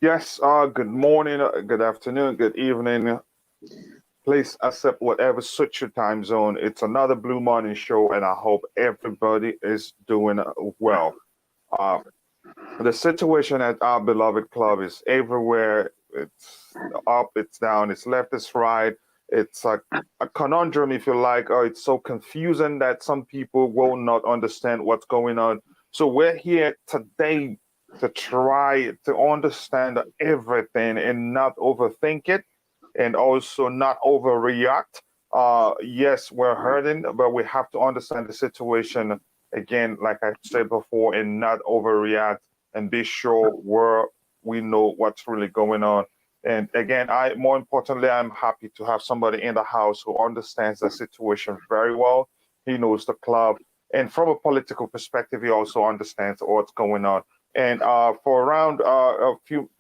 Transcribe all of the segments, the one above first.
Yes, good morning, good afternoon, good evening. Please accept whatever suits your time zone. It's another Blue Morning show, and I hope everybody is doing well. Uh, the situation at our beloved club is everywhere. It's up, it's down, it's left, it's right. It's a conundrum, if you like, or it's so confusing that some people will not understand what's going on. So we're here today to try to understand everything and not overthink it and also not overreact. Yes, we're hurting, but we have to understand the situation again, like I said before, and not overreact and be sure we know what's really going on. And again, I more importantly, I'm happy to have somebody in the house who understands the situation very well. He knows the club, and from a political perspective, he also understands what's going on. And for around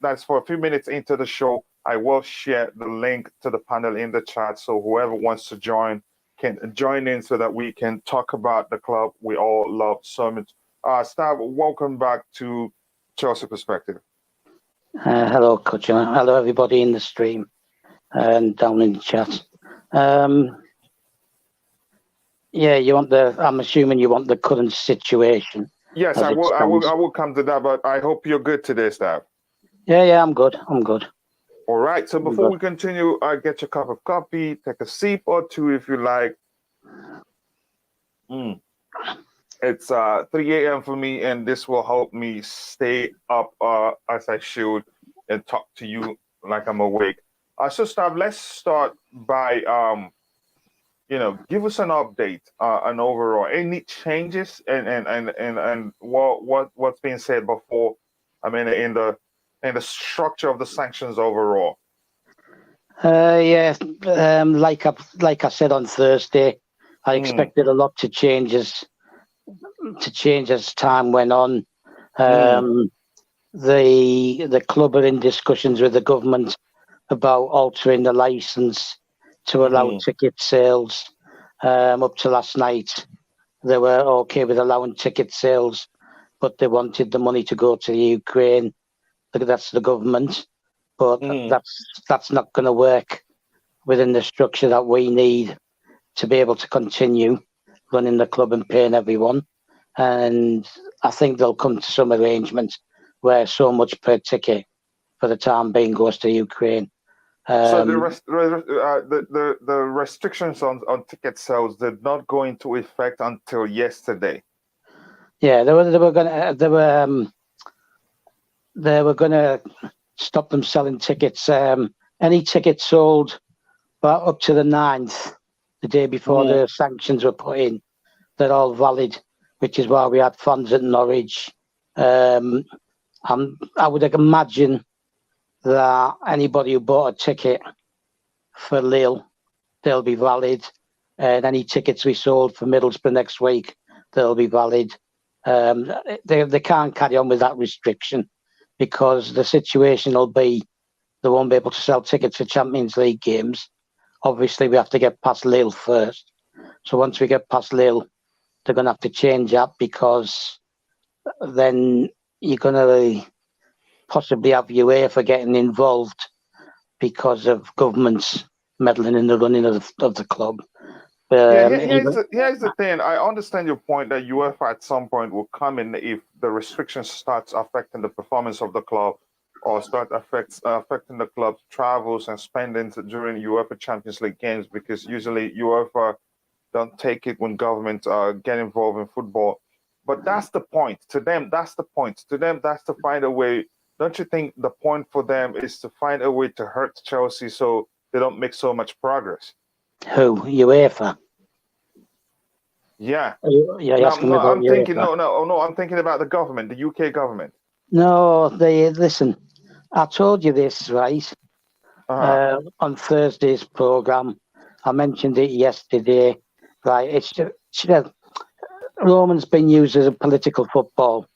that's for a few minutes into the show, I will share the link to the panel in the chat, so whoever wants to join can join in so that we can talk about the club we all love so much. Stav, welcome back to Chelsea Perspective. Hello, Coachila. Hello, everybody in the stream and down in the chat. Yeah, I'm assuming you want the current situation. Yes, I will. I will come to that, but I hope you're good today, Stav. Yeah, I'm good. I'm good. All right. So before we continue, get your cup of coffee, take a sip or two if you like. It's 3 a.m. for me, and this will help me stay up as I should and talk to you like I'm awake. So, Stav, let's start by give us an update on overall any changes and what's being said before. I mean, in the structure of the sanctions overall. Like I said on Thursday, I expected a lot to change as time went on. The club are in discussions with the government about altering the license to allow ticket sales. Up to last night, they were okay with allowing ticket sales, but they wanted the money to go to the Ukraine. That's the government, but that's not going to work within the structure that we need to be able to continue running the club and paying everyone. And I think they'll come to some arrangement where so much per ticket for the time being goes to Ukraine. So the restrictions on ticket sales did not go into effect until yesterday. Yeah, they were gonna stop them selling tickets. Any tickets sold up to the 9th, the day before the sanctions were put in, they're all valid, which is why we had fans at Norwich. I would imagine that anybody who bought a ticket for Lille, they'll be valid. And any tickets we sold for Middlesbrough next week, they'll be valid. They can't carry on with that restriction because the situation will be they won't be able to sell tickets for Champions League games. Obviously, we have to get past Lille first. So once we get past Lille, they're going to have to change that because then you're going to possibly have UEFA getting involved because of governments meddling in the running of the club. Here's the thing. I understand your point that UEFA at some point will come in if the restrictions starts affecting the performance of the club or start affecting the club's travels and spending during UEFA Champions League games, because usually UEFA don't take it when governments get involved in football. But that's the point. To them, that's the point. To them, that's to find a way. Don't you think the point for them is to find a way to hurt Chelsea so they don't make so much progress? Who? UEFA? Yeah. I'm thinking. I'm thinking about the government, the UK government. No, listen. I told you this, right? On Thursday's program, I mentioned it yesterday. Right? It's just, Roman's been used as a political football.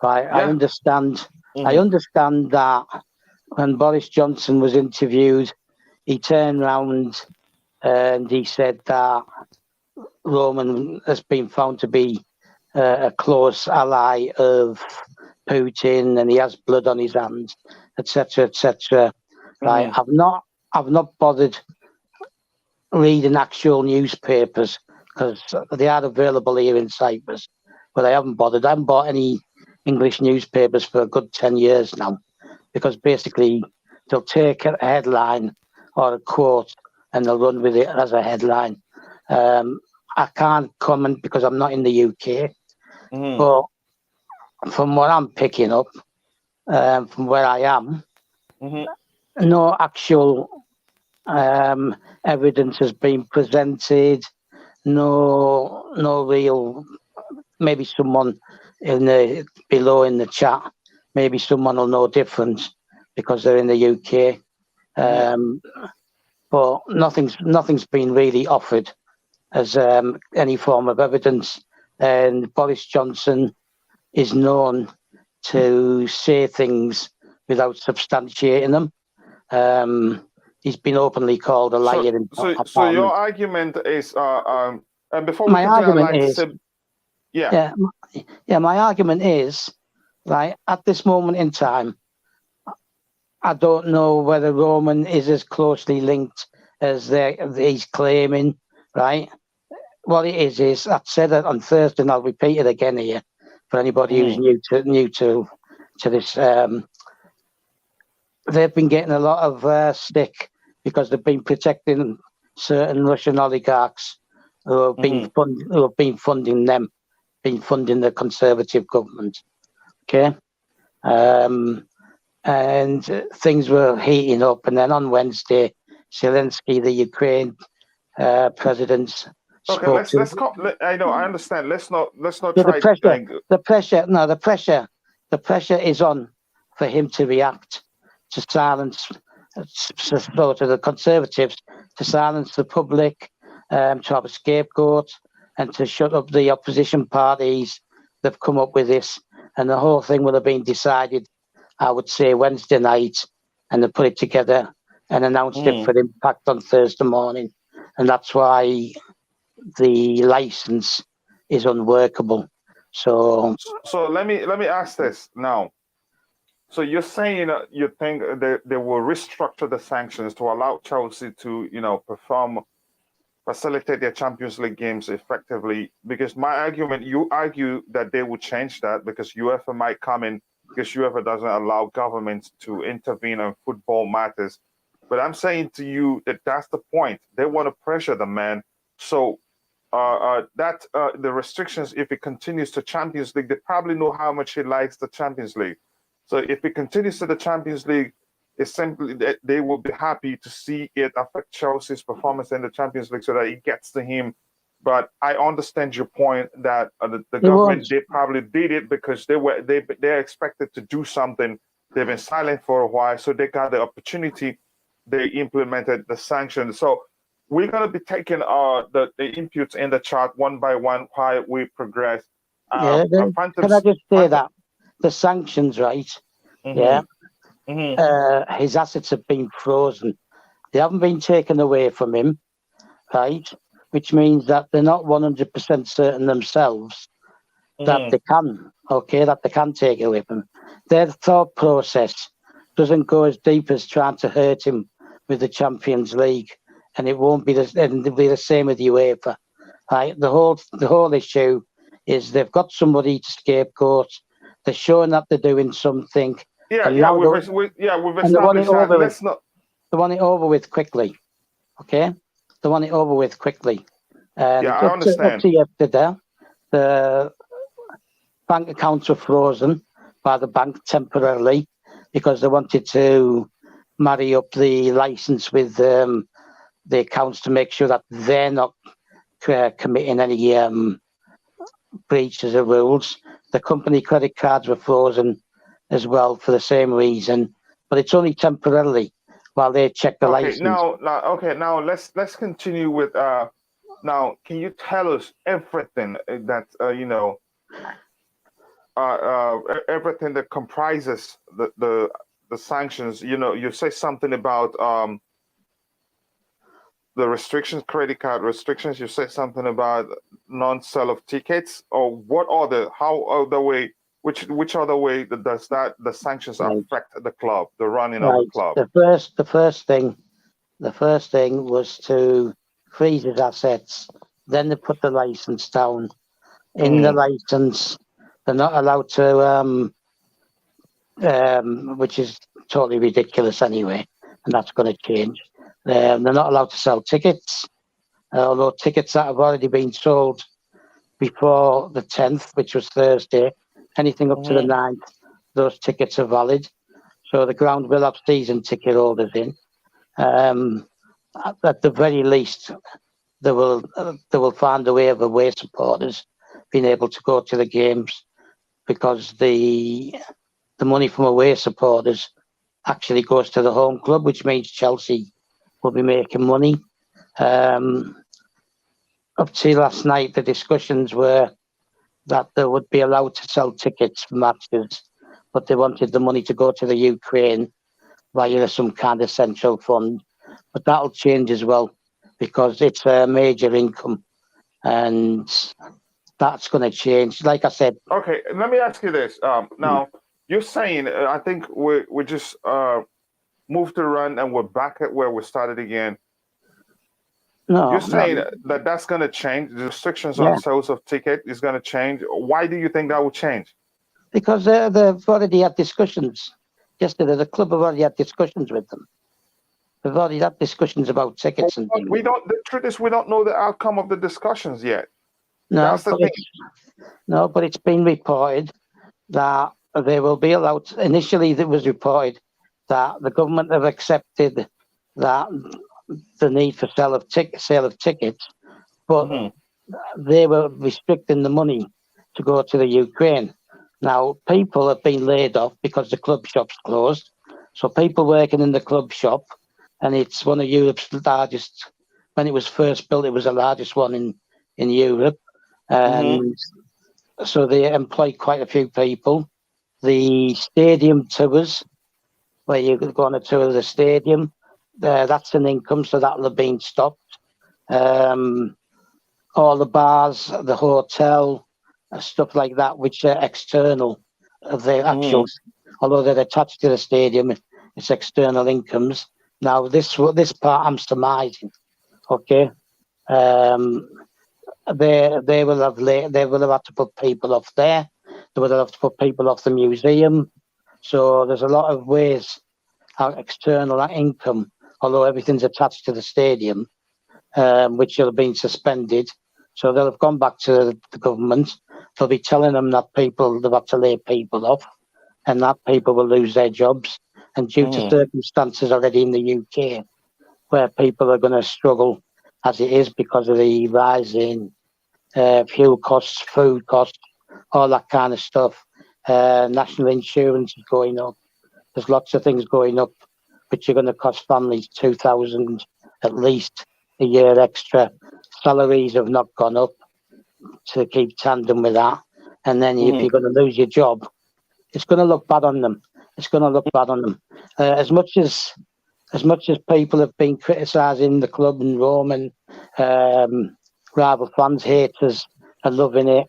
Right? Yeah. I understand. I understand that when Boris Johnson was interviewed, he turned around and he said that Roman has been found to be a close ally of Putin and he has blood on his hands etc., etc. Right? I've not bothered reading actual newspapers because they are available here in Cyprus, but I haven't bothered. I haven't bought any English newspapers for a good 10 years now, because basically they'll take a headline or a quote and they'll run with it as a headline. I can't comment because I'm not in the UK, but from what I'm picking up, from where I am, no actual evidence has been presented. No real. Maybe someone below in the chat, maybe someone will know different because they're in the UK. But nothing's been really offered as any form of evidence. And Boris Johnson is known to say things without substantiating them. He's been openly called a liar. So your argument is, and before we my continue, argument I'd like is, to say, my argument is, right, at this moment in time, I don't know whether Roman is as closely linked as he's claiming, right? What it is I said it on Thursday, and I'll repeat it again here for anybody who's new to this. They've been getting a lot of stick because they've been protecting certain Russian oligarchs who have been funding them, been funding the conservative government. Okay, and things were heating up, and then on Wednesday, Zelensky, the Ukraine president, okay, I know, I understand. Let's not so try. The pressure is on for him to react, to silence sort of the conservatives, to silence the public, to have a scapegoat, and to shut up the opposition parties. They've come up with this, and the whole thing will have been decided, I would say, Wednesday night, and they put it together and announced it for impact on Thursday morning, and that's why the license is unworkable. So let me ask this now. So you're saying you think they will restructure the sanctions to allow Chelsea to facilitate their Champions League games effectively? Because my argument, you argue that they will change that because UEFA might come in, because UEFA doesn't allow governments to intervene in football matters. But I'm saying to you that that's the point. They want to pressure the man. So the restrictions, if it continues to Champions League, they probably know how much he likes the Champions League. So if it continues to the Champions League, it's simply that they will be happy to see it affect Chelsea's performance in the Champions League so that it gets to him. But I understand your point that the government, they probably did it because they're expected to do something. They've been silent for a while, so they got the opportunity. They implemented the sanctions. So we're going to be taking the inputs in the chart one by one while we progress. Can I just say that the sanctions, right? His assets have been frozen. They haven't been taken away from him, right? Which means that they're not 100% certain themselves that they can take it away from him. Their thought process doesn't go as deep as trying to hurt him with the Champions League, and it'll be the same with UEFA. Right? The whole issue is they've got somebody to scapegoat. They're showing that they're doing something. We've established that. They want it over with quickly. Okay? They want it over with quickly. And I understand. Up to yesterday, the bank accounts were frozen by the bank temporarily because they wanted to marry up the license with the accounts to make sure that they're not committing any breaches of rules. The company credit cards were frozen as well for the same reason, but it's only temporarily while they check the license. Now let's continue with now. Can you tell us everything that everything that comprises the sanctions? You say something about the restrictions, credit card restrictions. You said something about non-sale of tickets, or how are the way Which other way does the sanctions Right. affect the club, the running of Right. the club? The first thing was to freeze his assets. Then they put the license down. In the license, they're not allowed to, which is totally ridiculous anyway, and that's going to change. They're not allowed to sell tickets, although tickets that have already been sold before the 10th, which was Thursday, anything up to the 9th, those tickets are valid. So the ground will have season ticket holders in. At the very least, they will find a way of away supporters being able to go to the games, because the money from away supporters actually goes to the home club, which means Chelsea will be making money. Up to last night, the discussions were that they would be allowed to sell tickets for matches, but they wanted the money to go to the Ukraine via some kind of central fund. But that'll change as well, because it's a major income, and that's going to change. Like I said. Okay, let me ask you this. Now you're saying I think we just moved to run and we're back at where we started again. No, you're saying that that's going to change. The restrictions on sales of ticket is going to change. Why do you think that will change? Because they've already had discussions. Yesterday, the club have already had discussions with them. They've already had discussions about tickets and things. We don't. The truth is, we don't know the outcome of the discussions yet. No, that's the thing. But it's been reported that they will be allowed. Initially, it was reported that the government have accepted that the need for sale of tickets, but they were restricting the money to go to the Ukraine. Now, people have been laid off because the club shop's closed. So people working in the club shop, and it's one of Europe's largest. When it was first built, it was the largest one in Europe. And so they employ quite a few people. The stadium tours, where you go on a tour of the stadium, that's an income, so that'll have been stopped. All the bars, the hotel, stuff like that, which are external of the actual, although they're attached to the stadium, it's external incomes. Now, this part I'm surmising, okay? They will have had to put people off there. They will have to put people off the museum. So there's a lot of ways how external income, although everything's attached to the stadium, which will have been suspended. So they'll have gone back to the government. They'll be telling them that they've had to lay people off, and that people will lose their jobs. And due to circumstances already in the UK, where people are going to struggle as it is because of the rise in fuel costs, food costs, all that kind of stuff. National insurance is going up. There's lots of things going up, which are going to cost families $2,000 at least a year extra. Salaries have not gone up to keep tandem with that. And then if you're going to lose your job, it's going to look bad on them. As much as people have been criticising the club in Rome, and rival fans, haters are loving it,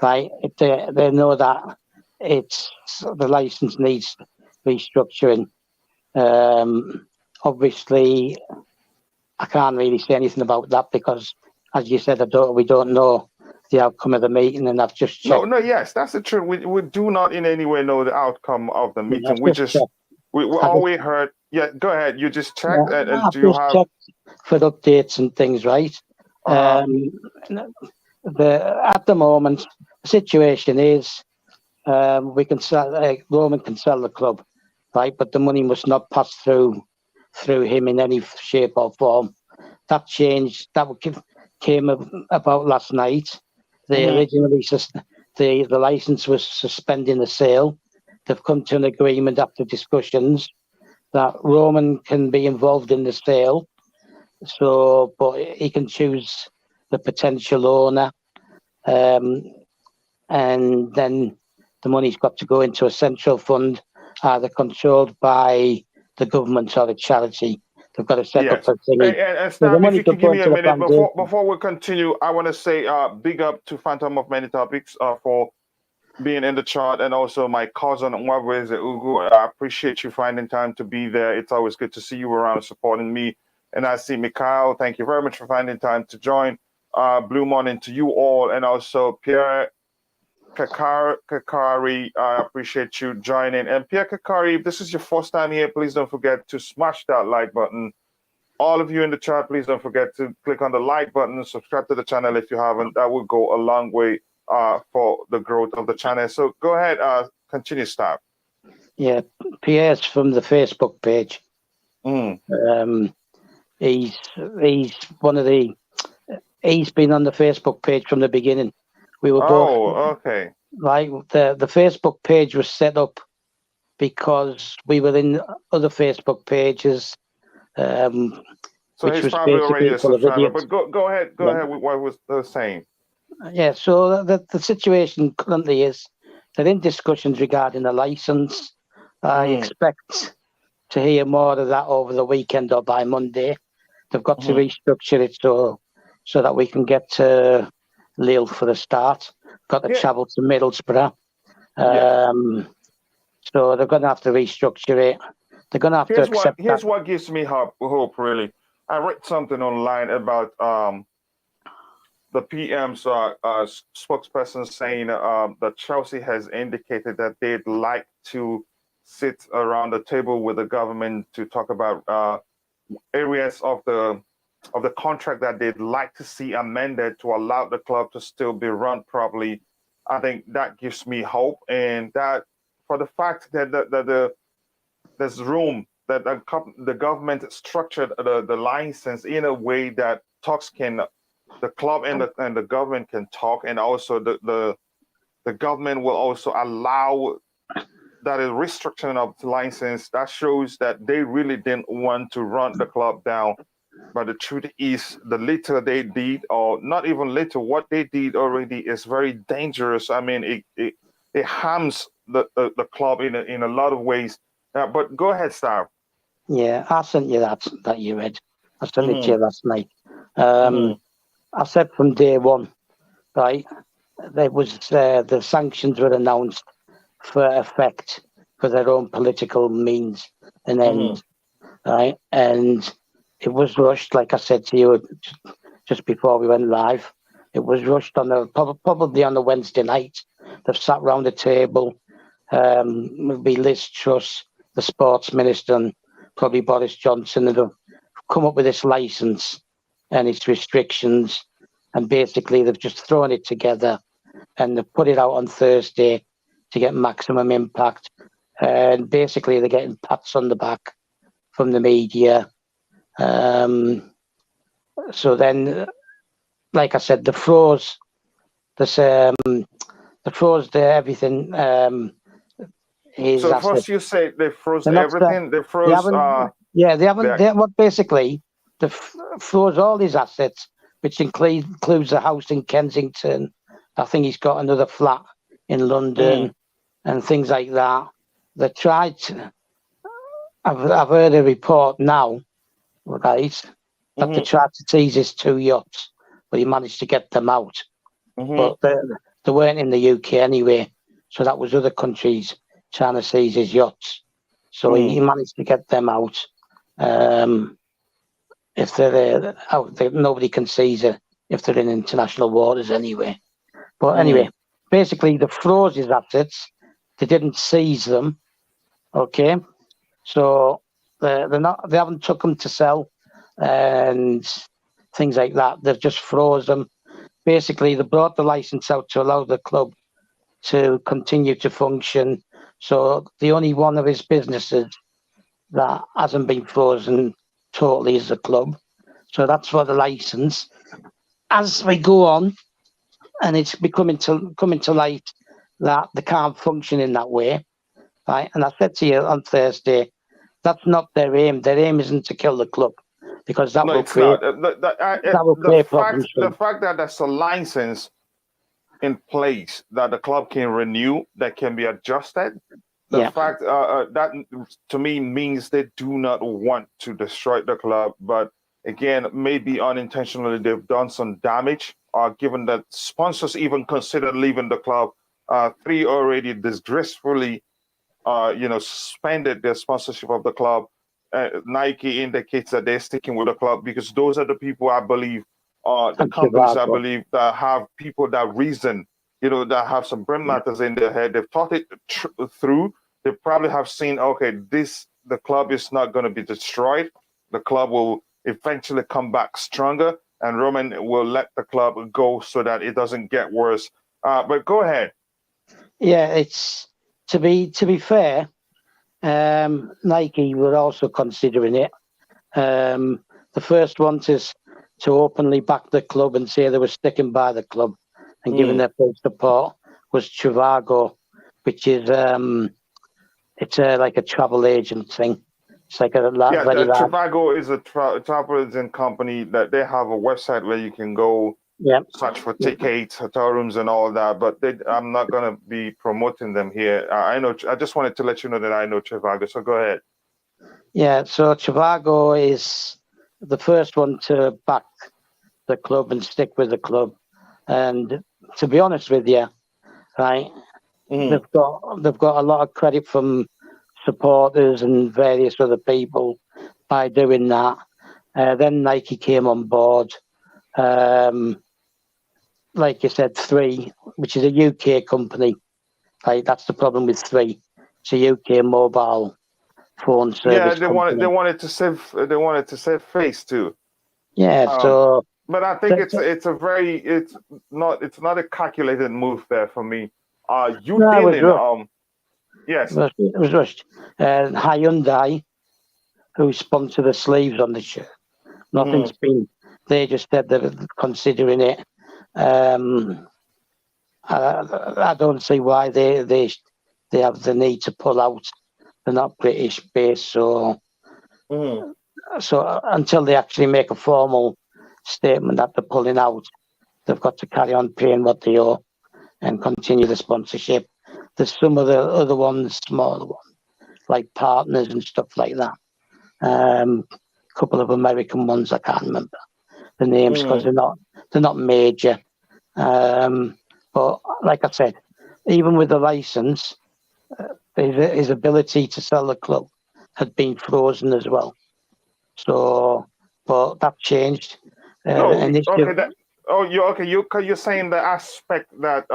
right? They know that the licence needs restructuring. Obviously, I can't really say anything about that because, as you said, we don't know the outcome of the meeting, and I've just checked. Yes, that's the truth. We do not in any way know the outcome of the meeting. We always heard. Yeah, go ahead. You just checked, and do you have checked for updates and things, right? At the moment, the situation is we can sell. Roman can sell the club, right? But the money must not pass through him in any shape or form. That changed. That came about last night. They originally the license was suspending the sale. They've come to an agreement after discussions that Roman can be involved in the sale. So, but he can choose the potential owner, and then the money's got to go into a central fund, either controlled by the government or the charity. They've got to set up a thing. And Stan, if you could give me a minute before we continue, I want to say big up to Phantom of Many Topics for being in the chat, and also my cousin Mwabweze Ugu. I appreciate you finding time to be there. It's always good to see you around supporting me. And I see Mikhail. Thank you very much for finding time to join. Blue morning to you all, and also Pierre Kakari. I appreciate you joining. And Pierre Kakari, if this is your first time here, please don't forget to smash that like button. All of you in the chat, please don't forget to click on the like button and subscribe to the channel if you haven't. That will go a long way for the growth of the channel. So go ahead, continue, Stab. Yeah, Pierre's from the Facebook page. He's one of the. He's been on the Facebook page from the beginning. We were both. Oh, okay. Right, the Facebook page was set up because we were in other Facebook pages. So which he's was probably already a full of subscriber. idiots. But go ahead with what was the saying. Yeah, so the situation currently is they're in discussions regarding the license. I expect to hear more of that over the weekend or by Monday. They've got to restructure it so that we can get to Lille for the start. Got to travel to Middlesbrough. So they're going to have to restructure it. They're going to have to accept Here's what gives me hope, really. I read something online about the PM's spokesperson saying that Chelsea has indicated that they'd like to sit around the table with the government to talk about areas of the contract that they'd like to see amended to allow the club to still be run properly. I think that gives me hope, and that for the fact that there's room that the government structured the license in a way that the club and the government can talk, and also the government will also allow that a restriction of the license. That shows that they really didn't want to run the club down. But the truth is, the little they did, or not even little, what they did already is very dangerous. I mean, it harms the club in a lot of ways. But go ahead, Star. Yeah, I sent you that you read. I sent it to you last night. I said from day one, right, there was the sanctions were announced for effect for their own political means and ends, right? And it was rushed, like I said to you just before we went live. It was rushed probably on the Wednesday night. They've sat round the table. Maybe Liz Truss, the sports minister, and probably Boris Johnson, that have come up with this license and its restrictions, and basically they've just thrown it together and they've put it out on Thursday to get maximum impact. And basically they're getting pats on the back from the media. So then, like I said, the froze everything. So first you say they froze everything. They froze. They haven't. Basically, they froze all his assets, which includes a house in Kensington. I think he's got another flat in London and things like that. They tried. I've heard a report now, right, that they tried to seize his 2 yachts, but he managed to get them out. But they weren't in the UK anyway, so that was other countries trying to seize his yachts. So he managed to get them out. If they're out, nobody can seize it if they're in international waters anyway. But anyway, basically they froze his assets. They didn't seize them. Okay, so they haven't took them to sell and things like that. They've just froze them. Basically, they brought the license out to allow the club to continue to function. So the only one of his businesses that hasn't been frozen totally is the club. So that's for the license. As we go on, and it's coming to light that they can't function in that way, right? And I said to you on Thursday, that's not their aim. Their aim isn't to kill the club, because that will create problems. The fact that there's a license in place that the club can renew, that can be adjusted. The fact that to me means they do not want to destroy the club, but again, maybe unintentionally they've done some damage, given that sponsors even considered leaving the club Three already disgracefully, suspended their sponsorship of the club. Nike indicates that they're sticking with the club because those are the people I believe, the And companies I Trivago. believe that have people that reason, that have some brain matters in their head. They've thought it through. They probably have seen, okay, the club is not going to be destroyed. The club will eventually come back stronger, and Roman will let the club go so that it doesn't get worse. But go ahead. Yeah, it's to be fair. Nike were also considering it. The first one to openly back the club and say they were sticking by the club and giving their full support was Trivago, which is it's like a travel agent thing. It's like a very large. Trivago is a travel agent company that they have a website where you can go search for tickets, hotel rooms, and all that. But I'm not going to be promoting them here. I know. I just wanted to let you know that I know Trivago. So go ahead. Yeah. So Trivago is the first one to back the club and stick with the club. And to be honest with you, right, they've got a lot of credit from supporters and various other people by doing that. Then Nike came on board. Like you said, Three, which is a UK company. Right, that's the problem with Three. It's a UK mobile phone service. They wanted to save face too. Yeah, so. But I think it's not a calculated move there for me. Yes. It was rushed. Hyundai, who sponsor the sleeves on the shirt. Nothing's been. They just said they're considering it. I don't see why they have the need to pull out. They're not British based, so until they actually make a formal statement that they're pulling out, they've got to carry on paying what they owe and continue the sponsorship. There's some of the other ones, smaller ones, like Partners and stuff like that. A couple of American ones, I can't remember the names because they're not major. But like I said, even with the license, his ability to sell the club had been frozen as well. So, but that changed. You're saying the aspect that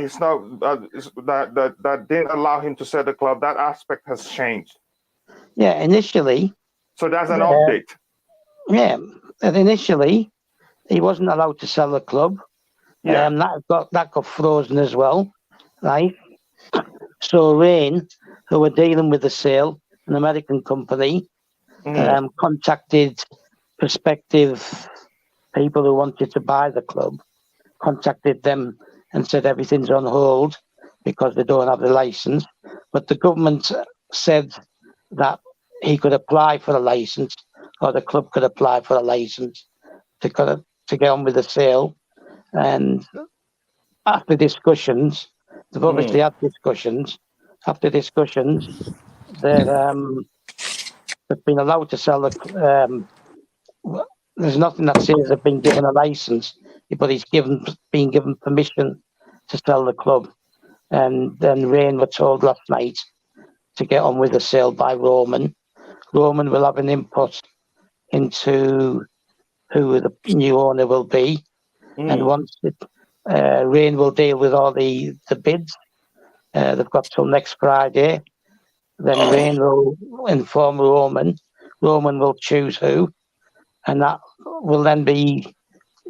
he's not that didn't allow him to sell the club. That aspect has changed. Yeah, initially. So that's an update. Yeah, and initially he wasn't allowed to sell the club. Yeah. That got frozen as well, right? So Rain, who were dealing with the sale, an American company, contacted prospective people who wanted to buy the club, contacted them and said everything's on hold because they don't have the license. But the government said that he could apply for a license, or the club could apply for a license to get on with the sale. And after discussions, they've obviously had discussions. After discussions, they've been allowed to sell the. There's nothing that says they've been given a license, but he's been given permission to sell the club. And then Rain were told last night to get on with the sale by Roman. Roman will have an input into who the new owner will be, and once Rain will deal with all the bids. They've got till next Friday. Then Rain will inform Roman. Roman will choose who, and that will then be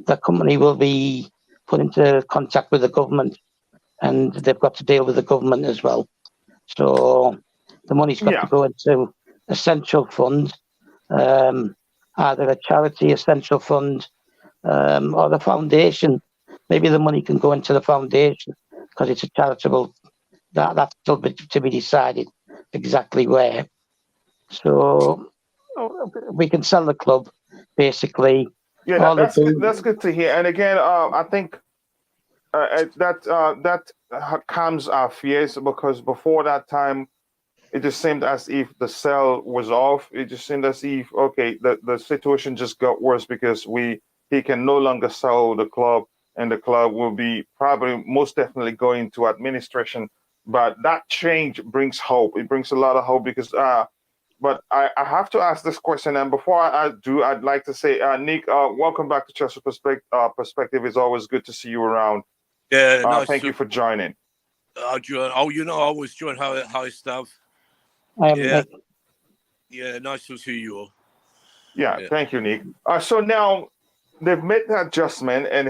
the company will be put into contact with the government, and they've got to deal with the government as well. So the money's got to go into a central fund, either a charity, a central fund, or the foundation. Maybe the money can go into the foundation because it's a charitable. That's still to be decided exactly where. So we can sell the club, basically. Yeah, that's good. That's good to hear. And again, I think that calms our fears, because before that time, it just seemed as if the sale was off. It just seemed as if the situation just got worse because he can no longer sell the club, and the club will be probably most definitely going to administration. But that change brings hope. It brings a lot of hope because but I have to ask this question, and before I do, I'd like to say, Nick, welcome back to Chester Perspective. It's always good to see you around. Yeah, nice. Thank you for joining. John. Oh, I always join how stuff. Yeah. Yeah, nice to see you. Yeah, thank you, Nick. So now they've made the adjustment, and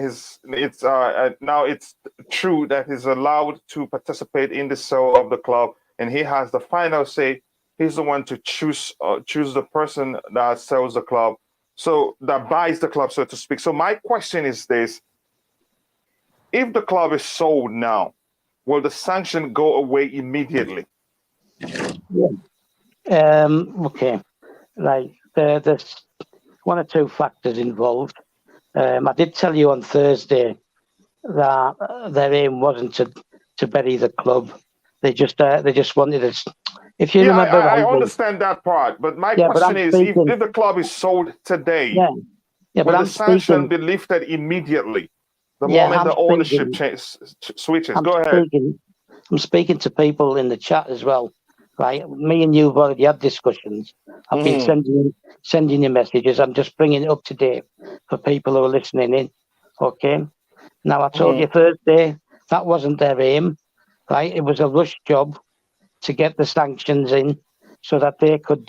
now it's true that he's allowed to participate in the sale of the club, and he has the final say. He's the one to choose the person that sells the club, so that buys the club, so to speak. So my question is this: if the club is sold now, will the sanction go away immediately? Yeah. Okay. Right. There's one or two factors involved. I did tell you on Thursday that their aim wasn't to bury the club. They just wanted us. If you remember, I understand that part, but my question is, if the club is sold today, will the sanction be lifted immediately the moment the ownership switches? Go ahead. I'm speaking to people in the chat as well, right? Me and you've already had discussions. I've been sending you messages. I'm just bringing it up to date for people who are listening in. Okay. Now I told you Thursday that wasn't their aim, right? It was a rush job to get the sanctions in so that they could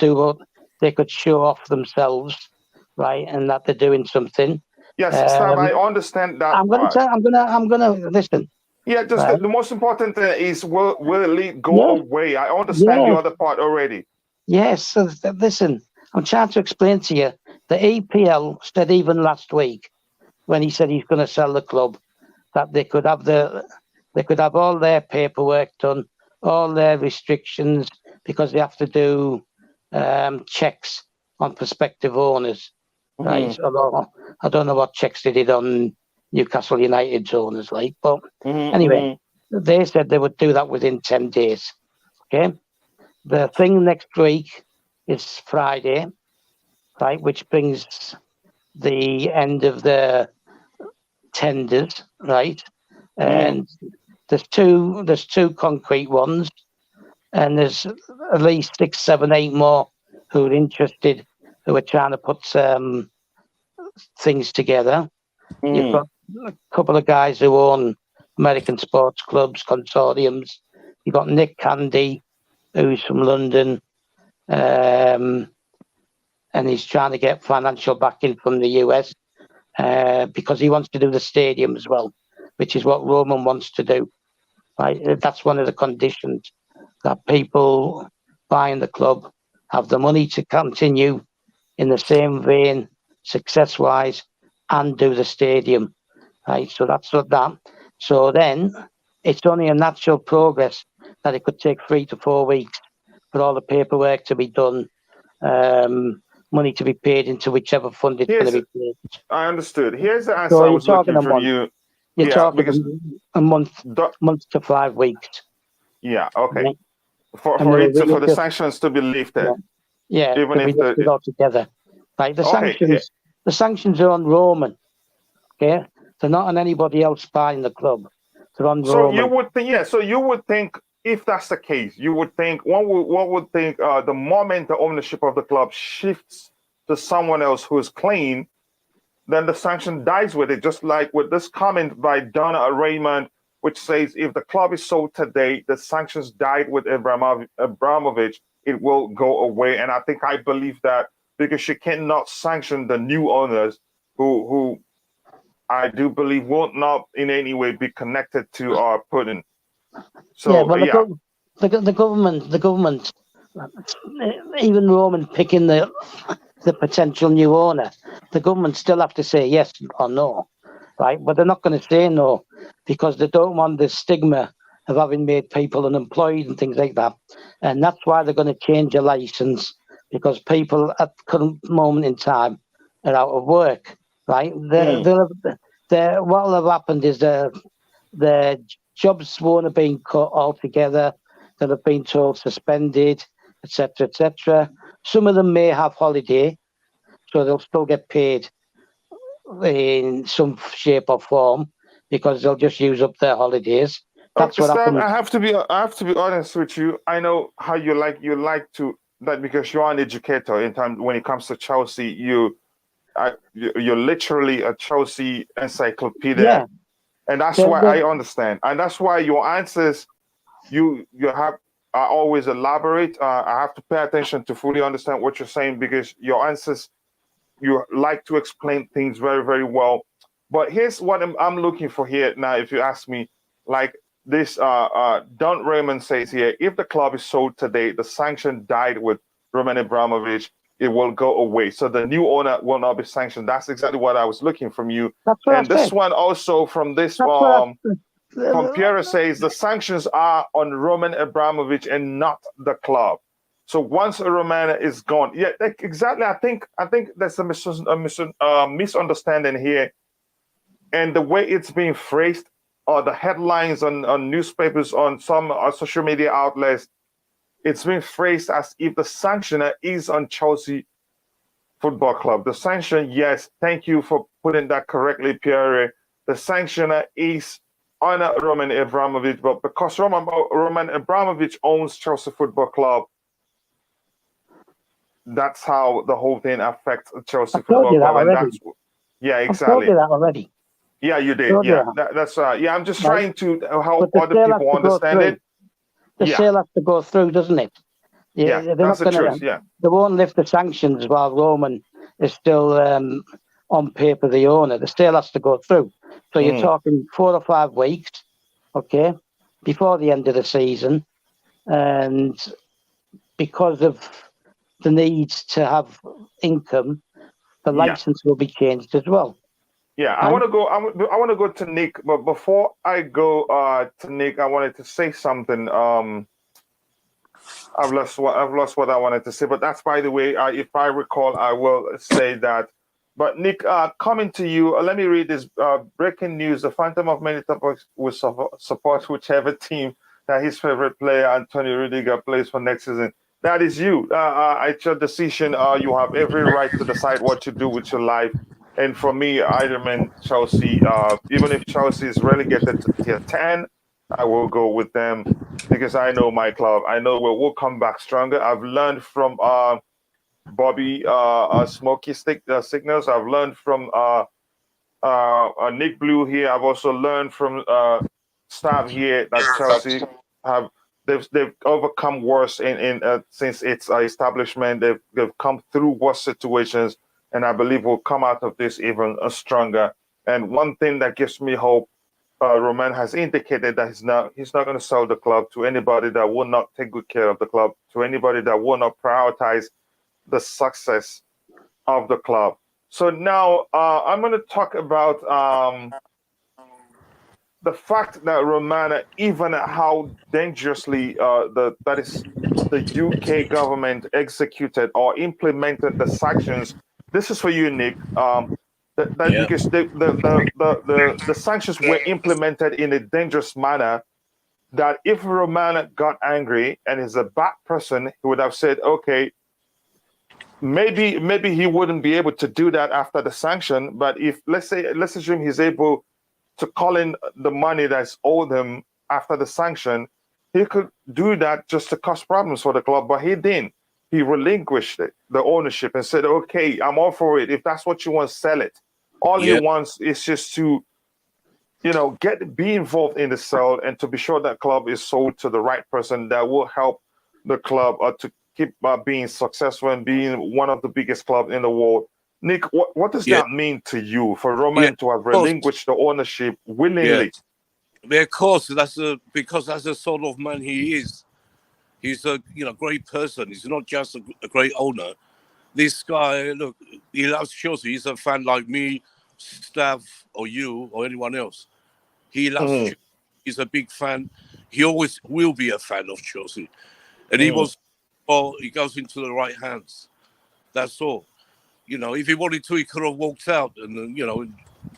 show off themselves, right, and that they're doing something. Yes, Sam, I understand that. I'm gonna listen. Yeah, just the most important thing is will it go away? I understand the other part already. Yes, so listen, I'm trying to explain to you. The EPL said even last week when he said he's going to sell the club that they could have all their paperwork done, all their restrictions, because they have to do checks on prospective owners, right? Although I don't know what checks they did on Newcastle United's owners, but anyway, they said they would do that within 10 days. Okay, the thing next week is Friday, right, which brings the end of the tenders, right, and there's two concrete ones, and there's at least 6, 7, 8 more who are interested, who are trying to put things together. You've got a couple of guys who own American sports clubs, consortiums. You've got Nick Candy, who's from London, and he's trying to get financial backing from the US because he wants to do the stadium as well, which is what Roman wants to do. Right? That's one of the conditions, that people buying the club have the money to continue in the same vein, success-wise, and do the stadium. Right? So that's what that. So then it's only a natural progress that it could take 3 to 4 weeks for all the paperwork to be done, money to be paid into whichever fund it's going to be paid. I understoed. Here's the answer I was looking for you. You're talking a month to 5 weeks. Yeah, okay. Yeah. For the sanctions to be lifted. Yeah, even if lifted altogether. Right, the sanctions are on Roman. Okay, they're not on anybody else buying the club. They're on Roman. So you would think, if that's the case, you would think one would think the moment the ownership of the club shifts to someone else who is clean, then the sanction dies with it. Just like with this comment by Donna Raymond, which says if the club is sold today, the sanctions died with Abramovich, it will go away. And I believe that because she cannot sanction the new owners who I do believe will not in any way be connected to Putin. So the government, even Roman picking the potential new owner, the government still have to say yes or no, right? But they're not going to say no because they don't want the stigma of having made people unemployed and things like that. And that's why they're going to change a license, because people at the current moment in time are out of work, right? What will have happened is the jobs won't have been cut altogether. They'll have been told suspended, etc., etc. Some of them may have holiday, so they'll still get paid in some shape or form. because they'll just use up their holidays. That's what Stab, happens. I have to be honest with you. I know how you like to that because you're an educator in time when it comes to Chelsea. You're literally a Chelsea encyclopedia, Yeah. and that's The- why the- I understand, and that's why your answers you have are always elaborate. I have to pay attention to fully understand what you're saying because your answers you like to explain things very very well. But here's what I'm looking for here now. If you ask me, like this, Don Raymond says here, if the club is sold today, the sanction died with Roman Abramovich. It will go away. So the new owner will not be sanctioned. That's exactly what I was looking from you. That's what And I this said. one also from this That's what from Pierre says the sanctions are on Roman Abramovich and not the club. So once a Roman is gone, yeah, exactly. I think there's a misunderstanding here, and the way it's being phrased, or the headlines on newspapers, on some social media outlets, it's being phrased as if the sanctioner is on Chelsea Football Club. The sanction, yes, thank you for putting that correctly, Pierre. The sanctioner is on Roman Abramovich, but because Roman Abramovich owns Chelsea Football Club, that's how the whole thing affects Chelsea I told Football you that Club, and already. yeah, I've told exactly. you that already. Yeah, you did. Told you Yeah, that. that's yeah. I'm just Right. trying to help But the other sale has people to go understand through. it. The Yeah, sale has to go through, doesn't it? yeah, They're that's not the going truth. to. Yeah, They won't lift the sanctions while Roman is still on paper the owner. The sale has to go through. So you're talking 4 or 5 weeks, okay, before the end of the season, and because of the needs to have income, the yeah, license will be changed as well. yeah. I Right? want to go. I want to go to Nick, but before I go to Nick, I wanted to say something. I've lost what I wanted to say, but that's by the way. If I recall, I will say that. But Nick, coming to you, let me read this breaking news. The Phantom of Manitoba will support whichever team that his favorite player, Antonio Rudiger, plays for next season. That is you. It's your decision. You have every right to decide what to do with your life. And for me, I remain Chelsea. Even if Chelsea is relegated to tier 10, I will go with them because I know my club. I know we'll come back stronger. I've learned from Bobby Signals. I've learned from Nick Blue here. I've also learned from staff here that Chelsea have they've overcome worse in since its establishment. They've come through worse situations, and I believe we'll come out of this even stronger. And one thing that gives me hope, Roman has indicated that he's not going to sell the club to anybody that will not take good care of the club, to anybody that will not prioritize the success of the club. So now I'm going to talk about the fact that Romana, even how dangerously the UK government executed or implemented the sanctions. This is for you, Nick. Yeah. Because the sanctions were implemented in a dangerous manner. That if Romana got angry and is a bad person, he would have said, "Okay, maybe he wouldn't be able to do that after the sanction. But if let's assume he's able to call in the money that's owed him after the sanction, he could do that just to cause problems for the club. But he didn't. He relinquished the ownership, and said, "Okay, I'm all for it. If that's what you want, sell it." All he Yeah. wants is just to, be involved in the sale and to be sure that club is sold to the right person that will help the club to keep being successful and being one of the biggest clubs in the world. Nick, what does Yeah. that mean to you for Yeah. Roman to have Of course. relinquished the ownership willingly? Yeah. Of course, because that's the sort of man he is. He's a great person. He's not just a great owner. This guy, look, he loves Chelsea. He's a fan like me, Staff, or you, or anyone else. He loves Mm-hmm. Chelsea. He's a big fan. He always will be a fan of Chelsea. And he Mm-hmm. was, well, he goes into the right hands. That's all. If he wanted to, he could have walked out and,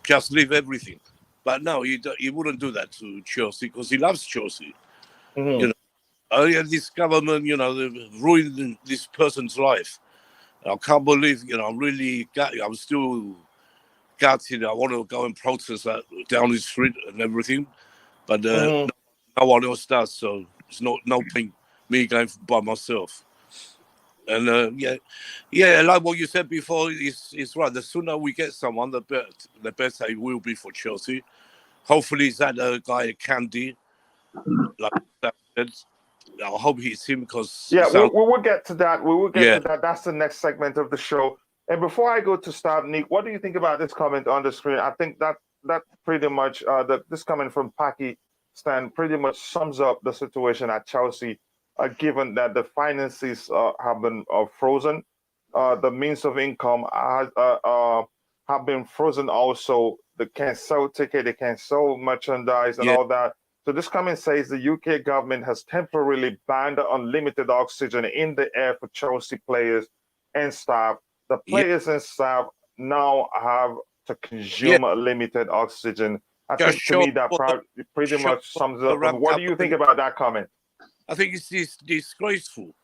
just leave everything. But no, he wouldn't do that to Chelsea because he loves Chelsea. Mm-hmm. You know, this government, they've ruined this person's life. I can't believe, I'm really, I'm still gutted. I want to go and protest that down the street and everything, but no one else does. So it's no point me going by myself. And like what you said before is right. The sooner we get someone, the better it will be for Chelsea. Hopefully, it's that guy Candy, like that said. I hope he's him because we will get to that. We will get to that. That's the next segment of the show. And before I go to start, Nick, what do you think about this comment on the screen? I think that pretty much this comment from Pakistan pretty much sums up the situation at Chelsea. Given that the finances have been frozen, the means of income have been frozen also. They can't sell tickets, they can't sell merchandise and all that. So this comment says the UK government has temporarily banned unlimited oxygen in the air for Chelsea players and staff. The players and staff now have to consume limited oxygen. I think to me that pretty much sums up. What do you think about that comment? I think it's disgraceful.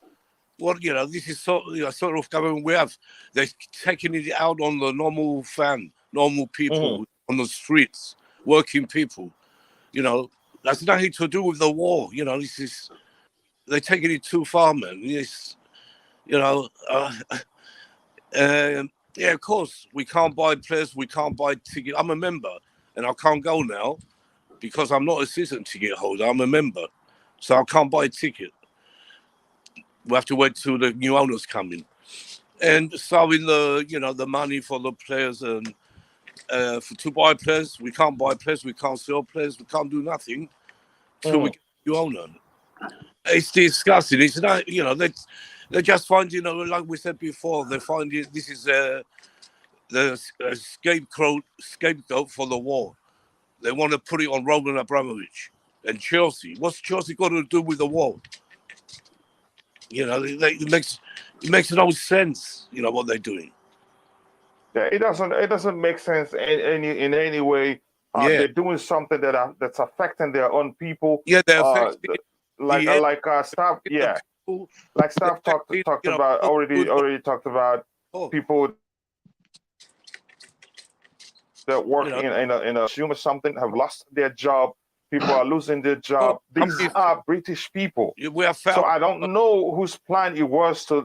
This is sort of government we have. They're taking it out on the normal people on the streets, working people. That's nothing to do with the war. They're taking it too far, man. Of course, we can't buy players, we can't buy tickets. I'm a member, and I can't go now because I'm not a season ticket holder. I'm a member. So I can't buy a ticket. We have to wait till the new owners come in, and starving the money for the players and to buy players. We can't buy players. We can't sell players. We can't do nothing till we get a new owner. It's disgusting. It's not. They just find like we said before. They find this is the scapegoat for the war. They want to put it on Roman Abramovich. And Chelsea, what's Chelsea got to do with the war? It makes no sense. What they're doing. Yeah, it doesn't make sense in any way. They're doing something that's affecting their own people. Yeah, they're affecting staff. Yeah, like staff talked about already talked about people that work in a consumer something have lost their job. People are losing their job. These are British people. So I don't know whose plan it was to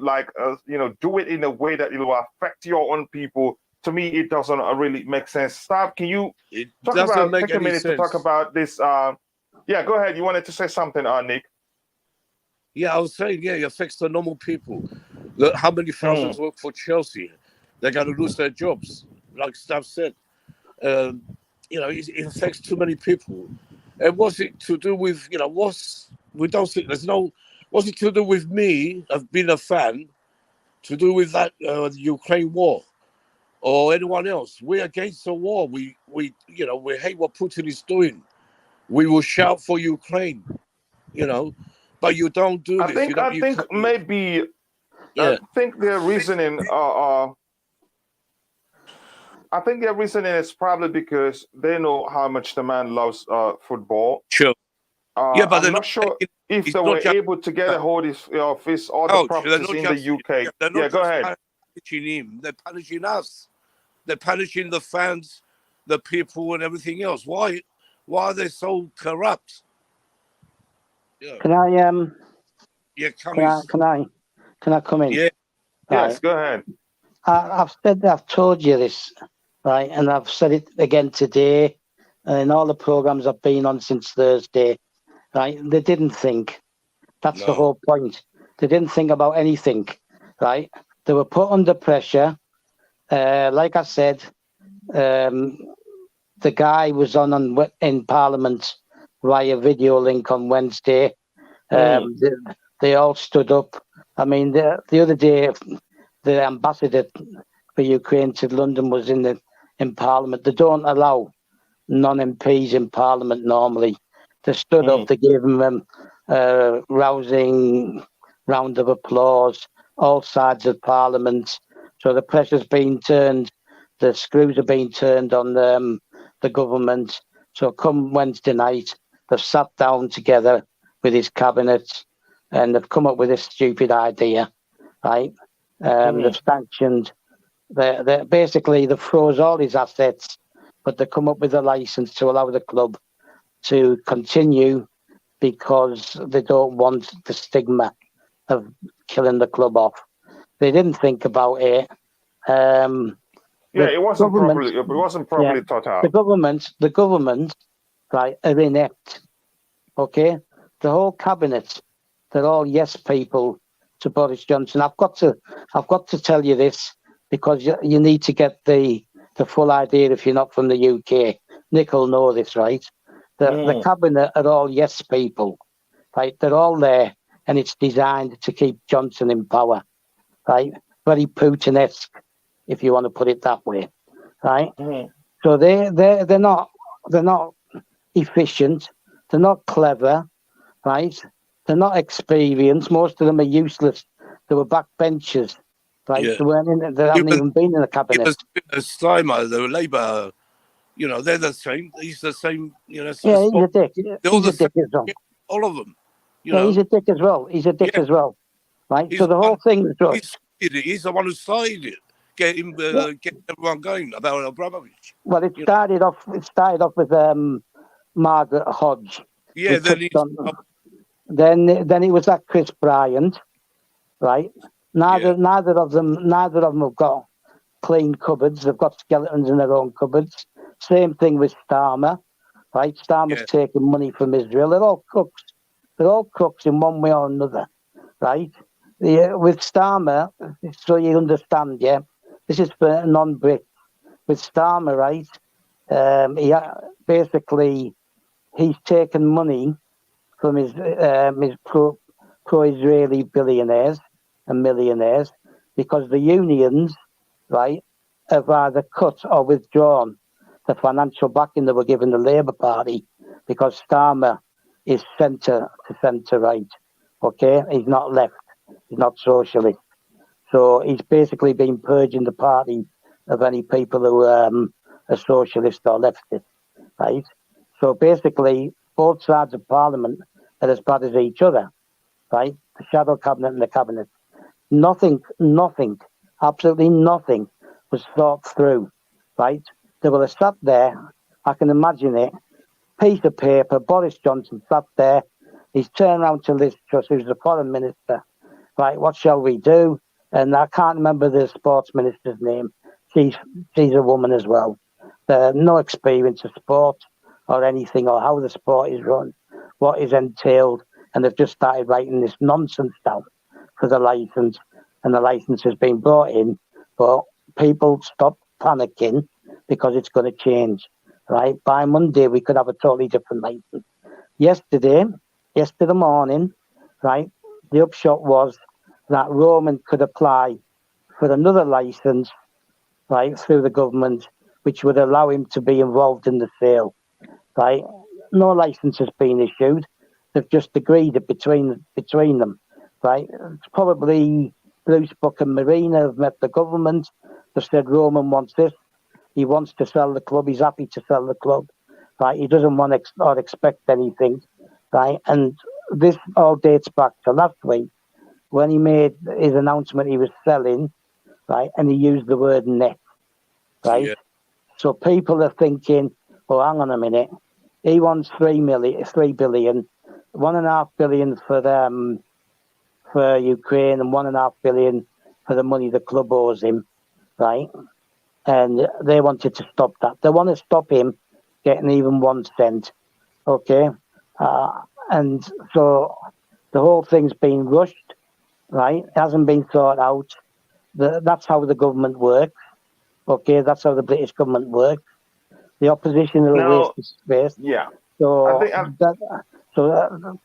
do it in a way that it will affect your own people. To me, it doesn't really make sense. Stop. Can you take a minute to talk about this? Go ahead. You wanted to say something, Nick? Yeah, I was saying, it affects the normal people. Look, how many thousands work for Chelsea? They're going to lose their jobs, like Staff said. It affects too many people. And what's it to do with, what's it to do with me, of being a fan, to do with that the Ukraine war or anyone else? We're against the war. We hate what Putin is doing. We will shout for Ukraine, but you don't do this. I think their reasoning I think their reasoning is probably because they know how much the man loves football. Sure. But I'm not sure if they were able to get a hold of his other properties in the UK. Go ahead. Punishing him. They're punishing us. They're punishing the fans, the people, and everything else. Why are they so corrupt? Yeah. Can I come in? Yeah. Yes, go ahead. I've told you this, right, and I've said it again today, and in all the programs I've been on since Thursday, right. They didn't think. That's the whole point. They didn't think about anything, right? They were put under pressure. Like I said, the guy was in Parliament via video link on Wednesday. They all stood up. I mean, the other day, the ambassador for Ukraine to London was in Parliament. They don't allow non-MPs in Parliament normally. They stood up. They gave them a rousing round of applause, all sides of Parliament. So the pressure's been turned. The screws are being turned on the government. So come Wednesday night, they've sat down together with his cabinet and they've come up with this stupid idea, right? They've sanctioned They basically they froze all his assets, but they come up with a license to allow the club to continue because they don't want the stigma of killing the club off. They didn't think about it. Yeah, it wasn't properly thought out. The government, right, are inept. Okay, the whole cabinet, they're all yes people to Boris Johnson. I've got to tell you this because you need to get the full idea if you're not from the UK. Nick will know this, right? The cabinet are all yes people, right? They're all there, and it's designed to keep Johnson in power, right? Very Putin-esque, if you want to put it that way, right? So they're not efficient. They're not clever, right? They're not experienced. Most of them are useless. They were backbenchers, right? Yeah. They haven't even been in the cabinet. It was Steinmeier, the Labour, they're the same. He's the same, Yeah, he's a dick. He's a dick as well. All of them. He's a dick as well. He's a dick as well, right? So the whole thing was... He's the one who started it. Get everyone going about Abramovich. Well, it started off with Margaret Hodge. Yeah, then it was that Chris Bryant, right? Neither of them have got clean cupboards. They've got skeletons in their own cupboards. Same thing with Starmer, right? Starmer's taking money from Israel. They're all crooks. They're all crooks in one way or another, right? With Starmer, so you understand, yeah. This is for non-Brits. With Starmer, right? He's taken money from his pro-Israeli billionaires and millionaires because the unions, right, have either cut or withdrawn the financial backing they were giving the Labour Party because Starmer is centre to centre right. Okay, he's not left. He's not socialist. So he's basically been purging the party of any people who are socialist or leftist, right? So basically, both sides of Parliament are as bad as each other, right? The shadow cabinet and the cabinet. Nothing, absolutely nothing was thought through, right? They were sat there, I can imagine it, piece of paper, Boris Johnson sat there, he's turned around to Liz Truss, who's the foreign minister, right, what shall we do? And I can't remember the sports minister's name. She's a woman as well. No experience of sport or anything or how the sport is run, what is entailed. And they've just started writing this nonsense down for the license. And the license has been brought in. But people stop panicking because it's going to change, right? By Monday, we could have a totally different license. Yesterday morning, right, the upshot was that Roman could apply for another license, right, through the government, which would allow him to be involved in the sale, right? No license has been issued. They've just agreed it between them, right? It's probably Bruce Buck and Marina have met the government. They've said Roman wants this. He wants to sell the club. He's happy to sell the club, right? He doesn't want or expect anything, right? And this all dates back to last week when he made his announcement he was selling, right? And he used the word net, right? Yeah. So people are thinking, oh, hang on a minute. He wants 3 billion, 1.5 billion for Ukraine and 1.5 billion for the money the club owes him, right? And they wanted to stop that. They want to stop him getting even 1 cent, okay? And so the whole thing's been rushed, right? It hasn't been thought out. That's how the government works, okay? That's how the British government works. The opposition will waste space. Yeah. So,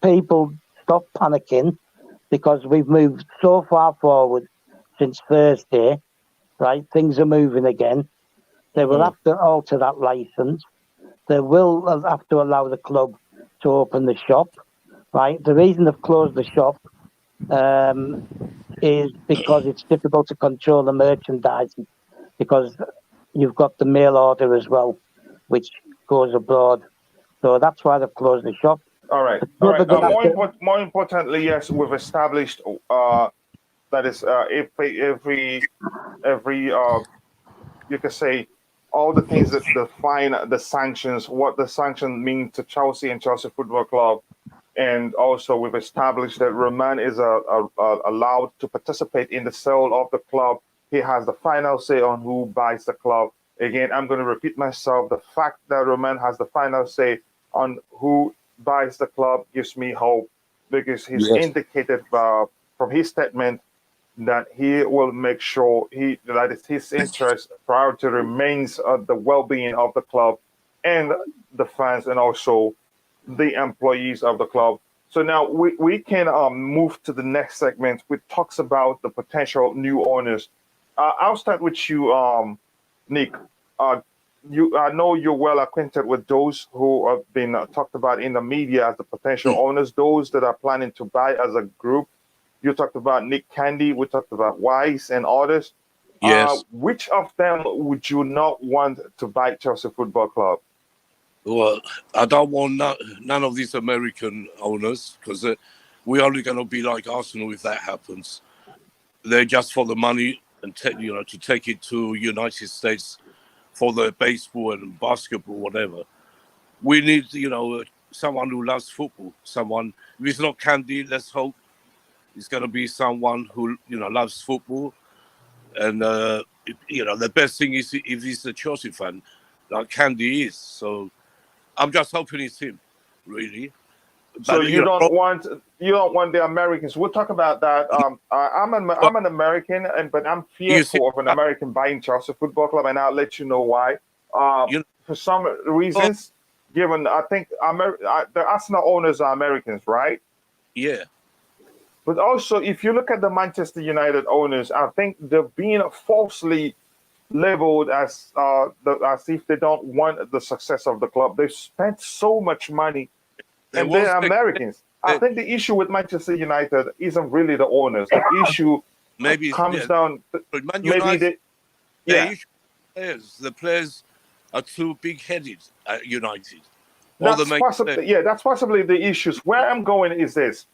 people stop panicking because we've moved so far forward since Thursday, right? Things are moving again. They will have to alter that license. They will have to allow the club to open the shop, right? The reason they've closed the shop is because it's difficult to control the merchandising because you've got the mail order as well, which goes abroad. So that's why they've closed the shop. All right. More importantly, yes, we've established that is every every you could say all the things that define the sanctions, what the sanction mean to Chelsea and Chelsea Football Club. And also, we've established that Roman is allowed to participate in the sale of the club. He has the final say on who buys the club. Again, I'm going to repeat myself. The fact that Roman has the final say on who buys the club gives me hope, because he's Yes. indicated from his statement that he will make sure that it's his interest priority remains the well-being of the club and the fans, and also the employees of the club. So now we can move to the next segment, which talks about the potential new owners. I'll start with you, Nick. I know you're well acquainted with those who have been talked about in the media as the potential owners, those that are planning to buy as a group. You talked about Nick Candy, we talked about Wyss and others. Yes. Which of them would you not want to buy Chelsea Football Club? Well, I don't want none of these American owners, because we're only going to be like Arsenal if that happens. They're just for the money and to take it to United States for the baseball and basketball, whatever. We need someone who loves football. Someone, if it's not Candy, let's hope it's going to be someone who loves football. And the best thing is if he's a Chelsea fan, like Candy is. So I'm just hoping it's him, really. So But, you don't want the Americans. We'll talk about that. I'm an American, but I'm fearful of an American buying Chelsea Football Club, and I'll let you know why. For some reasons, given I think the Arsenal owners are Americans, right? Yeah. But also, if you look at the Manchester United owners, I think they're being falsely labeled as if they don't want the success of the club. They've spent so much money. And they're Americans. I think the issue with Manchester United isn't really the owners. The issue comes down to maybe the players are too big-headed at United. That's possibly the issues. Where I'm going is this.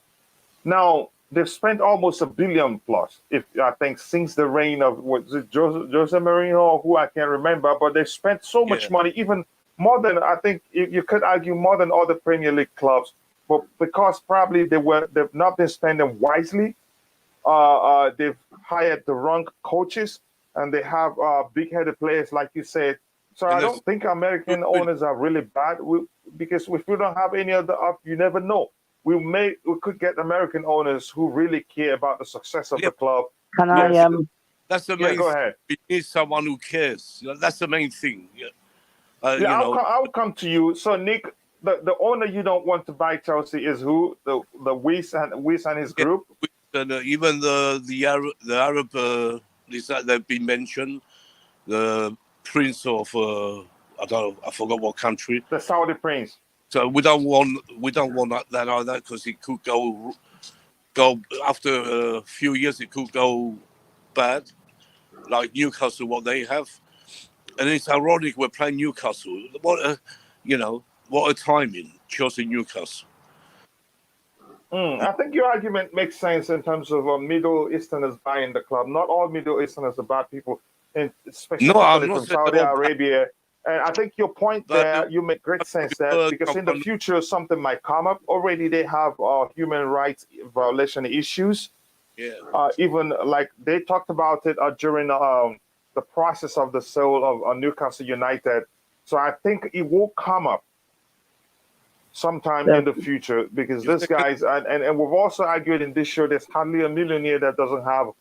Now, they've spent almost $1 billion plus, I think, since the reign of Jose Mourinho, who I can't remember, but they've spent so much money, even more than, I think you could argue, more than other Premier League clubs, but because probably they've not been spending wisely. They've hired the wrong coaches, and they have big-headed players, like you said. So I don't think American owners are really bad, because if we don't have any other you never know. We could get American owners who really care about the success of the club. Can That's the main. Go ahead. We need someone who cares. That's the main thing. I'll come to you. So, Nick, the owner you don't want to buy Chelsea is who? The Wyss and his group? And even the Arab that they've been mentioned, the Prince of I forgot what country. The Saudi Prince. So we don't want that either, because it could go after a few years. It could go bad, like Newcastle, what they have. And it's ironic we're playing Newcastle. What a timing, Chelsea Newcastle. I think your argument makes sense in terms of Middle Easterners buying the club. Not all Middle Easterners are bad people, and especially from Saudi Arabia. And I think your point there, you make great sense there, because in the future something might come up. Already they have human rights violation issues. Yeah. Even like they talked about it during the process of the sale of Newcastle United. So I think it will come up sometime in the future, because this guy's and we've also argued in this show there's hardly a millionaire that doesn't have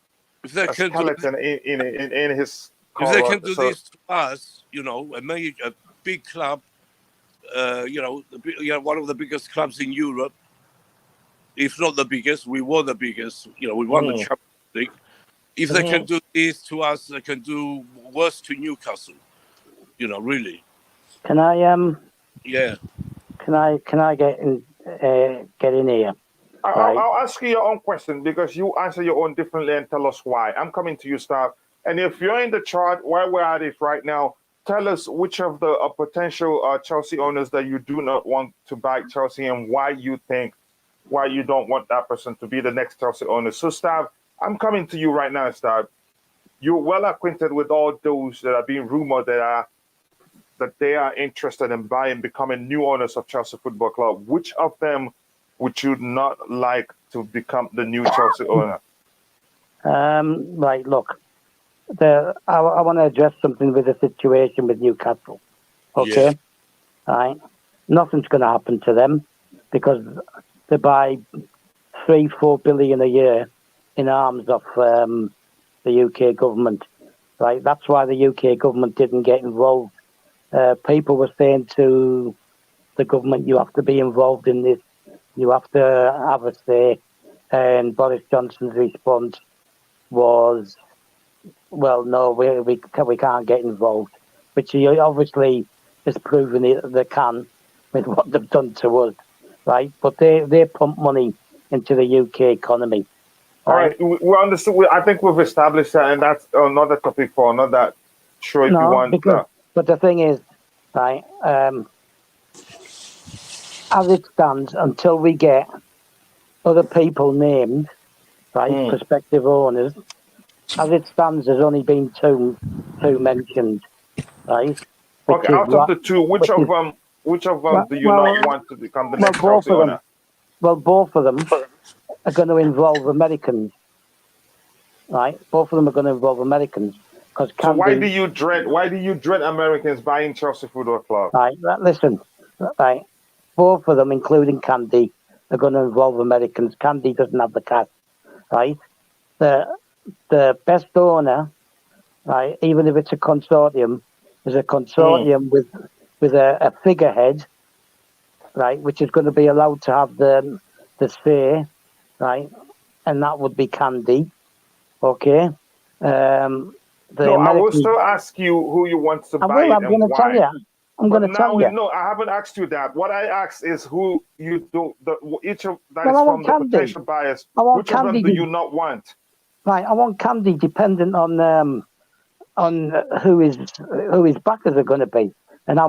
a skeleton in his cover. If they can do this to us, a big club, one of the biggest clubs in Europe, if not the biggest, we were the biggest. We won the Champions League. If they can do this to us, they can do worse to Newcastle. Really. Can I Yeah. Can I get in here? I'll ask you your own question, because you answer your own differently and tell us why. I'm coming to you, Star. And if you're in the chart where we're at it right now, tell us which of the potential Chelsea owners that you do not want to buy Chelsea, and why you don't want that person to be the next Chelsea owner. So, Stav, I'm coming to you right now, Stav. you're well acquainted with all those that are being rumored that they are interested in buying, becoming new owners of Chelsea Football Club. Which of them would you not like to become the new Chelsea owner? Right, look, I want to address something with the situation with Newcastle. Okay, Yeah. right. Nothing's going to happen to them because they buy 3-4 billion a year in arms of the UK government. Right, that's why the UK government didn't get involved. People were saying to the government, "You have to be involved in this. You have to have a say." And Boris Johnson's response was, "Well, no, we can't get involved," which he obviously has proven they can with what they've done to us, right? But they pump money into the UK economy. All right, we understood. I think we've established that, and that's another topic for another show if you want. But the thing is, right, as it stands, until we get other people named, right, prospective owners, as it stands, there's only been two mentioned, right? Okay, out of the two, which of them do you not want to become the next Chelsea owner? Well, both of them are going to involve Americans, right? Both of them are going to involve Americans. So why do you dread Americans buying Chelsea Football Club? Right, listen, right. Both of them, including Candy, are going to involve Americans. Candy doesn't have the cash, right? The best owner, right, even if it's a consortium, is a consortium with a figurehead, right, which is going to be allowed to have the say, right, and that would be Candy, okay? I will still ask you who you want to buy I'm going to tell you. I'm going to tell you. No, I haven't asked you that. What I asked is who you do. Each of that is from the potential buyers. Which of them do you not want? Right, I want Candy dependent on who his backers are going to be and how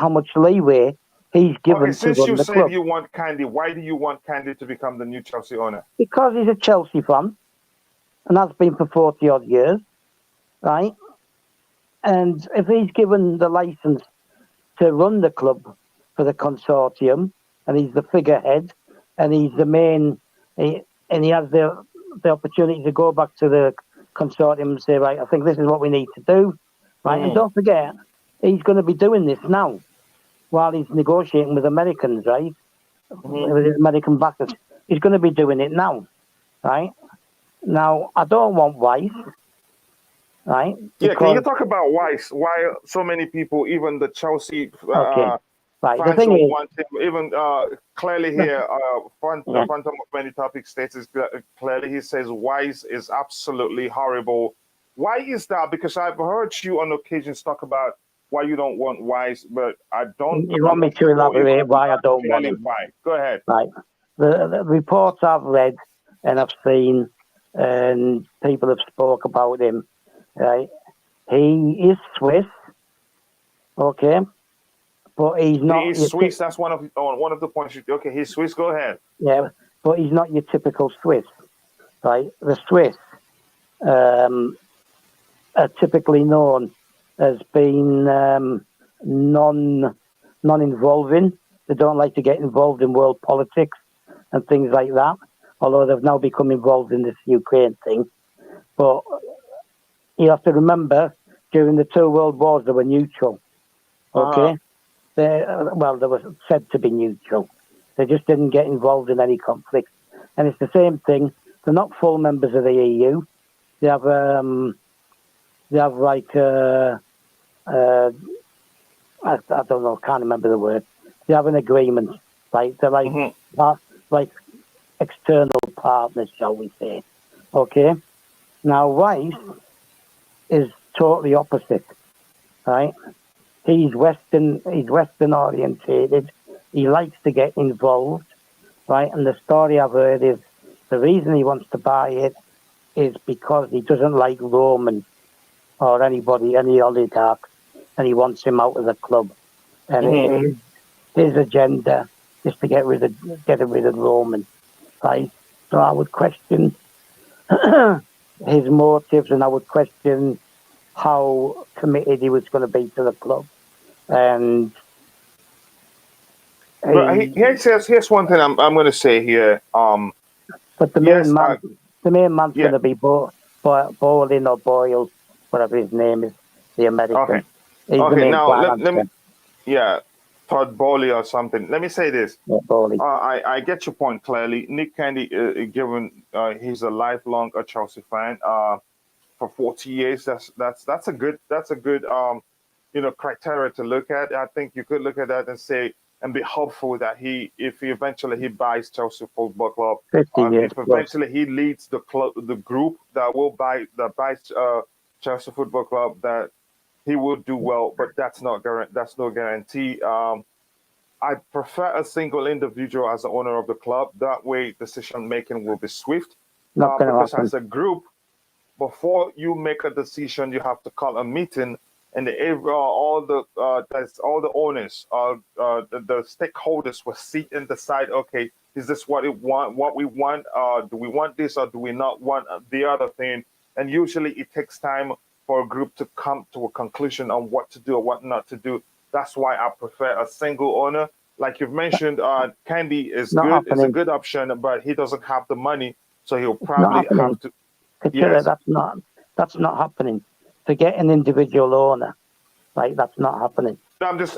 much leeway he's given to run the club. Since you said you want Candy, why do you want Candy to become the new Chelsea owner? Because he's a Chelsea fan, and has been for 40 odd years, right? And if he's given the license to run the club for the consortium, and he's the figurehead, and he's the main, and he has the opportunity to go back to the consortium and say, right, I think this is what we need to do, right? And don't forget, he's going to be doing this now while he's negotiating with Americans, right? With his American backers. He's going to be doing it now, right? Now, I don't want Wyss, right? Yeah, can you talk about Wyss? Why so many people, even the Chelsea right. fans The thing who is, want him, even clearly here, the Phantom of Many Topics states clearly, he says Wyss is absolutely horrible. Why is that? Because I've heard you on occasions talk about why you don't want Wyss, but I don't. You want me to elaborate why I don't want him? Why? Go ahead. Right. The reports I've read and I've seen, and people have spoke about him, right? He is Swiss, okay, but he's not. He's Swiss. That's one of the points. Okay, he's Swiss. Go ahead. Yeah, but he's not your typical Swiss, right? The Swiss are typically known as being non-involving. They don't like to get involved in world politics and things like that, although they've now become involved in this Ukraine thing. But you have to remember, during the 2 world wars, they were neutral, okay? They were said to be neutral. They just didn't get involved in any conflict. And it's the same thing. They're not full members of the EU. They have like, I don't know, can't remember the word. They have an agreement, right? They're like, like external partners, shall we say. Okay? Now, Wyss is totally opposite, right? He's Western orientated. He likes to get involved, right? And the story I've heard is the reason he wants to buy it is because he doesn't like Roman or any oligarchs, and he wants him out of the club. And his agenda is to get rid of Roman, right? So I would question his motives, and I would question how committed he was going to be to the club. And But here's one thing I'm going to say here. but the yes, main man's yeah. going to be Boehly or Boyle, whatever his name is, the American. Okay. He's the main Now let me, finance yeah, Todd Boehly or something. Let me say this. Boehly. I get your point clearly. Nick Candy, given he's a lifelong Chelsea fan for 40 years. That's a good criteria to look at. I think you could look at that and say and be hopeful that if he eventually buys Chelsea Football Club, 50 years if eventually he leads the club, the group that buys Chelsea Football Club, that he will do well. But that's no guarantee. I prefer a single individual as the owner of the club. That way, decision making will be swift. Because as a group, before you make a decision, you have to call a meeting, and all the owners, the stakeholders will sit and decide. Okay, is this what we want? Do we want this or do we not want the other thing? And usually, it takes time for a group to come to a conclusion on what to do or what not to do. That's why I prefer a single owner. Like you've mentioned, Candy is good. Happening. It's a good option, but he doesn't have the money, so he'll probably have to. Coachila, that's not happening. Forget an individual owner, right? That's not happening. I'm just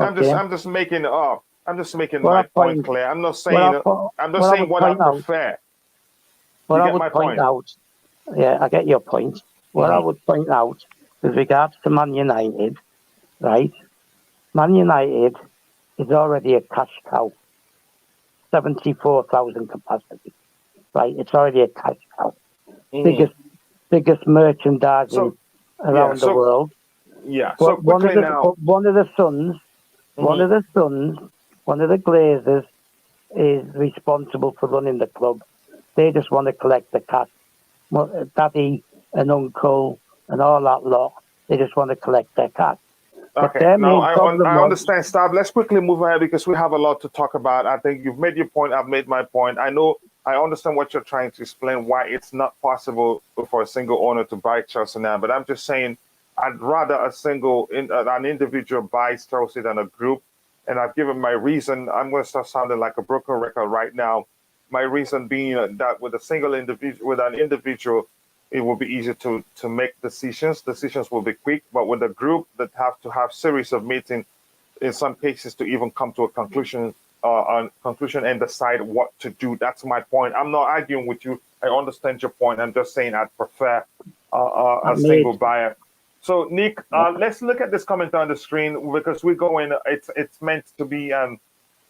making my point clear. I'm not saying what I prefer. What I would point out, yeah, I get your point. What I would point out with regards to Man United, right? Man United is already a cash cow, 74,000 capacity, right? It's already a cash cow. Biggest merchandising around the world. Yeah. But so one of the sons, one of the Glazers is responsible for running the club. They just want to collect the cash. Daddy and uncle and all that lot, they just want to collect their cash. Okay, now I understand, Stab. Let's quickly move ahead because we have a lot to talk about. I think you've made your point. I've made my point. I understand what you're trying to explain, why it's not possible for a single owner to buy Chelsea now. But I'm just saying, I'd rather an individual buys Chelsea than a group. And I've given my reason. I'm going to start sounding like a broken record right now. My reason being that with an individual, it will be easier to make decisions. Decisions will be quick, but with a group that have to have series of meetings, in some cases to even come to a conclusion and decide what to do. That's my point. I'm not arguing with you. I understand your point. I'm just saying I'd prefer a single buyer. So Nick, let's look at this comment on the screen because we're going. It's meant to be an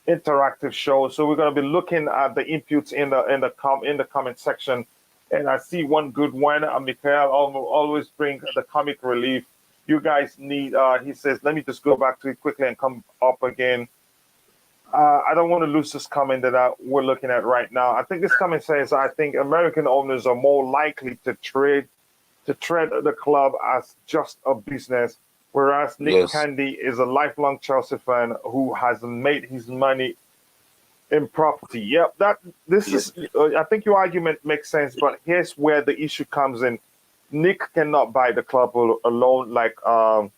interactive show, so we're going to be looking at the inputs in the comment section. And I see one good one. Mikhail always bring the comic relief. You guys need, he says, let me just go back to it quickly and come up again. I don't want to lose this comment that we're looking at right now. I think this comment says, I think American owners are more likely to treat the club as just a business, whereas Nick Candy is a lifelong Chelsea fan who has made his money in property. Yep, is. I think your argument makes sense, but here's where the issue comes in. Nick cannot buy the club alone, like Stav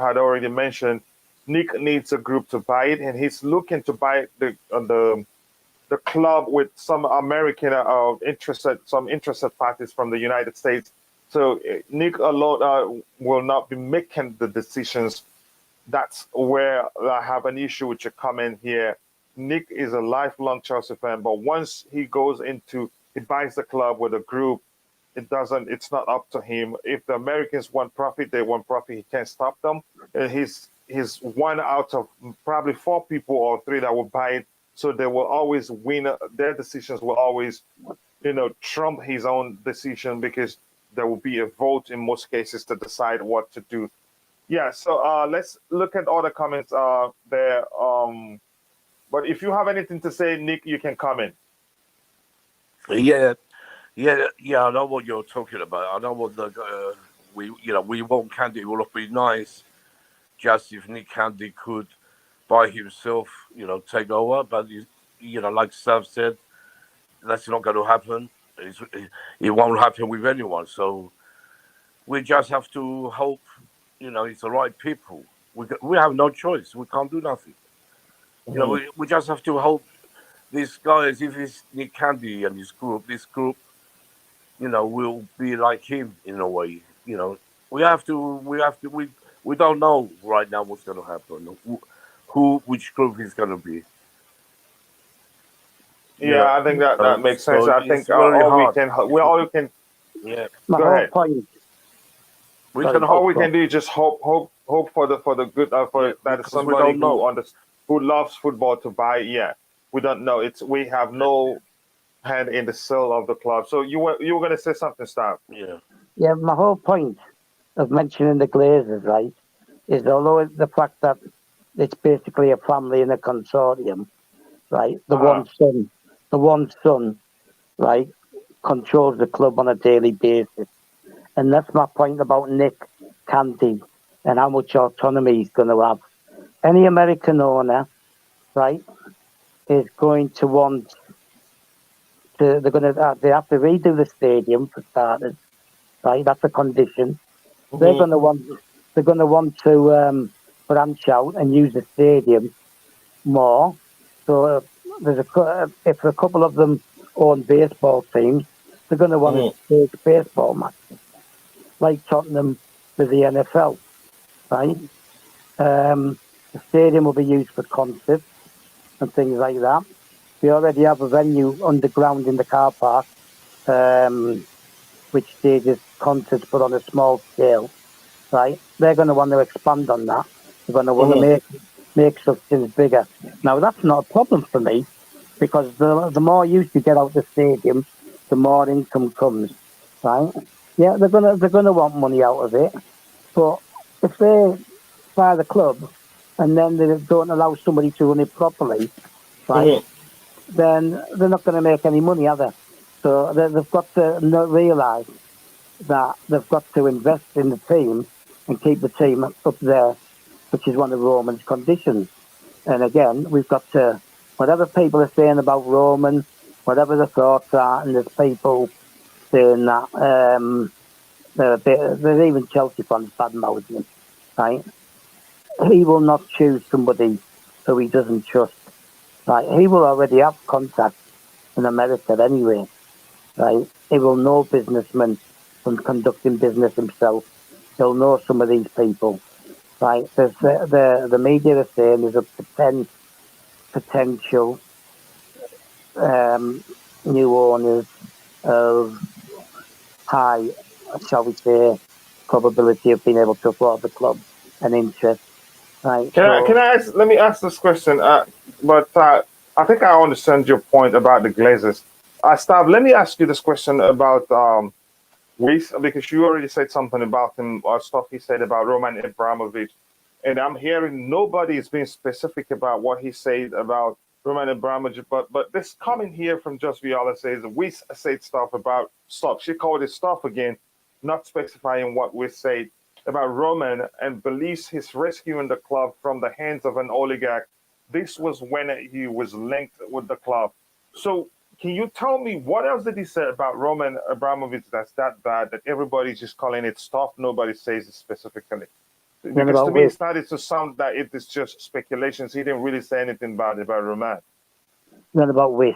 had already mentioned. Nick needs a group to buy it, and he's looking to buy the club with some American interested parties from the United States. So Nick alone will not be making the decisions. That's where I have an issue with your comment here. Nick is a lifelong Chelsea fan, but once he buys the club with a group, it's not up to him. If the Americans want profit, they want profit. He can't stop them. He's one out of probably 4 people or 3 that will buy it. So they will always win. Their decisions will always, trump his own decision because there will be a vote in most cases to decide what to do. Yeah. So let's look at all the comments there. But if you have anything to say, Nick, you can comment. Yeah. I know what you're talking about. I know what we want Candy. It would be nice just if Nick Candy could by himself, take over. But like Sav said, that's not going to happen. it won't happen with anyone. So we just have to hope, it's the right people. We have no choice. We can't do nothing. We just have to hope these guys, if it's Nick Candy and this group, will be like him in a way. We don't know right now what's going to happen, which group is going to be. Yeah, I think that makes sense. So I it's think very hard. Yeah, My go whole ahead. point. we Sorry. can All hope. we can do is just hope for the good for that because we somebody don't know. who loves football to buy. Yeah, we don't know. We have no hand in the sale of the club. So you were going to say something, Stan? Yeah, my whole point of mentioning the Glazers, right, is although the fact that it's basically a family in a consortium, right? The one son, right, controls the club on a daily basis, and that's my point about Nick Canty and how much autonomy he's going to have. Any American owner, right, is going to want to. They have to redo the stadium for starters, right? That's a condition. They're going to want to branch out and use the stadium more. So if a couple of them own baseball teams, they're going to want to take baseball matches, like Tottenham with the NFL, right? The stadium will be used for concerts and things like that. We already have a venue underground in the car park, which stages concerts but on a small scale, right? They're going to want to expand on that. They're going to want to make such things bigger. Now, that's not a problem for me, because the more use you get out of the stadium, the more income comes, right? Yeah, they're gonna want money out of it, but if they buy the club and then they don't allow somebody to run it properly, right? Then they're not going to make any money, are they? So they've got to realise that they've got to invest in the team and keep the team up there, which is one of Roman's conditions. And again, we've got to, whatever people are saying about Roman, whatever the thoughts are, and there's people saying that there's even Chelsea fans bad mouthing him, right? He will not choose somebody who he doesn't trust, right? He will already have contacts in America anyway, right? He will know businessmen from conducting business himself. He'll know some of these people, right? The media are saying there's up to 10 potential new owners of high, shall we say, probability of being able to afford the club and interest. Right. Let me ask this question. But I think I understand your point about the Glazers. Stav, let me ask you this question about Wyss, because you already said something about him, or stuff he said about Roman Abramovich. And I'm hearing nobody is being specific about what he said about Roman Abramovich, but this coming here from Just Viola says Wyss said stuff about stuff. She called it stuff again, not specifying what Wyss said about Roman, and believes he's rescuing the club from the hands of an oligarch. This was when he was linked with the club. So can you tell me what else did he say about Roman Abramovich that's that bad that everybody's just calling it stuff? Nobody says it specifically. Because to me, it started to sound that it is just speculations. He didn't really say anything bad about Roman. Then about Wyss.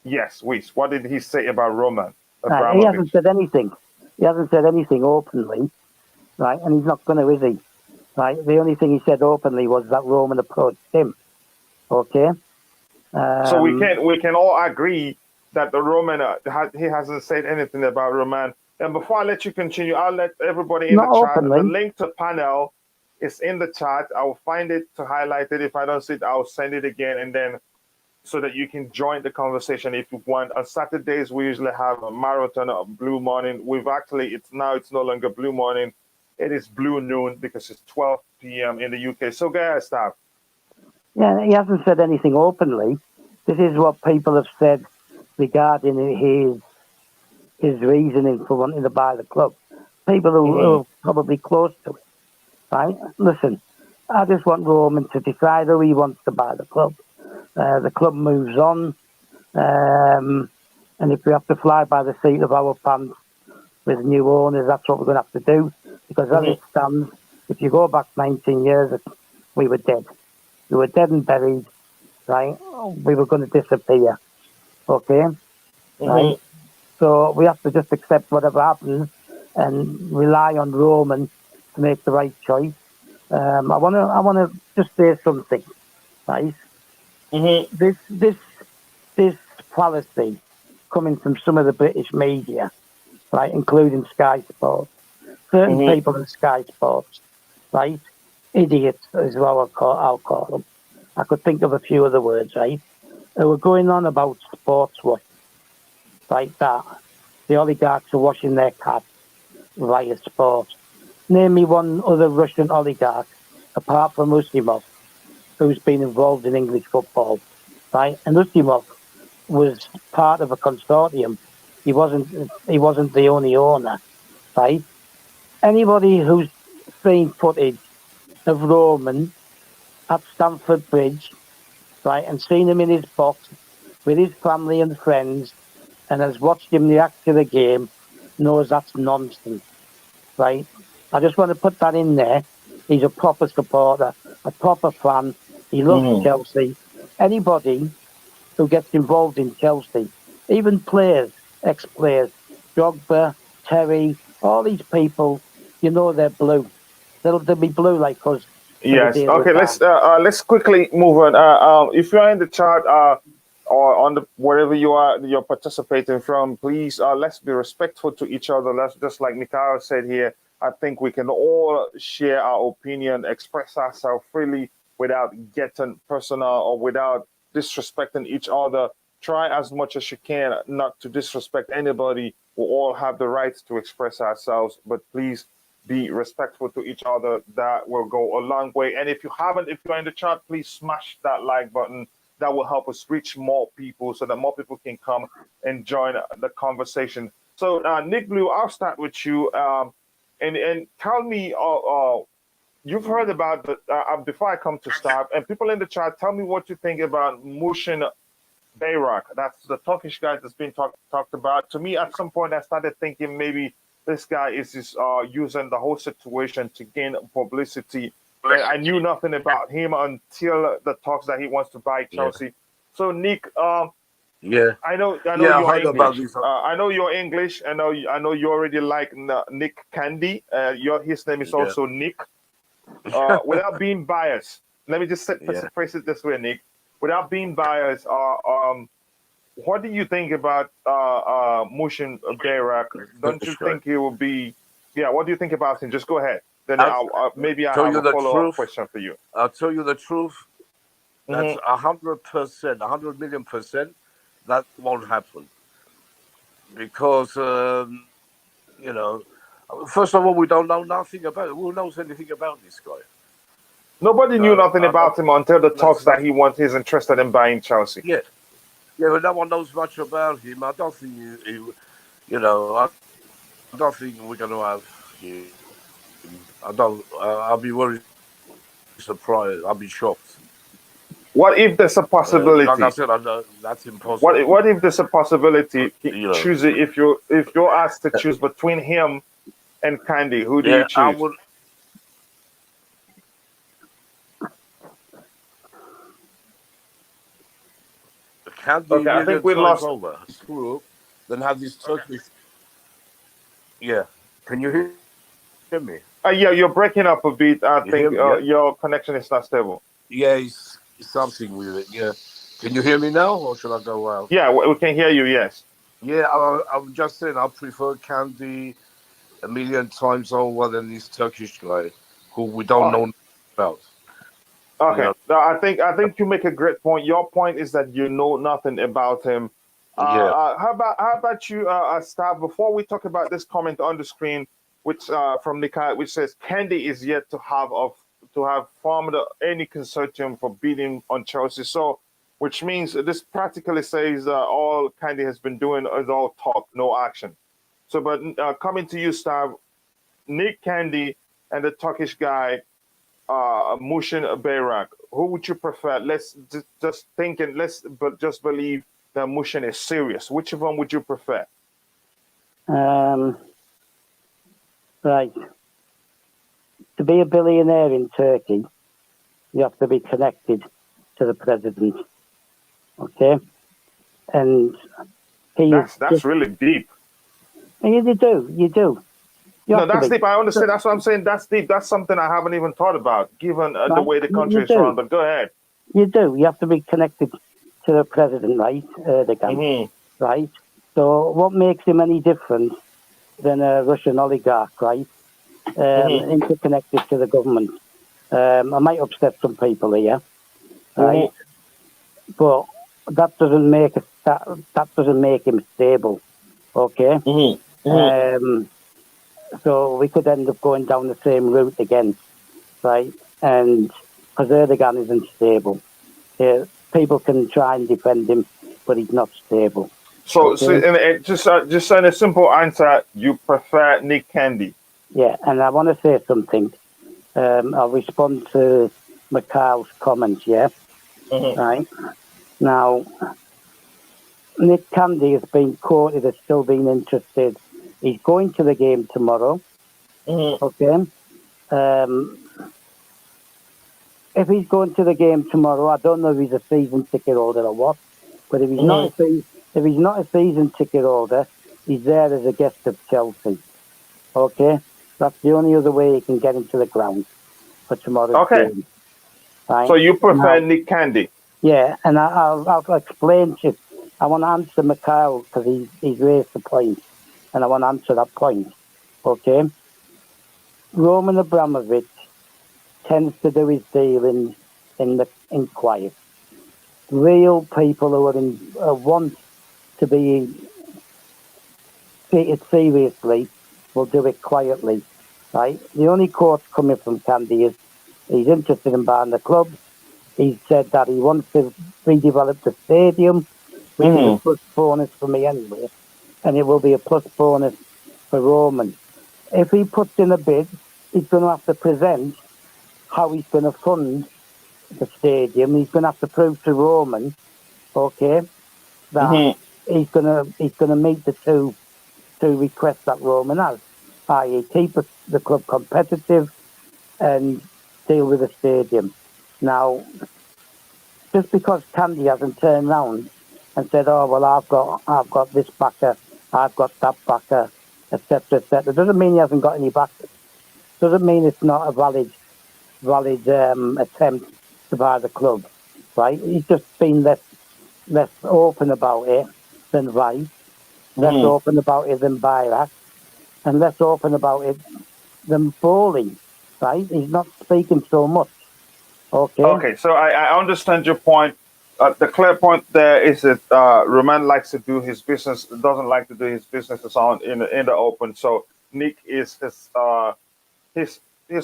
Yes, Wyss. What did he say about Roman He hasn't said anything. He hasn't said anything openly, right? And he's not going to, is he? Right? The only thing he said openly was that Roman approached him. Okay. So we can all agree that the Roman he hasn't said anything about Roman. And before I let you continue, I'll let everybody in the chat. The link to panel is in the chat. I'll find it to highlight it. If I don't see it, I'll send it again, and then so that you can join the conversation if you want. On Saturdays, we usually have a marathon of Blue Morning. It's no longer Blue Morning. It is Blue Noon because it's 12 p.m. in the UK. So guys, stop. Yeah, he hasn't said anything openly. This is what people have said regarding his reasoning for wanting to buy the club. People who are probably close to it, right? Listen, I just want Roman to decide who he wants to buy the club. The club moves on. And if we have to fly by the seat of our pants with new owners, that's what we're going to have to do. Because as it stands, if you go back 19 years, we were dead. We were dead and buried, right? We were going to disappear, okay? Right? So we have to just accept whatever happens and rely on Roman to make the right choice. I want to just say something, right? This policy coming from some of the British media, right, including Sky Sports, certain people in Sky Sports, right, idiots is what I'll call them. I could think of a few other words, right, who were going on about sports wash, like that. The oligarchs are washing their cats via sport. Name me one other Russian oligarch, apart from Usimov, who's been involved in English football, right? And Usimov was part of a consortium. He wasn't the only owner, right? Anybody who's seen footage of Roman at Stamford Bridge, right, and seen him in his box with his family and friends, and has watched him react to the game, knows that's nonsense, right? I just want to put that in there. He's a proper supporter, a proper fan. He loves Chelsea. Anybody who gets involved in Chelsea, even players, ex-players, Drogba, Terry, all these people, you know they're blue. They'll be blue like us. Yes. Okay. Let's quickly move on. If you're in the chat, or on the wherever you're participating from, please let's be respectful to each other. Let's, just like Mikhail said here, I think we can all share our opinion, express ourselves freely without getting personal or without disrespecting each other. Try as much as you can not to disrespect anybody. We all have the right to express ourselves, but please be respectful to each other. That will go a long way. And if you're in the chat, please smash that like button. That will help us reach more people so that more people can come and join the conversation. So, Nick Blue, I'll start with you. And tell me, you've heard about before I come to start, and people in the chat, tell me what you think about Mushin Bayrak. That's the Turkish guy that's been talked about. To me, at some point, I started thinking maybe this guy is just using the whole situation to gain publicity. I knew nothing about him until the talks that he wants to buy Chelsea. Yeah. So, Nick, I know you're English. I know you're English. I know you already like Nick Candy. His name is also Nick. Without being biased, let me just phrase it this way, Nick. Without being biased, what do you think about Mushin Bayrak? Don't you think he will be? Yeah, what do you think about him? Just go ahead. Then maybe I have a follow-up question for you. I'll tell you the truth. That's 100%, 100 million %. That won't happen because first of all, we don't know nothing about it. Who knows anything about this guy? Nobody knew nothing about him until the talks that he's interested in buying Chelsea. Yeah, but no one knows much about him. I don't think I don't think we're going to have him. I'll be very surprised. I'll be shocked. What if there's a possibility? Like I said, that's impossible. What if there's a possibility? Choose it. If you're asked to choose between him and Candy, who do you choose? Okay, I think we lost. Over. Screw up. Then have this Turkish. Yeah. Can you hear me? Yeah, you're breaking up a bit. I think your connection is not stable. Yeah, it's something with it. Yeah. Can you hear me now, or should I go out? Yeah, we can hear you. Yes. Yeah, I'm just saying I prefer Candy a million times over than this Turkish guy who we don't know about. Okay, I think you make a great point. Your point is that you know nothing about him. How about you, Stav? Before we talk about this comment on the screen, which from Nikai, which says Candy is yet to have formed any consortium for bidding on Chelsea. So, which means this practically says all Candy has been doing is all talk, no action. So, but coming to you, Stav, Nick Candy and the Turkish guy. Mushin Bayrak, who would you prefer? Let's just think and just believe the motion is serious. Which one would you prefer? Right. To be a billionaire in Turkey, you have to be connected to the president. Okay? And that's really deep. You do. No, that's deep. I understand. That's what I'm saying. That's deep. That's something I haven't even thought about, given the way the country is run. But go ahead. You do. You have to be connected to the president, right? Right? So what makes him any different than a Russian oligarch, right? Interconnected to the government. I might upset some people here, right? But that doesn't make him stable, okay? So we could end up going down the same route again, right? And because Erdogan isn't stable, people can try and defend him, but he's not stable. So, and just in a simple answer, you prefer Nick Candy? Yeah, and I want to say something. I'll respond to Mikhail's comments. Yeah, right. Now, Nick Candy has been quoted as still being interested. He's going to the game tomorrow. Okay. If he's going to the game tomorrow, I don't know if he's a season ticket holder or what. But if he's not a season ticket holder, he's there as a guest of Chelsea. Okay, that's the only other way he can get into the ground for tomorrow's game. Right? So you prefer Nick Candy? Yeah, and I'll explain to you. I want to answer Mikhail because he's raised the point, and I want to answer that point. Okay, Roman Abramovich tends to do his dealings in quiet. Real people who want to be treated seriously will do it quietly, right? The only quote coming from Candy is he's interested in buying the club. He said that he wants to redevelop the stadium, which is a plus bonus for me anyway, and it will be a plus bonus for Roman. If he puts in a bid, he's going to have to present how he's going to fund the stadium. He's going to have to prove to Roman, okay, that he's going to meet the two requests that Roman has, i.e. keep the club competitive and deal with the stadium. Now, just because Candy hasn't turned round and said, "Oh well, I've got this backer, I've got that backer," etc., doesn't mean he hasn't got any backers. Doesn't mean it's not a valid attempt to buy the club, right? He's just been less open about it than Rice, less open about it than Bayrak, and less open about it than Boehly, right? He's not speaking so much. Okay, so I understand your point. The clear point there is that Roman likes to do his business, doesn't like to do his business in the open. So Nick is he's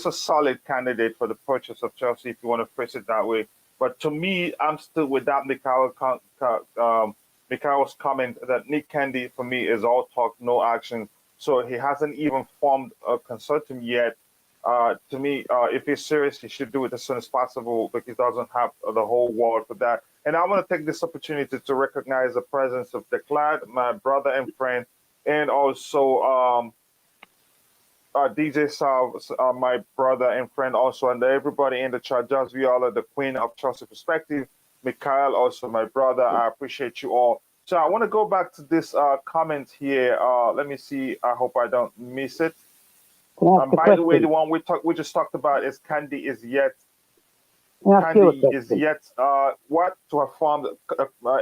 a solid candidate for the purchase of Chelsea, if you want to phrase it that way. But to me, I'm still with that Mikhail's comment that Nick Candy, for me, is all talk, no action. So he hasn't even formed a consortium yet. To me, if he's serious, he should do it as soon as possible, but he doesn't have the whole world for that. And I want to take this opportunity to recognize the presence of Declad, my brother and friend, and also DJ Sal, my brother and friend also, and everybody in the chat, Jazz Viola, the queen of Chelsea Perspective, Mikhail, also my brother. I appreciate you all. So I want to go back to this comment here. Let me see. I hope I don't miss it. By the way, the one we just talked about is Candy is yet what to have formed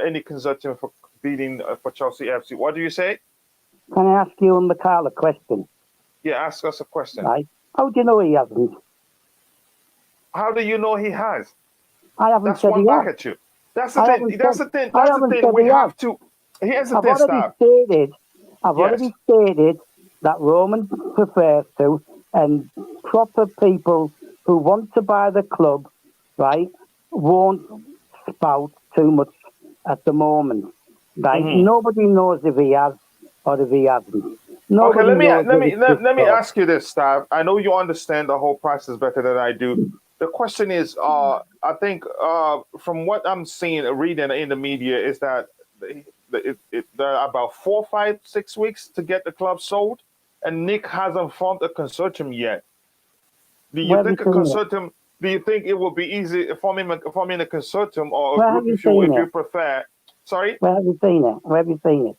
any consortium for bidding for Chelsea FC. What do you say? Can I ask you and Mikhail a question? Yeah, ask us a question. Right. How do you know he hasn't? How do you know he has? I haven't That's said one he back has. at you. That's the thing. That's the thing. I That's the thing. We have to. Here's the thing, Stab. I've already stated that Roman prefers to, and proper people who want to buy the club, right, won't spout too much at the moment. Right? Nobody knows if he has or if he hasn't. Nobody let me ask you this, Stav. I know you understand the whole process better than I do. The question is, I think from what I'm seeing, reading in the media, is that there are about 4, 5, 6 weeks to get the club sold, and Nick hasn't formed a consortium yet. Do you think a consortium? Do you think it will be easy forming a consortium or a group if you prefer? Sorry. Where have you seen it? Where have you seen it?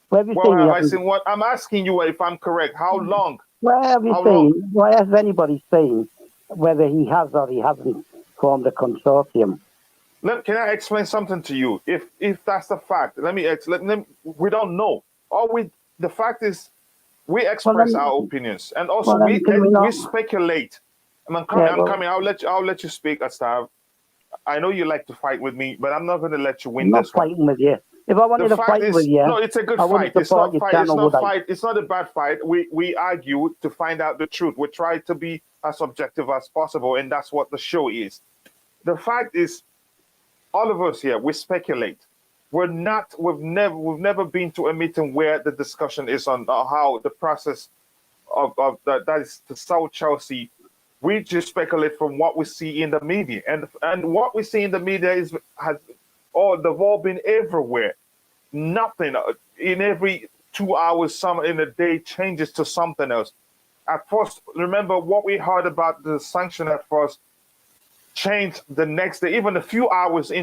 Where have you Well, seen have it? I seen what? I'm asking you if I'm correct. How long? Where have you seen? Where has anybody seen whether he has or he hasn't formed a consortium? Can I explain something to you? If that's the fact, we don't know. The fact is, we express our opinions, and also we speculate. I'm coming. I'll let you speak, Astav. I know you like to fight with me, but I'm not going to let you win this one. I'm not fighting with you. If I wanted to fight with you, no, it's a good fight. It's not fight. It's not fight. It's not a bad fight. We argue to find out the truth. We try to be as objective as possible, and that's what the show is. The fact is, all of us here, we speculate. We've never been to a meeting where the discussion is on how the process of that is to sell Chelsea. We just speculate from what we see in the media, and what we see in the media the ball been everywhere. Nothing in every 2 hours, some in a day changes to something else. At first, remember what we heard about the sanction at first changed the next day, even a few hours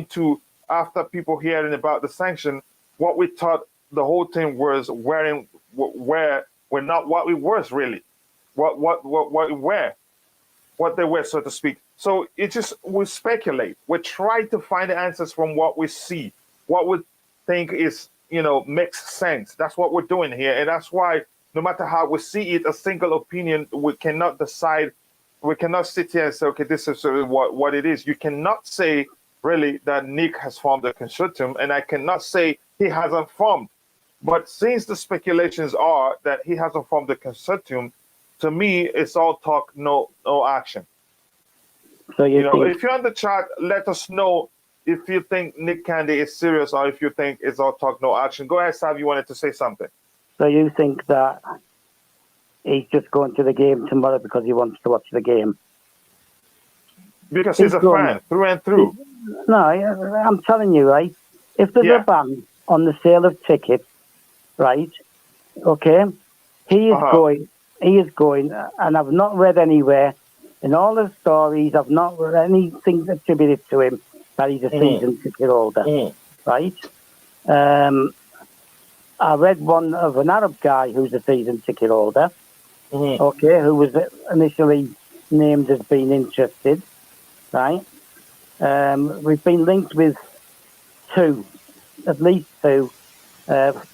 after people hearing about the sanction. What we thought the whole thing was we're not what we was really, what they were, so to speak. So we speculate. We try to find the answers from what we see, what we think is, makes sense. That's what we're doing here. And that's why no matter how we see it, a single opinion, we cannot decide. We cannot sit here and say, okay, this is what it is. You cannot say really that Nick has formed a consortium, and I cannot say he hasn't formed. But since the speculations are that he hasn't formed a consortium, to me, it's all talk, no action. So if you're on the chat, let us know if you think Nick Candy is serious or if you think it's all talk, no action. Go ahead, Sav. You wanted to say something. So you think that he's just going to the game tomorrow because he wants to watch the game? Because he's a fan through and through. No, I'm telling you, right? If there's a ban on the sale of tickets, right? Okay, he is going, and I've not read anywhere in all the stories. I've not read anything attributed to him that he's a season ticket holder, right? I read one of an Arab guy who's a season ticket holder, okay, who was initially named as being interested, right? We've been linked with at least two,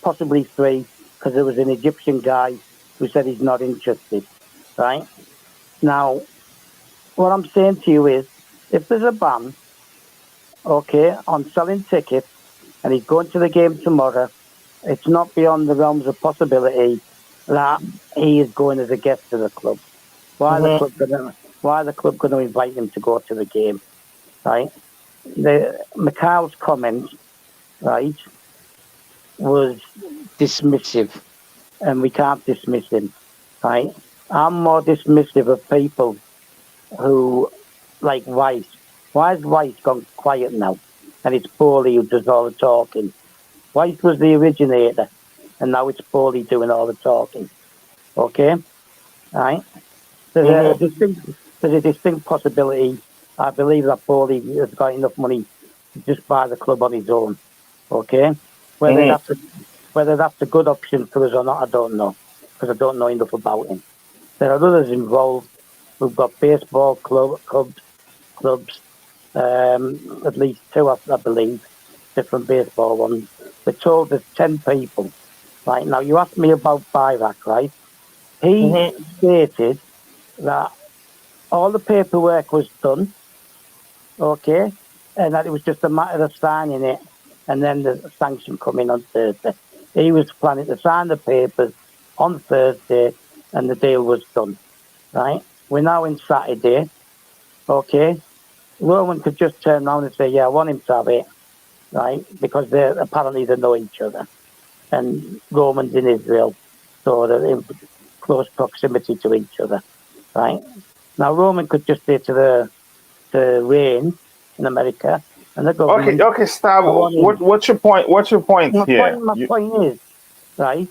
possibly three, because there was an Egyptian guy who said he's not interested, right? Now, what I'm saying to you is, if there's a ban, okay, on selling tickets, and he's going to the game tomorrow, it's not beyond the realms of possibility that he is going as a guest to the club. Why the club going to invite him to go to the game, right? Mikhail's comment, right, was dismissive, and we can't dismiss him, right? I'm more dismissive of people who, like Wyss. Why has Wyss gone quiet now? And it's Boehly who does all the talking. Wyss was the originator, and now it's Boehly doing all the talking. Okay? Right? There's a distinct possibility. I believe that Boehly has got enough money to just buy the club on his own. Okay? Whether that's a good option for us or not, I don't know, because I don't know enough about him. There are others involved. We've got baseball clubs, at least two, I believe, different baseball ones. We're told there's 10 people. Right, now you asked me about Byrak, right? He stated that all the paperwork was done, okay, and that it was just a matter of signing it, and then the sanction coming on Thursday. He was planning to sign the papers on Thursday, and the deal was done, right? We're now in Saturday, okay? Roman could just turn around and say, yeah, I want him to have it, right? Because apparently they know each other. And Roman's in Israel, so they're in close proximity to each other, right? Now, Roman could just say to Reign in America, and the government. Okay, Stab. I want him. What's your point? What's your point here? My point is, right,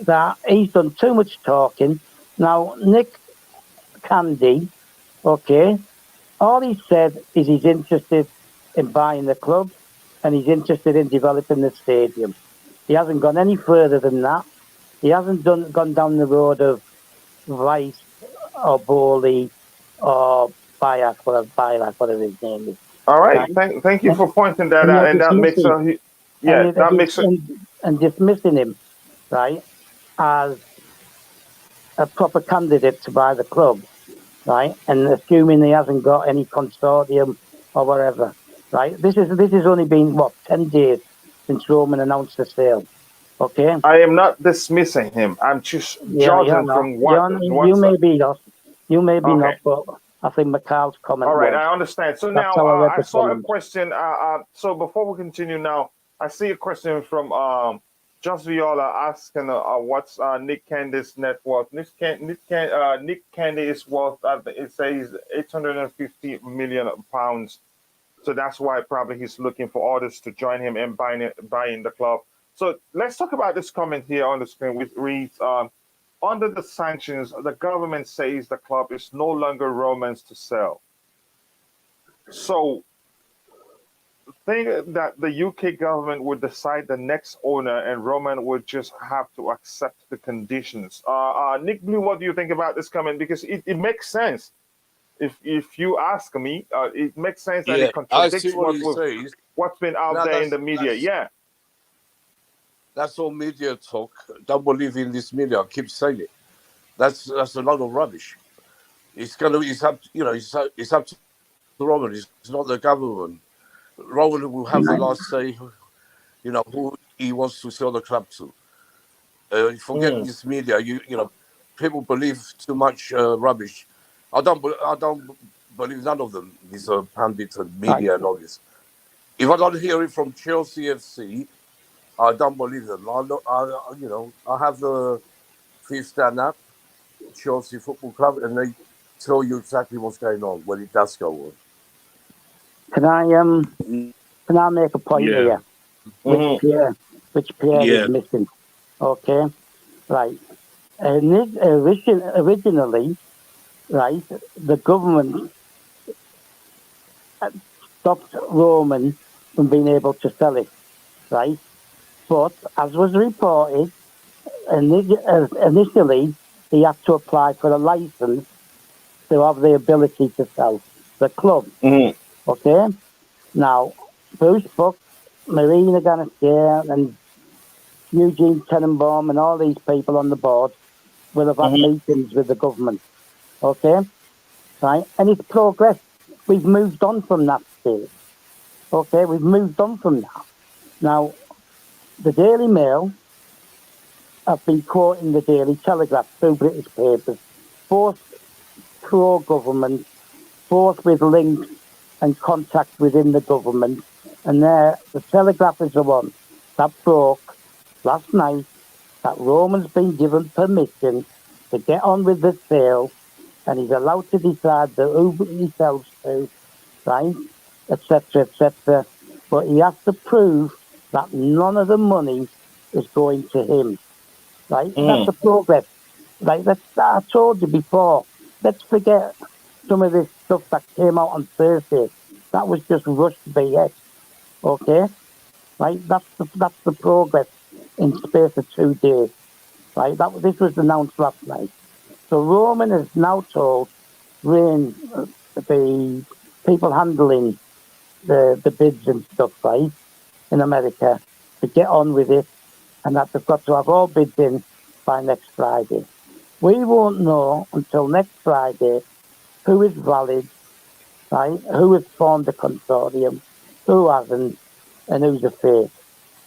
that he's done too much talking. Now, Nick Candy, okay, all he said is he's interested in buying the club and he's interested in developing the stadium. He hasn't gone any further than that. He hasn't gone down the road of Wyss or Boehly or Bayak, whatever his name is. All right. Right? Thank you for pointing that out, and that makes and dismissing him, right, as a proper candidate to buy the club, right, and assuming he hasn't got any consortium or whatever, right. This has only been 10 days since Roman announced the sale. Okay. I am not dismissing him. I'm just judging from what. You may be not. You may be not, but I think McCall's comment. All right, I understand. So now I saw a question. So before we continue, now I see a question from Just Viola asking what's Nick Candy's net worth. Nick Candy is worth it says 850 million pounds. So that's why probably he's looking for others to join him in buying the club. So let's talk about this comment here on the screen, which reads, under the sanctions, the government says the club is no longer Roman's to sell. So think that the UK government would decide the next owner and Roman would just have to accept the conditions. Nick Blue, what do you think about this comment? Because it makes sense. If you ask me, it makes sense that it contradicts what's been out there in the media. Yeah. That's all media talk. Don't believe in this media. I keep saying it. That's a lot of rubbish. It's up to Roman. It's not the government. Roman will have the last say. Who he wants to sell the club to. Forget this media. People believe too much rubbish. I don't believe none of them. These pundits and media and all this. If I don't hear it from Chelsea FC, I don't believe them. I have the Fifth Stand Up, Chelsea Football Club, and they tell you exactly what's going on when it does go on. Can I make a point here? Which Pierre is missing? Okay, right. Originally, right, the government stopped Roman from being able to sell it, right? But as was reported, initially he had to apply for a license to have the ability to sell the club. Okay? Now, Bruce Buck, Marina Ganassia, and Eugene Tenenbaum, and all these people on the board will have had meetings with the government. Okay? Right? And it's progressed. We've moved on from that stage. Okay? We've moved on from that. Now, the Daily Mail have been quoting the Daily Telegraph through British papers, both pro-government, both with links and contacts within the government. And the Telegraph is the one that broke last night that Roman's been given permission to get on with the sale and he's allowed to decide who he sells to, right, etc., etc. But he has to prove that none of the money is going to him, right? That's the progress. Right? I told you before, let's forget some of this stuff that came out on Thursday. That was just rushed BS, okay? Right? That's the progress in space of 2 days, right? This was announced last night. So Roman is now told the people handling the bids and stuff, right, in America, to get on with it, and that they've got to have all bids in by next Friday. We won't know until next Friday who is valid, right, who has formed the consortium, who hasn't, and who's a fake,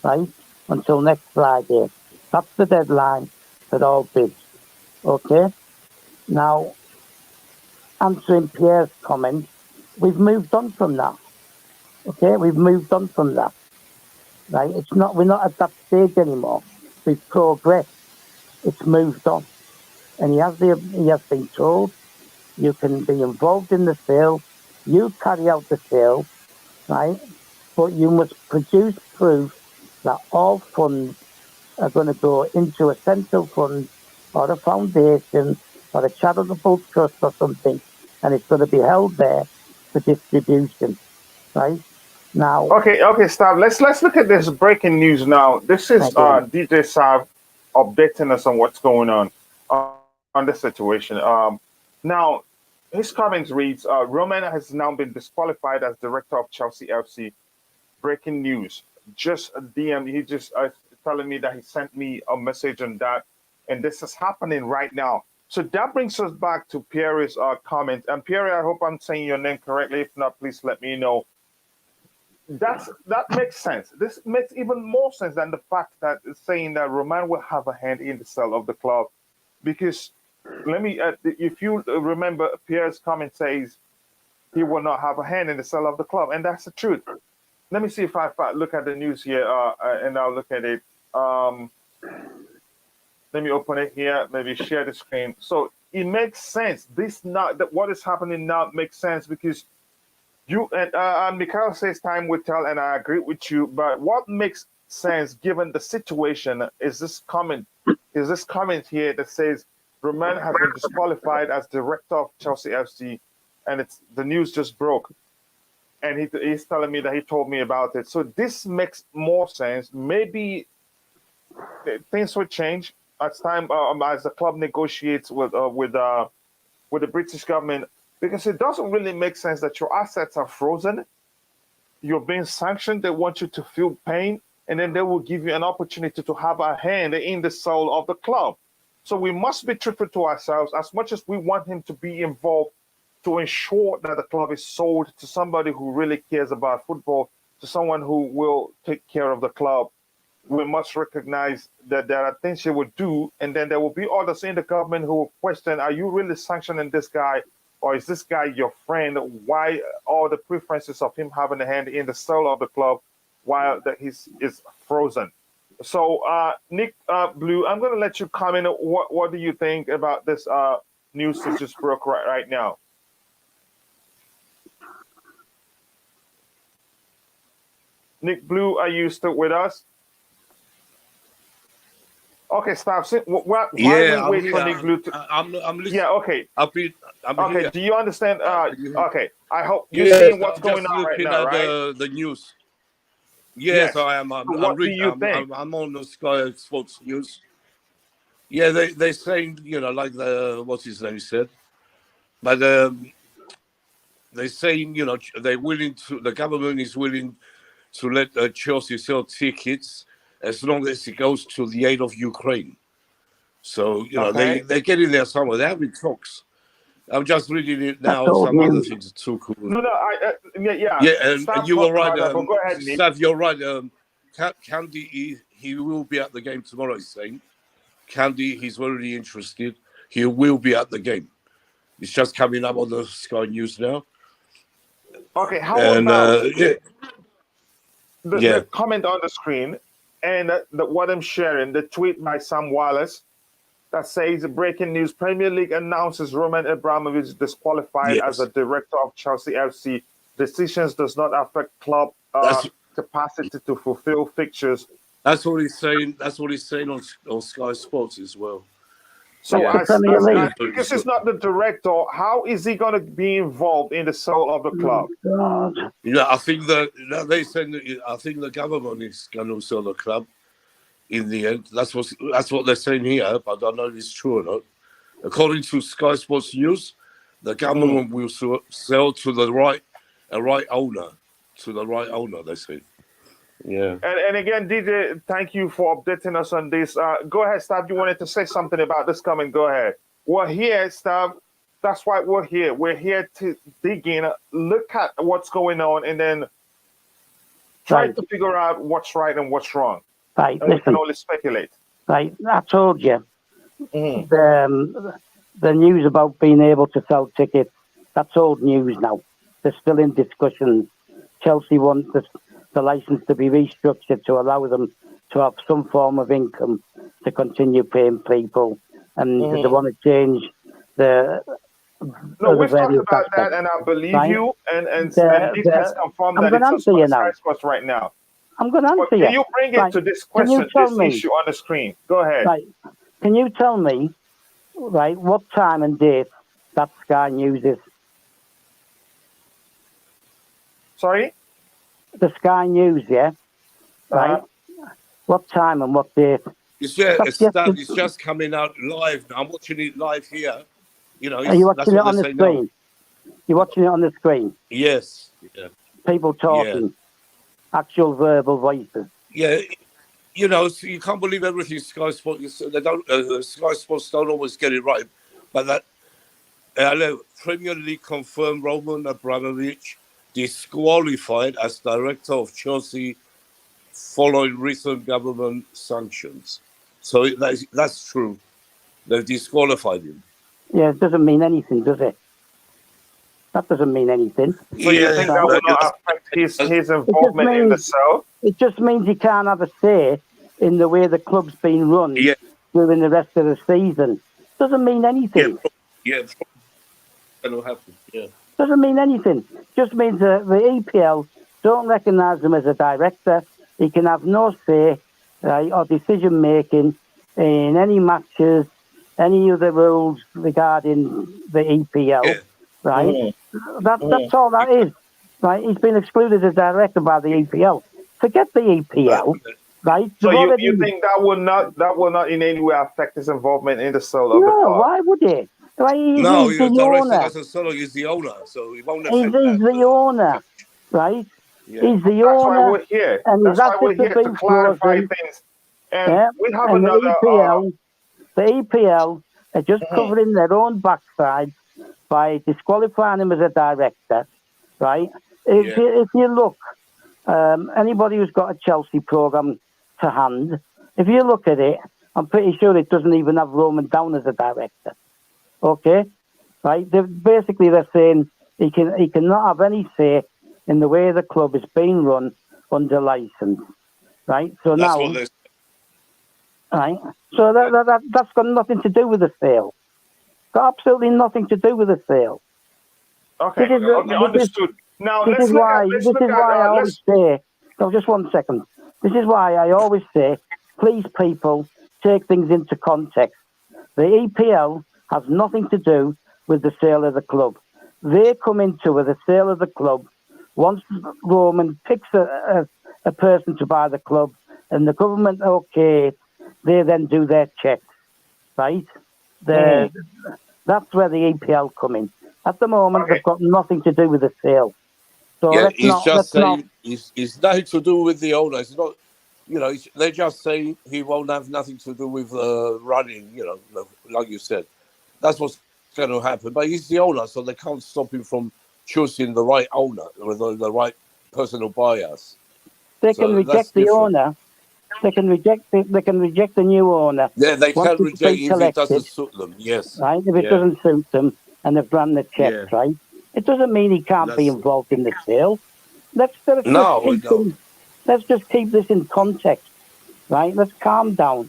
right, until next Friday. That's the deadline for all bids, okay? Now, answering Pierre's comment, we've moved on from that, okay? We've moved on from that. Right? We're not at that stage anymore. We've progressed. It's moved on. And he has been told you can be involved in the sale, you carry out the sale, right? But you must produce proof that all funds are going to go into a central fund or a foundation or a charitable trust or something, and it's going to be held there for distribution, right? Now, Okay, Stav. Let's look at this breaking news now. This is again, DJ Sav updating us on what's going on this situation. Now his comments reads: Roman has now been disqualified as director of Chelsea FC. Breaking news. Just a DM. He just telling me that he sent me a message on that, and this is happening right now. So that brings us back to Pierre's comment. And Pierre, I hope I'm saying your name correctly. If not, please let me know. That makes sense. This makes even more sense than the fact that it's saying that Roman will have a hand in the sale of the club, because let me, if you remember, Pierre's comment says he will not have a hand in the sale of the club, and that's the truth. Let me see if I look at the news here, and I'll look at it. Let me open it here. Maybe share the screen. So it makes sense. This not that what is happening now makes sense because you and Mikhail says time will tell, and I agree with you. But what makes sense given the situation is this comment. Is this comment here that says Roman has been disqualified as director of Chelsea FC, and it's the news just broke, and he's telling me that he told me about it. So this makes more sense. Maybe things will change as time as the club negotiates with the British government, because it doesn't really make sense that your assets are frozen, you're being sanctioned, they want you to feel pain, and then they will give you an opportunity to have a hand in the soul of the club. So we must be truthful to ourselves. As much as we want him to be involved to ensure that the club is sold to somebody who really cares about football, to someone who will take care of the club, we must recognize that there are things he would do, and then there will be others in the government who will question, are you really sanctioning this guy, or is this guy your friend? Why all the preferences of him having a hand in the soul of the club while that he's is frozen? So, Nick Blue, I'm going to let you comment. What do you think about this news that just broke right now? Nick Blue, are you still with us? Okay, stop. While Yeah, we I'm wait for here. Nick Blue to, I'm listening. yeah, okay, I'm okay. here. Do you understand? Can you hear? Okay, I hope you're Yes, seeing what's I'm going just on right looking now, at right? the news. Yes, Yes. I am. So I'm what do reading. you think? I'm on the Sky Sports News. Yeah, they're saying, like the what's his name said, but they're saying, they're willing to. The government is willing to let Chelsea sell tickets as long as it goes to the aid of Ukraine. So Okay. they're getting there somewhere. They're having talks. I'm just reading it that's now. old Some other news. things too cool. No, no. Yeah. Yeah, and Stop you were talking right, about that. But go ahead, Nick. Sav. You're right. Candy, he will be at the game tomorrow. He's saying Candy, he's already interested. He will be at the game. It's just coming up on the Sky News now. Okay. How And about yeah, yeah, the comment on the screen and what I'm sharing? The tweet by Sam Wallace that says breaking news: Premier League announces Roman Abramovich disqualified as a yes. director of Chelsea FC. Decisions does not affect club That's capacity to fulfill fixtures. that's what he's saying. That's what he's saying on Sky Sports as well. So That's the Yeah, Premier yeah. League. because he's not the director, how is he going to be involved in the soul of the Oh, club? God. I think that they said that I think the government is going to sell the club in the end. That's what they're saying here, but I don't know if it's true or not. According to Sky Sports News, the Mm. government will sell to the right owner. To the right owner, they say. Yeah. And again, DJ, thank you for updating us on this. Go ahead, Stav. You wanted to say something about this coming. Go ahead. We're here, Stav. That's why we're here. We're here to dig in, look at what's going on, and then try Right, to figure out what's right and what's wrong. right. And we can Listen, only speculate. right. I told you Mhm. the news about being able to sell tickets. That's old news now. They're still in discussions. Chelsea want the license to be restructured to allow them to have some form of income to continue paying people, and they Mhm. want to change the No, we've talked various about that, aspects. and I believe Right. you, and The- Nick the- has confirmed I'm that gonna it's a answer you now. sky sports right now. I'm going to But answer can you. you bring it Right. to this Can you question, tell this me? issue on the screen? Go ahead. Right. Can you tell me, right, what time and date that Sky News is? Sorry? The Sky News, yeah? Right. Uh-huh. What time and what date? It's That's just coming out live now. I'm watching it live here. You know, Are you that's watching it what on they the say now. screen? You're watching it on the screen. Yes. Yeah. People talking. Actual verbal voices. Yeah. You know, so you can't believe everything Sky Sports. They don't. Sky Sports don't always get it right, but that Premier League confirmed Roman Abramovich disqualified as director of Chelsea following recent government sanctions. So that's true. They've disqualified him. Yeah, it doesn't mean anything, does it? That doesn't mean anything. So you think that will not affect his involvement in the cell? It just means he can't have a say in the way the club's been run during the rest of the season. Doesn't mean anything. Yeah, that'll happen. Yeah. Doesn't mean anything. Just means that the EPL don't recognise him as a director. He can have no say or decision making in any matches, any other rules regarding the EPL. Right? That's all that is. Right? He's been excluded as director by the EPL. Forget the EPL. Right? So you think that will not in any way affect his involvement in the sale of the club? No, why would it? Right? He's the the director owner. doesn't sell it. He's the owner, so he won't He's the owner, right? Yeah. He's the That's owner. why we're here. And That's why we're here to clarify things. And we have and another. The EPL are just covering their own backside by disqualifying him as a director, right? If you look, anybody who's got a Chelsea programme to hand, if you look at it, I'm pretty sure it doesn't even have Roman down as a director. Okay, right? They're saying he cannot have any say in the way the club is being run under license, right? So that's now, what they're right? So that's got nothing to do with the sale. Got absolutely nothing to do with the sale. Okay, understood. Now this is why I always say. No, just 1 second. This is why I always say, please, people, take things into context. The EPL has nothing to do with the sale of the club. They come into the sale of the club once Roman picks a person to buy the club, and the government, they then do their checks, right? That's where the EPL come in. At the moment, they've got nothing to do with the sale. So it's nothing to do with the owner. It's not, they just say he won't have nothing to do with running, like you said. That's what's going to happen. But he's the owner, so they can't stop him from choosing the right owner or the right person to buy us. They can reject the owner. They can reject the new owner. Yeah, they can reject if it doesn't suit them. Yes, right. If it doesn't suit them and they've run the checks, right? It doesn't mean he can't be involved in the sale. Let's just keep this in context, right? Let's calm down,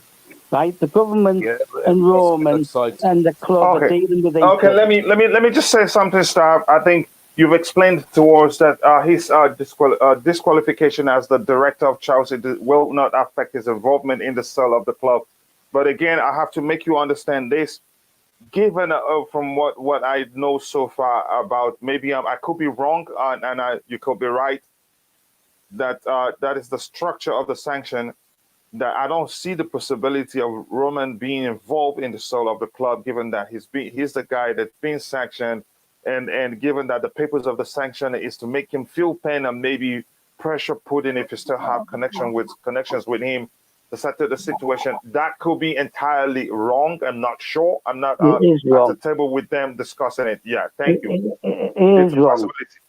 right? The government and Roman and the club are dealing with each other. Okay, let me just say something, Stav. I think you've explained towards that his disqualification as the director of Chelsea will not affect his involvement in the sale of the club. But again, I have to make you understand this. Given from what I know so far about, maybe I could be wrong, and you could be right. That is the structure of the sanction. That I don't see the possibility of Roman being involved in the sale of the club, given that he's the guy that's being sanctioned. And given that the purpose of the sanction is to make him feel pain and maybe pressure put in if you still have connections with him to settle the situation, that could be entirely wrong. I'm not sure. I'm not at the table with them discussing it. Yeah, thank you. It's a possibility.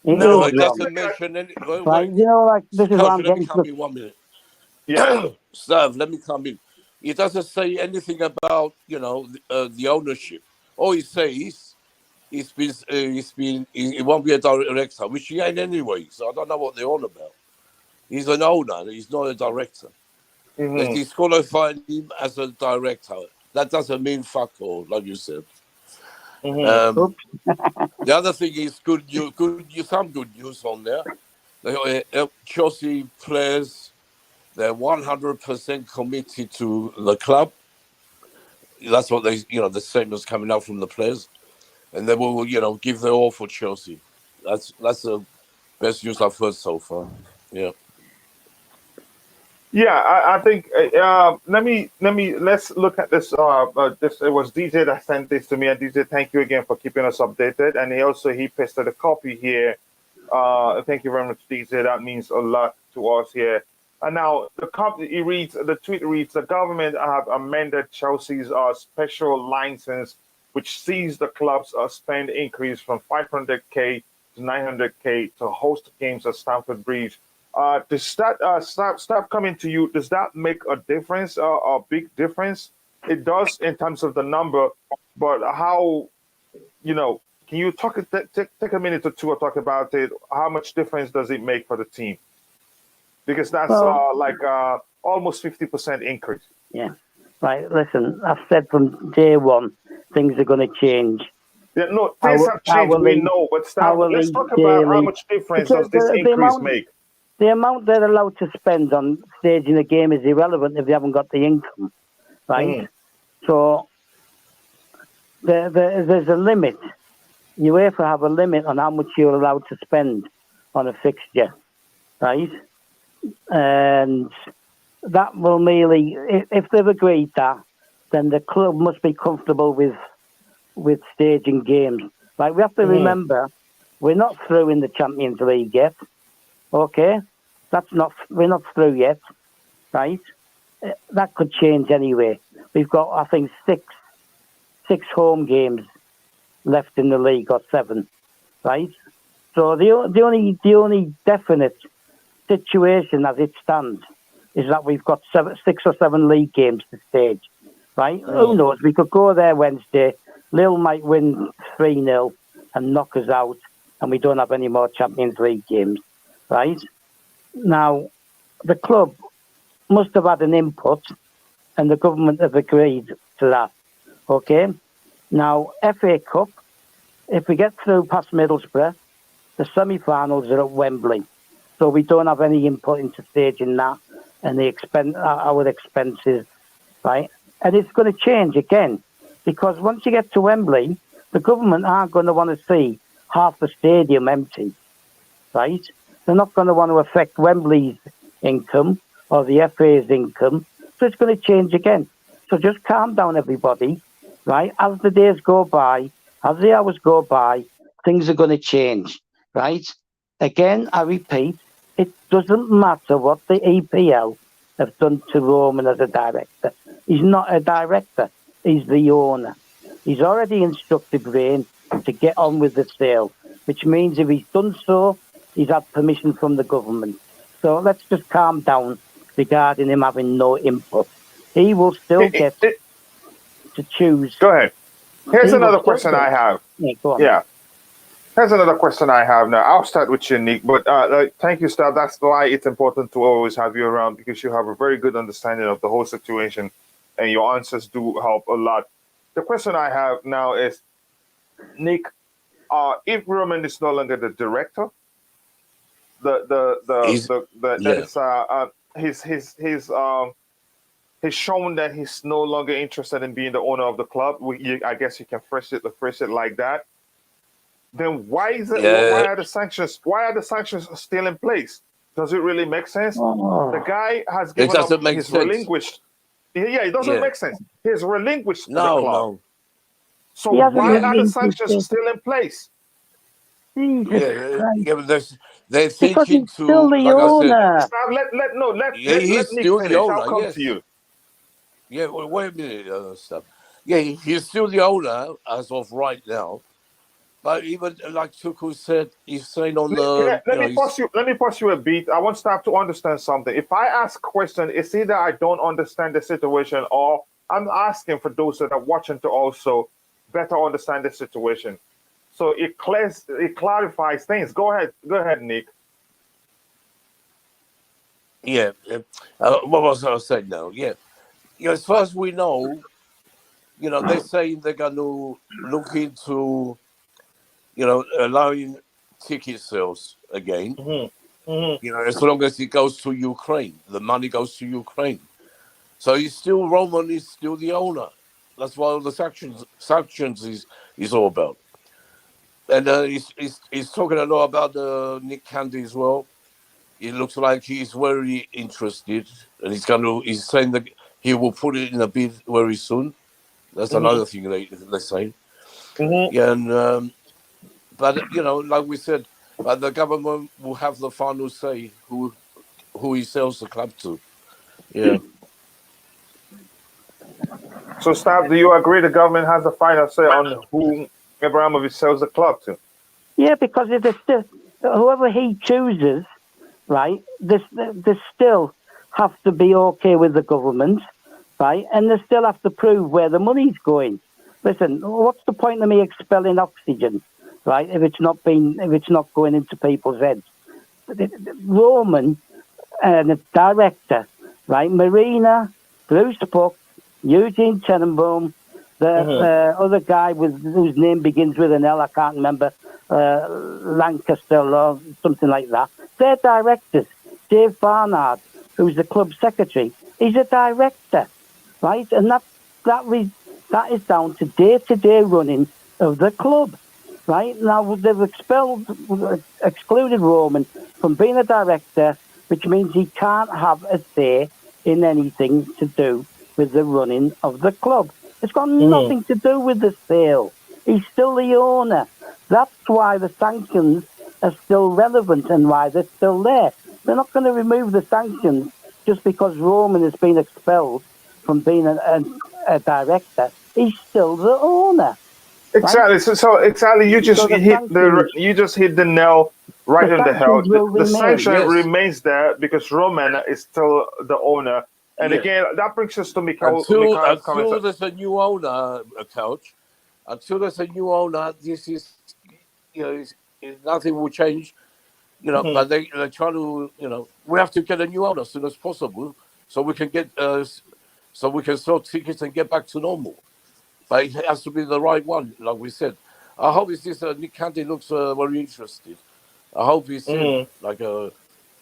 No, it doesn't mention any. Right, this is what I'm getting to. 1 minute. Yeah, Stav, let me come in. It doesn't say anything about the ownership. All he says. He won't be a director, which he ain't anyway. So I don't know what they're on about. He's an owner. He's not a director. They disqualified him as a director. That doesn't mean fuck all, like you said. Mhm. Oops. The other thing is some good news on there. Chelsea players, they're 100% committed to the club. That's what the statement's coming out from the players, and they will, give their all for Chelsea. That's the best news I've heard so far. Yeah. Yeah, I think. Let's look at this. This it was DJ that sent this to me, and DJ, thank you again for keeping us updated. And he pasted a copy here. Thank you very much, DJ. That means a lot to us here. And now the tweet reads, the government have amended Chelsea's special license, which sees the club's spend increase from 500K to 900K to host games at Stamford Bridge. Does that stop coming to you? Does that make a difference, a big difference? It does in terms of the number, but how, can you take a minute or two to talk about it? How much difference does it make for the team? Because that's Well, almost 50% increase. yeah. Right. Listen, I've said from day one, things are going to change. Yeah, no, things have changed. We Hourly, know, but let's hourly, talk about how daily. much difference Because does this increase make? the amount they're allowed to spend on staging a game is irrelevant if they haven't got the income, right? Mhm. So there's a limit. UEFA have a limit on how much you're allowed to spend on a fixture, right? And that will merely, if they've agreed that, then the club must be comfortable with staging games. Like, we have to remember, we're not through in the Champions League yet. Okay, we're not through yet, right? That could change anyway. We've got, I think, six home games left in the league, or 7, right? So the only definite situation as it stands is that we've got 6 or 7 league games to stage, right? Who knows? We could go there Wednesday. Lille might win 3-0 and knock us out, and we don't have any more Champions League games, right? Now, the club must have had an input, and the government have agreed to that, okay? Now, FA Cup, if we get through past Middlesbrough, the semi-finals are at Wembley, so we don't have any input into staging that and our expenses, right? And it's going to change again, because once you get to Wembley, the government aren't going to want to see half the stadium empty, right? They're not going to want to affect Wembley's income or the FA's income, so it's going to change again. So just calm down, everybody, right? As the days go by, as the hours go by, things are going to change, right? Again, I repeat, it doesn't matter what the EPL have done to Roman as a director. He's not a director, he's the owner. He's already instructed Rain to get on with the sale, which means if he's done so, he's had permission from the government. So let's just calm down regarding him having no input. He will still get to choose. Go ahead. Here's another question I have. Yeah, go on. Yeah. Here's another question I have now. I'll start with you, Nick. But thank you, Star. That's why it's important to always have you around, because you have a very good understanding of the whole situation, and your answers do help a lot. The question I have now is, Nick, if Roman is no longer the director, he's shown that he's no longer interested in being the owner of the club. I guess you can phrase it like that. Then why is it? Yeah. Why are the sanctions? Why are the sanctions still in place? Does it really make sense? The guy has given up. He's relinquished. Yeah, it doesn't make sense. He's relinquished the club. No. So why are the sanctions still in place? Jesus they're because thinking he's still the owner. Let he's Nick still finish. the owner. I'll come Yes. to you. Yeah, well, wait a minute, stuff. Yeah, he's still the owner as of right now. But even like Tuku said, he's saying on the. Let me pause you a bit. I want staff to understand something. If I ask a question, it's either I don't understand the situation, or I'm asking for those that are watching to also better understand the situation. So it clarifies things. Go ahead, Nick. Yeah. What was I saying now? Yeah. As far as we know, they're saying they're going to look into, allowing ticket sales again. As long as it goes to Ukraine, the money goes to Ukraine. So Roman is still the owner. That's what the sanctions is all about. And he's talking a lot about Nick Candy as well. It looks like he's very interested, and he's saying that he will put it in a bid very soon. That's another thing they're saying. Yeah, and but like we said, but the government will have the final say who he sells the club to. Yeah. So, Stab, do you agree the government has the final say on who Abramovich sells the club to? Yeah, because if whoever he chooses, right, they still have to be okay with the government, right, and they still have to prove where the money's going. Listen, what's the point of me expelling oxygen, right, if it's not going into people's heads? Roman and the director, right, Marina, Bruce Puck, Eugene Tenenbaum, the other guy whose name begins with an L, I can't remember, Lancaster or something like that. They're directors. Dave Barnard, who's the club secretary, he's a director, right? And that is down to day-to-day running of the club, right? Now, they've excluded Roman from being a director, which means he can't have a say in anything to do with the running of the club. It's got nothing to do with the sale. He's still the owner. That's why the sanctions are still relevant and why they're still there. They're not going to remove the sanctions just because Roman has been expelled from being a director. He's still the owner. Exactly. Right? So exactly, you just hit the nail right on the head. The sanction remains there because Roman is still the owner. And again, that brings us to Mikhail's until there's a new owner, Coach. Until there's a new owner, this is, nothing will change. But they're trying to, we have to get a new owner as soon as possible, so we can sell tickets and get back to normal. But it has to be the right one, like we said. I hope Nick Candy looks very interested. I hope he's in, like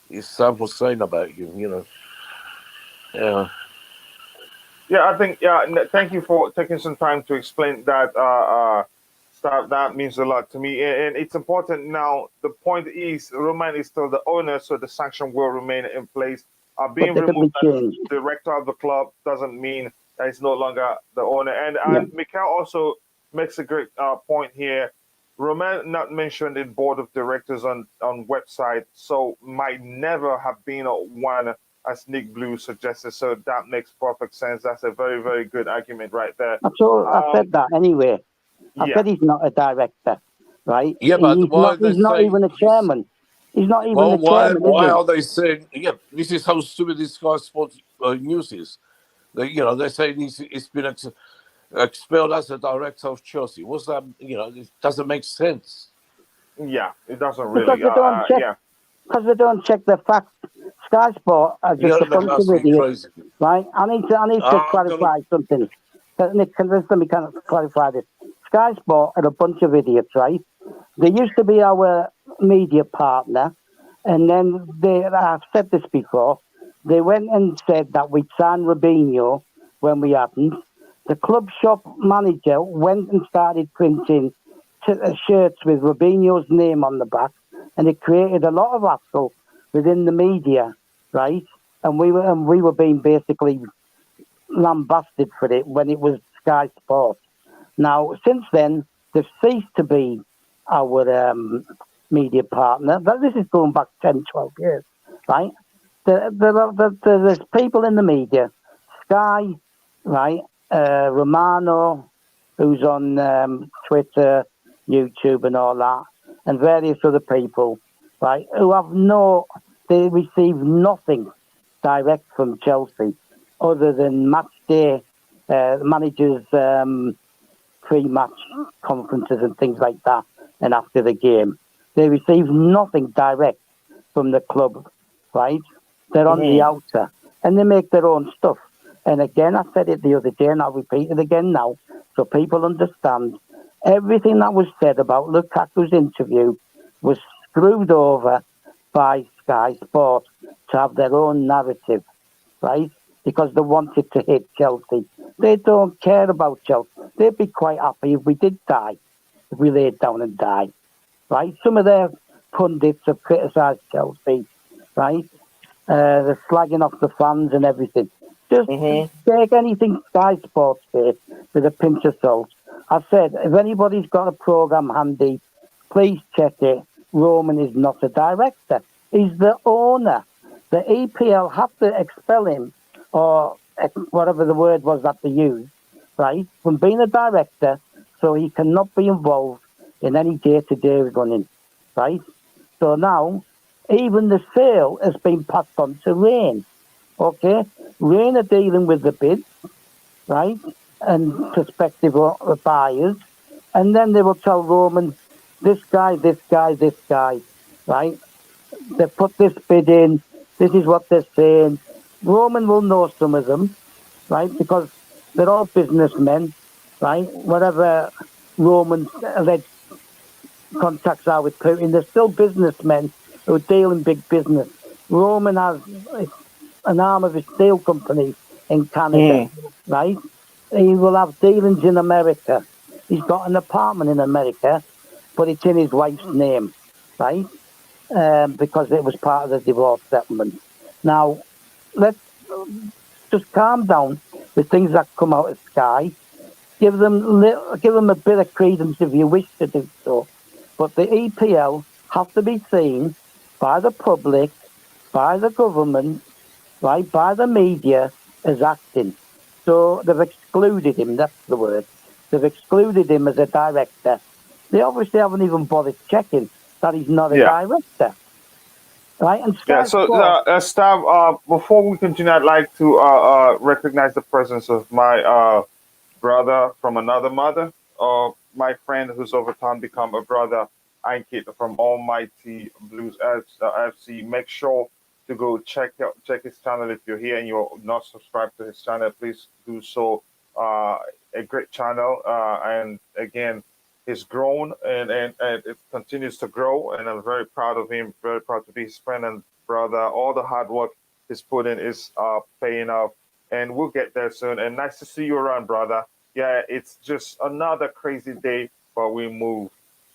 his Sam was saying about him, Yeah. Yeah, I think, thank you for taking some time to explain that stuff. That means a lot to me. And it's important now. The point is, Roman is still the owner, so the sanction will remain in place. Being removed as director of the club doesn't mean that he's no longer the owner. And Mikhail also makes a great point here. Roman not mentioned in board of directors on website, so might never have been one, as Nick Blue suggested. So that makes perfect sense. That's a very, very good argument right there. I said that anyway. I said he's not a director, right? Yeah, but he's not even a chairman. He's not even the chairman. Why are they saying? Yeah, this is how stupid this Sky Sports news is. They're saying he's been expelled as a director of Chelsea. What's that? It doesn't make sense. Yeah, it doesn't really. Because they don't check the facts. Sky Sport are just a bunch of idiots, right? I need to clarify something. Let me clarify this. Sky Sport are a bunch of idiots, right? They used to be our media partner, and then I've said this before, they went and said that we'd signed Robinho when we hadn't. The club shop manager went and started printing shirts with Robinho's name on the back, and it created a lot of hassle within the media, right? And we were being basically lambasted for it when it was Sky Sports. Now, since then, they've ceased to be our media partner. But this is going back 10, 12 years, right? There's people in the media, Sky, right? Romano, who's on Twitter, YouTube and all that, and various other people, right, who they receive nothing direct from Chelsea other than match day, managers' pre-match conferences and things like that, and after the game. They receive nothing direct from the club, right? They're on the outer, and they make their own stuff. And again, I said it the other day, and I'll repeat it again now, so people understand. Everything that was said about Lukaku's interview was screwed over by Sky Sport to have their own narrative, right? Because they wanted to hit Chelsea. They don't care about Chelsea. They'd be quite happy if we did die, if we laid down and died, right? Some of their pundits have criticised Chelsea, right? They're slagging off the fans and everything. Just take anything Sky Sports say with a pinch of salt. I said, if anybody's got a programme handy, please check it. Roman is not a director. He's the owner. The EPL have to expel him, or whatever the word was that they used, right, from being a director, so he cannot be involved in any day-to-day running, right? So now, even the sale has been passed on to Rain, okay? Rain are dealing with the bids, right, and prospective buyers, and then they will tell Roman, this guy, right? They put this bid in, this is what they're saying. Roman will know some of them, right, because they're all businessmen, right? Whatever Roman's alleged contacts are with Putin, they're still businessmen who deal in big business. Roman has an arm of a steel company in Canada, right? He will have dealings in America. He's got an apartment in America, but it's in his wife's name, right? Because it was part of the divorce settlement. Now, let's just calm down with things that come out of Sky. Give them a bit of credence if you wish to do so. But the EPL have to be seen by the public, by the government, right, by the media as acting. So they've excluded him, that's the word. They've excluded him as a director. They obviously haven't even bothered checking that he's not a director. Right? And Yeah, so Stav, before we continue, I'd like to recognize the presence of my brother from another mother, my friend who's over time become a brother, Ankit from Almighty Blues FC. Make sure to go check his channel. If you're here and you're not subscribed to his channel, please do so. A great channel, and again, he's grown and it continues to grow, and I'm very proud of him, very proud to be his friend and brother. All the hard work he's put in is paying off, and we'll get there soon. And nice to see you around, brother. Yeah, it's just another crazy day, but we move.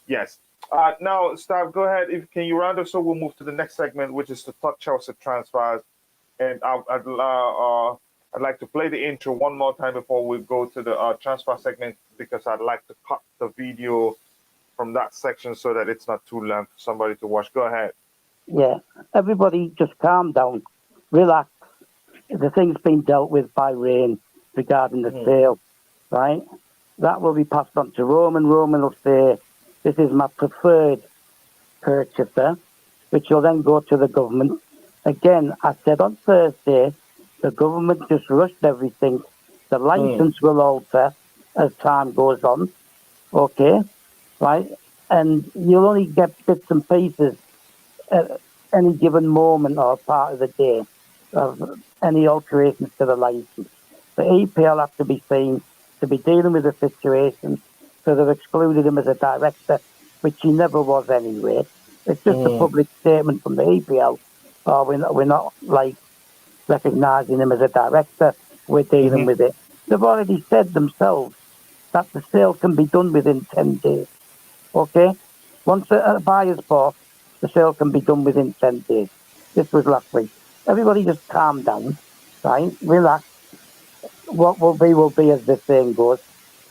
Yes. Now, Stav, go ahead. Can you round up so we'll move to the next segment, which is to talk Chelsea transfers. And I'd like to play the intro one more time before we go to the transfer segment, because I'd like to cut the video from that section so that it's not too long for somebody to watch. Go ahead. Yeah, everybody just calm down, relax. The thing's been dealt with by Rain regarding the sale, right? That will be passed on to Roman. Roman will say, this is my preferred purchaser, which will then go to the government. Again, I said on Thursday, the government just rushed everything. The license will alter as time goes on, okay, right? And you'll only get bits and pieces at any given moment or part of the day of any alterations to the license. The EPL have to be seen to be dealing with the situation, so they've excluded him as a director, which he never was anyway. It's just a public statement from the EPL. We're not like recognising him as a director, we're dealing with it. They've already said themselves that the sale can be done within 10 days. Okay? Once a buyer's bought, the sale can be done within 10 days. This was last week. Everybody just calm down, right? Relax. What will be, as the saying goes.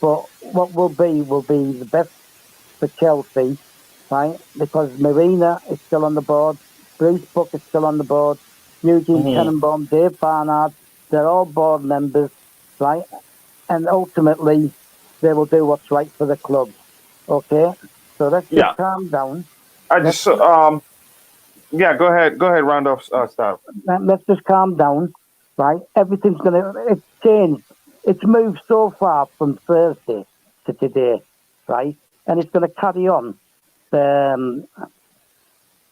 But what will be the best for Chelsea, right? Because Marina is still on the board, Bruce Buck is still on the board, Eugene Tenenbaum, Dave Barnard, they're all board members, right? And ultimately, they will do what's right for the club, okay? So let's just calm down. Go ahead, round off stuff. Let's just calm down, right? It's changed. It's moved so far from Thursday to today, right? And it's going to carry on.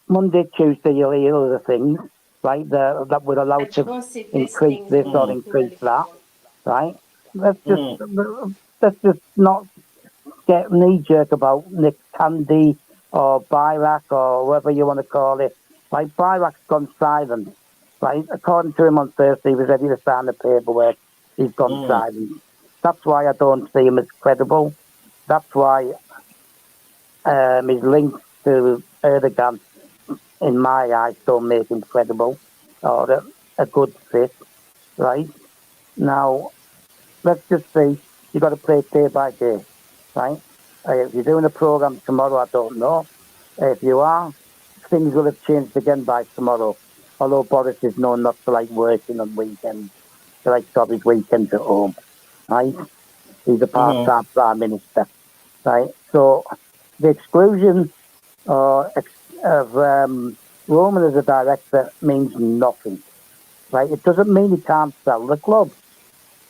Monday, Tuesday, you'll hear other things, right? That would allow to increase this or increase that, right? Let's just not get knee-jerk about Nick Candy or Byrack or whatever you want to call it. Like, Byrack's gone silent, right? According to him on Thursday, he was ready to sign the paperwork. He's gone silent. That's why I don't see him as credible. That's why his links to Erdogan, in my eyes, don't make him credible or a good fit, right? Now, let's just say you got to play day by day, right? If you're doing a program tomorrow, I don't know. If you are, things will have changed again by tomorrow. Although Boris is known not to like working on weekends, he likes to have his weekends at home, right? He's a part-time prime minister, right? So the exclusion of Roman as a director means nothing, right? It doesn't mean he can't sell the club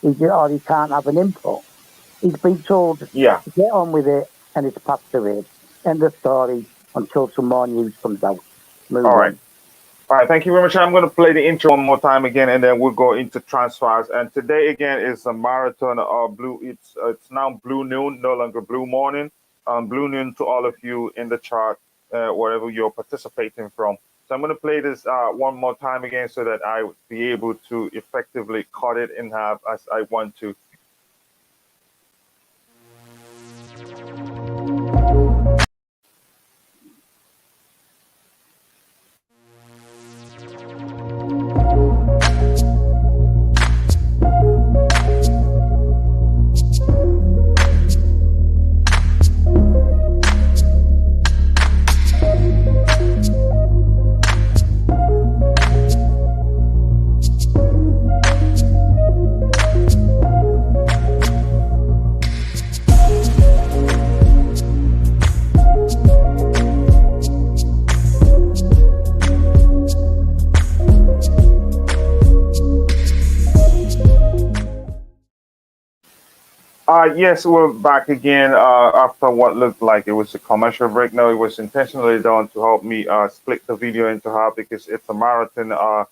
or he can't have an input. He's been told to get on with it, and it's past the rate. End of story until some more news comes out. Move on. All right, thank you very much. I'm going to play the intro one more time again, and then we'll go into transfers. And today again is a marathon of blue. It's now blue noon, no longer blue morning. Blue noon to all of you in the chat, wherever you're participating from. So I'm going to play this one more time again so that I would be able to effectively cut it in half as I want to. Yes, we're back again after what looked like it was a commercial break. No, it was intentionally done to help me split the video into half because it's a marathon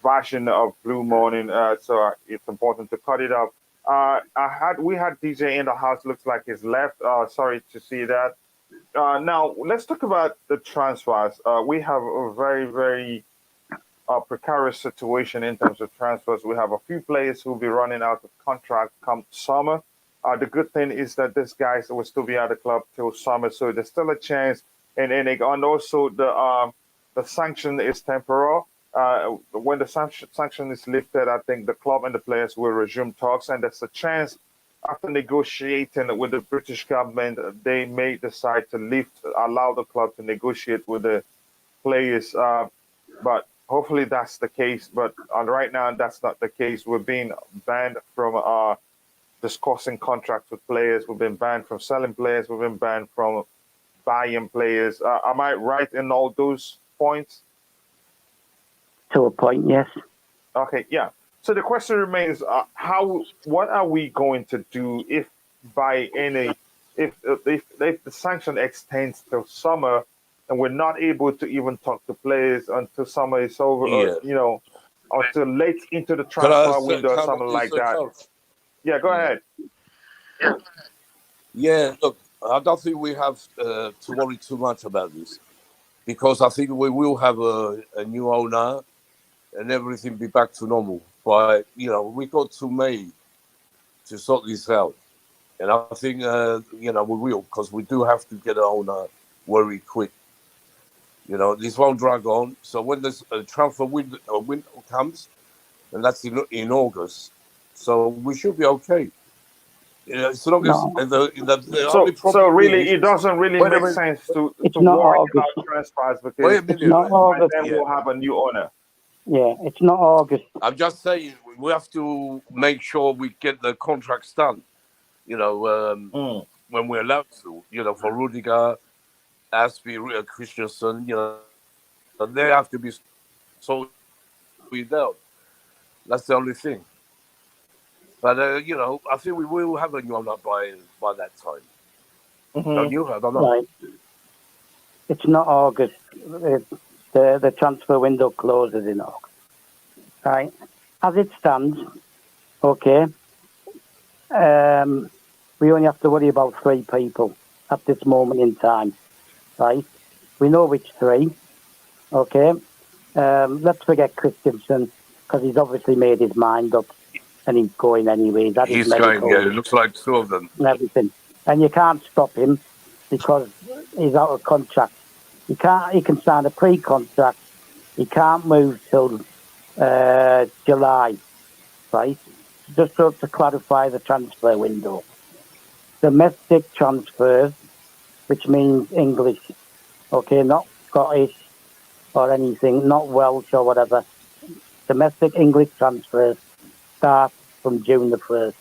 version of Blue Morning, so it's important to cut it up. We had DJ in the house. Looks like he's left. Sorry to see that. Now let's talk about the transfers. We have a very, very precarious situation in terms of transfers. We have a few players who will be running out of contract come summer. The good thing is that these guys will still be at the club till summer, so there's still a chance. And also the sanction is temporal. When the sanction is lifted, I think the club and the players will resume talks, and there's a chance after negotiating with the British government, they may decide to allow the club to negotiate with the players. But hopefully that's the case. But right now, that's not the case. We're being banned from discussing contracts with players. We've been banned from selling players. We've been banned from buying players. Am I right in all those points? To a point, yes. Okay, yeah. So the question remains: what are we going to do if the sanction extends till summer, and we're not able to even talk to players until summer is over, or, until late into the transfer window or something like that? Yeah, go ahead. Yeah, look, I don't think we have to worry too much about this because I think we will have a new owner and everything be back to normal. But, we got to May to sort this out. And I think, we will, because we do have to get an owner very quick. This won't drag on. So when this transfer window comes, and that's in August, so we should be okay. As long as the only problem so really, it doesn't really make sense to worry about transfers because then we'll have a new owner. Yeah, it's not August. I'm just saying we have to make sure we get the contracts done. When we're allowed to. For Rudiger, Aspie, Christensen, they have to be sold out. That's the only thing. But I think we will have a new owner by that time. Don't you? I don't know. Right. It's not August. The transfer window closes in August. Right. As it stands, okay, we only have to worry about 3 people at this moment in time, right? We know which 3, okay? Let's forget Christensen, because he's obviously made his mind up and he's going anyway. That is He's going, medical yeah, it looks like 2 of them. and everything. And you can't stop him because he's out of contract. He can sign a pre-contract. He can't move till July, right? Just to clarify the transfer window. Domestic transfers, which means English, okay, not Scottish or anything, not Welsh or whatever. Domestic English transfers start from June the 1st,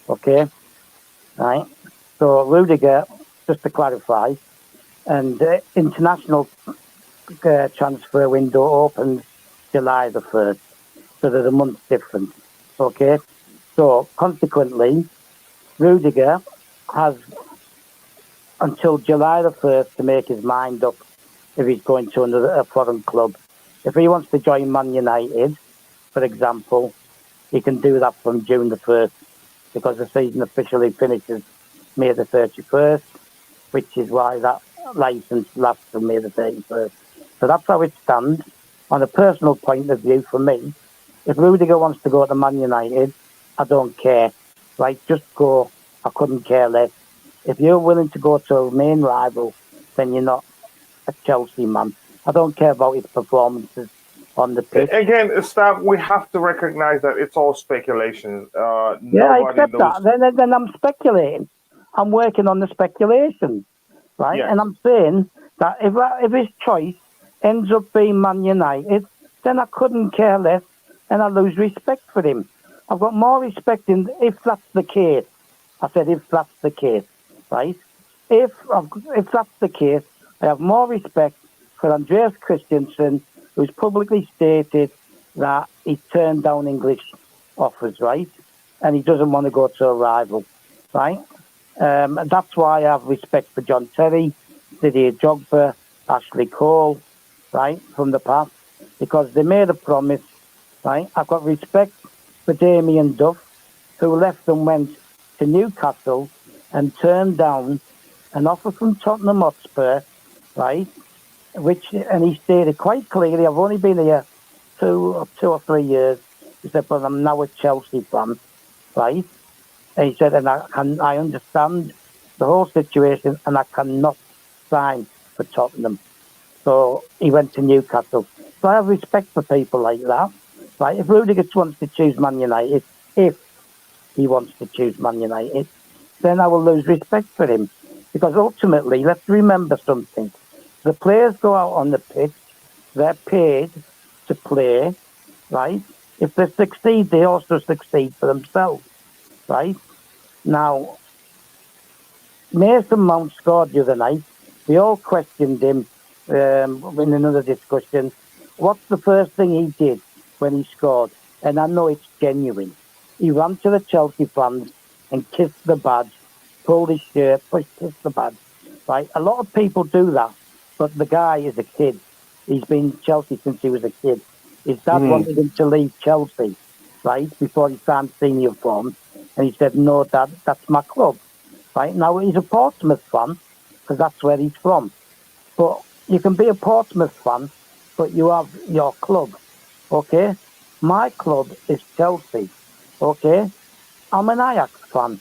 okay? Right? So Rudiger, just to clarify, and international transfer window opens July the 1st, so there's a month difference, okay? So consequently, Rudiger has until July the 1st to make his mind up if he's going to a foreign club. If he wants to join Man United, for example, he can do that from June the 1st because the season officially finishes May the 31st, which is why that licence lasts from May the 31st. So that's how it stands. On a personal point of view, for me, if Rudiger wants to go to Man United, I don't care. Right, just go. I couldn't care less. If you're willing to go to a main rival, then you're not a Chelsea man. I don't care about his performances on the pitch. Again, Stab, we have to recognize that it's all speculation. Yeah, I accept that. Then I'm speculating. I'm working on the speculation, right? Yes. And I'm saying that if his choice ends up being Man United, then I couldn't care less, and I lose respect for him. I've got more respect if that's the case. I said if that's the case, right? If that's the case, I have more respect for Andreas Christensen, who's publicly stated that he turned down English offers, right? And he doesn't want to go to a rival, right? And that's why I have respect for John Terry, Didier Drogba, Ashley Cole, right, from the past, because they made a promise, right? I've got respect for Damien Duff, who left and went to Newcastle and turned down an offer from Tottenham Hotspur, right? And he stated quite clearly, I've only been here 2 or 3 years. He said, but I'm now a Chelsea fan, right? And he said, and I understand the whole situation, and I cannot sign for Tottenham. So he went to Newcastle. So I have respect for people like that, right? If Rudiger wants to choose Man United, if he wants to choose Man United, then I will lose respect for him. Because ultimately, let's remember something. The players go out on the pitch, they're paid to play, right? If they succeed, they also succeed for themselves, right? Now, Mason Mount scored the other night. We all questioned him in another discussion. What's the first thing he did when he scored? And I know it's genuine. He ran to the Chelsea fans and kissed the badge, pulled his shirt, kissed the badge, right? A lot of people do that, but the guy is a kid. He's been Chelsea since he was a kid. His dad wanted him to leave Chelsea, right, before he signed senior form. And he said, no, Dad, that's my club. Right now, he's a Portsmouth fan because that's where he's from. But you can be a Portsmouth fan, but you have your club, okay? My club is Chelsea, okay? I'm an Ajax fan.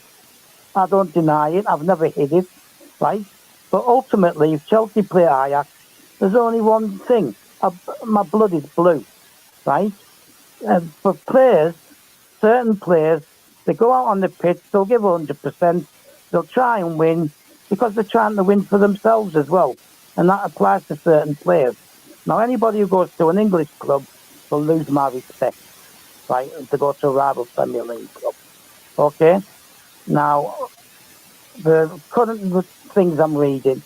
I don't deny it. I've never hid it, right? But ultimately, if Chelsea play Ajax, there's only one thing. My blood is blue, right? And for players, certain players, they go out on the pitch, they'll give 100%, they'll try and win because they're trying to win for themselves as well. And that applies to certain players. Now, anybody who goes to an English club will lose my respect, right, to go to a rival Premier League club. Okay? Now, the current things I'm reading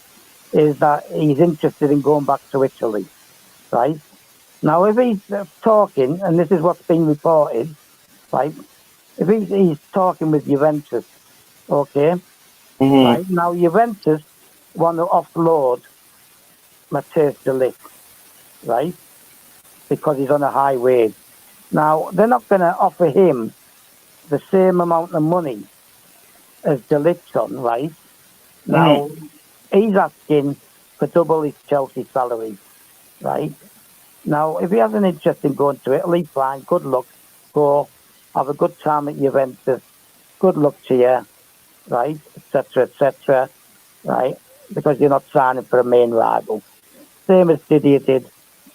is that he's interested in going back to Italy, right? Now, if he's talking, and this is what's been reported, right, if he's talking with Juventus, okay, right, now Juventus want to offload Matthias de Ligt, right, because he's on a high wage. Now, they're not going to offer him the same amount of money as De Ligt's on, right? Now, he's asking for double his Chelsea salary, right? Now, if he has an interest in going to Italy, fine, good luck. Go, have a good time at Juventus. Good luck to you, right? Etc. Right? Because you're not signing for a main rival. Same as Didier did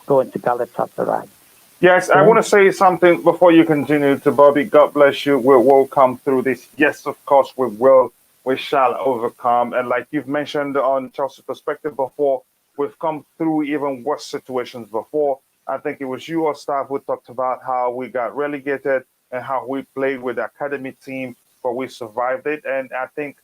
going to Galatasaray. Yes, I want to say something before you continue to Bobby. God bless you. We'll come through this. Yes, of course, we will. We shall overcome. And like you've mentioned on Chelsea Perspective before, we've come through even worse situations before. I think it was you or staff who talked about how we got relegated and how we played with the academy team, but we survived it. And I think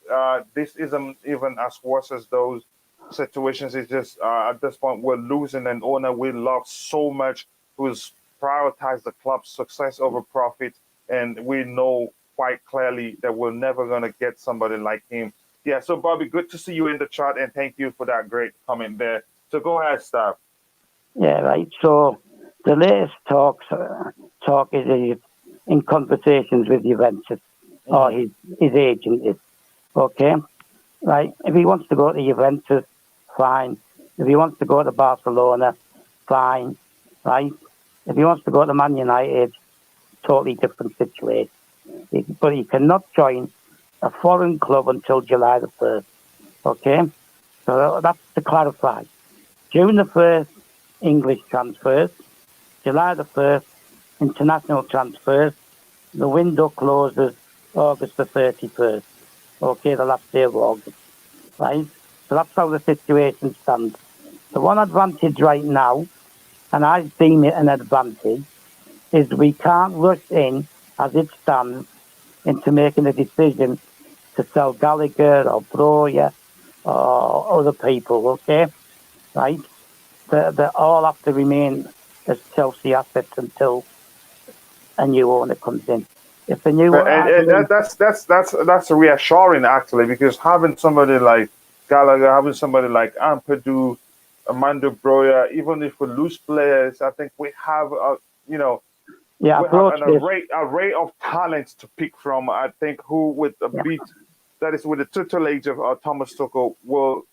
this isn't even as worse as those situations. It's just at this point, we're losing an owner we love so much who's prioritize the club's success over profit, and we know quite clearly that we're never going to get somebody like him. Yeah, so Bobby, good to see you in the chat, and thank you for that great comment there. So go ahead, Staff. Yeah, right. So the latest talk is he's in conversations with Juventus, or his agent is. Okay, right. If he wants to go to Juventus, fine. If he wants to go to Barcelona, fine. Right. If he wants to go to Man United, totally different situation. But he cannot join a foreign club until July the 1st. Okay? So that's to clarify. June the 1st, English transfers. July the 1st, international transfers. The window closes August the 31st. Okay, the last day of August. Right? So that's how the situation stands. The one advantage right now, and I deem it an advantage, is we can't rush in as it stands into making a decision to sell Gallagher or Broya or other people, okay? Right? They all have to remain as Chelsea assets until a new owner comes in. If the new And that's reassuring actually, because having somebody like Gallagher, having somebody like Ampadu, Amanda Broya, even if we lose players, I think we have you know we have an array of talents to pick from. I think who with a beat that is with the tutelage of Thomas Tuchel will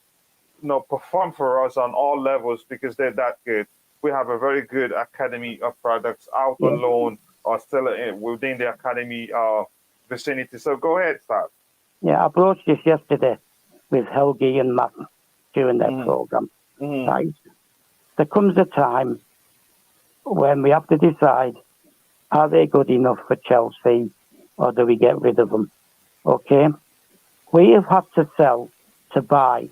perform for us on all levels because they're that good. We have a very good academy of products out on loan or still within the academy vicinity. So go ahead, Stab. Yeah, I broached this yesterday with Helgi and Matt during their program. Right? There comes a time when we have to decide, are they good enough for Chelsea or do we get rid of them? Okay? We have had to sell to buy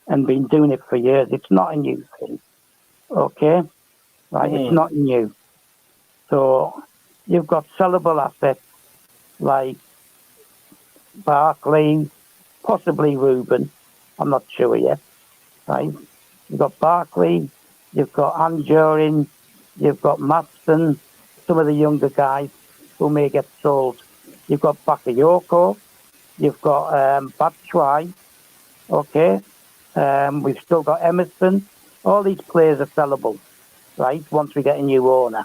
and been doing it for years. It's not a new thing. Okay? Right? It's not new. So you've got sellable assets like Barkley, possibly Ruben. I'm not sure yet. Right? You've got Barkley, you've got Hansjorg, you've got Matson, some of the younger guys who may get sold. You've got Bakayoko, you've got Batshuayi, okay? We've still got Emerson. All these players are sellable, right, once we get a new owner.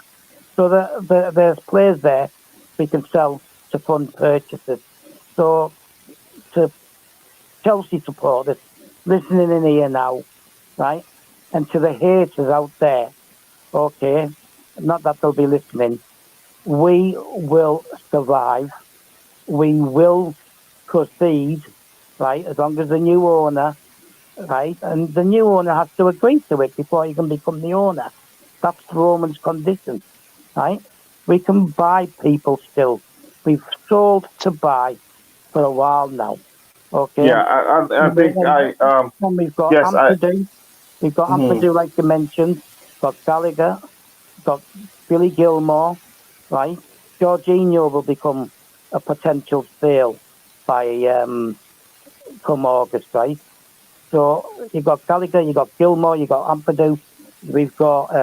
So there's players there we can sell to fund purchases. So to Chelsea supporters listening in here now, right, and to the haters out there, okay, not that they'll be listening, we will survive. We will proceed, right, as long as the new owner, right, and the new owner has to agree to it before he can become the owner. That's Roman's condition, right? We can buy people still. We've sold to buy for a while now. Okay. Yeah, I think we've got yes Ampadu. We've got Ampadu, like you mentioned. Got Gallagher. Got Billy Gilmore. Right. Jorginho will become a potential sale by come August, right? So you've got Gallagher, you've got Gilmore, you've got Ampadu. We've got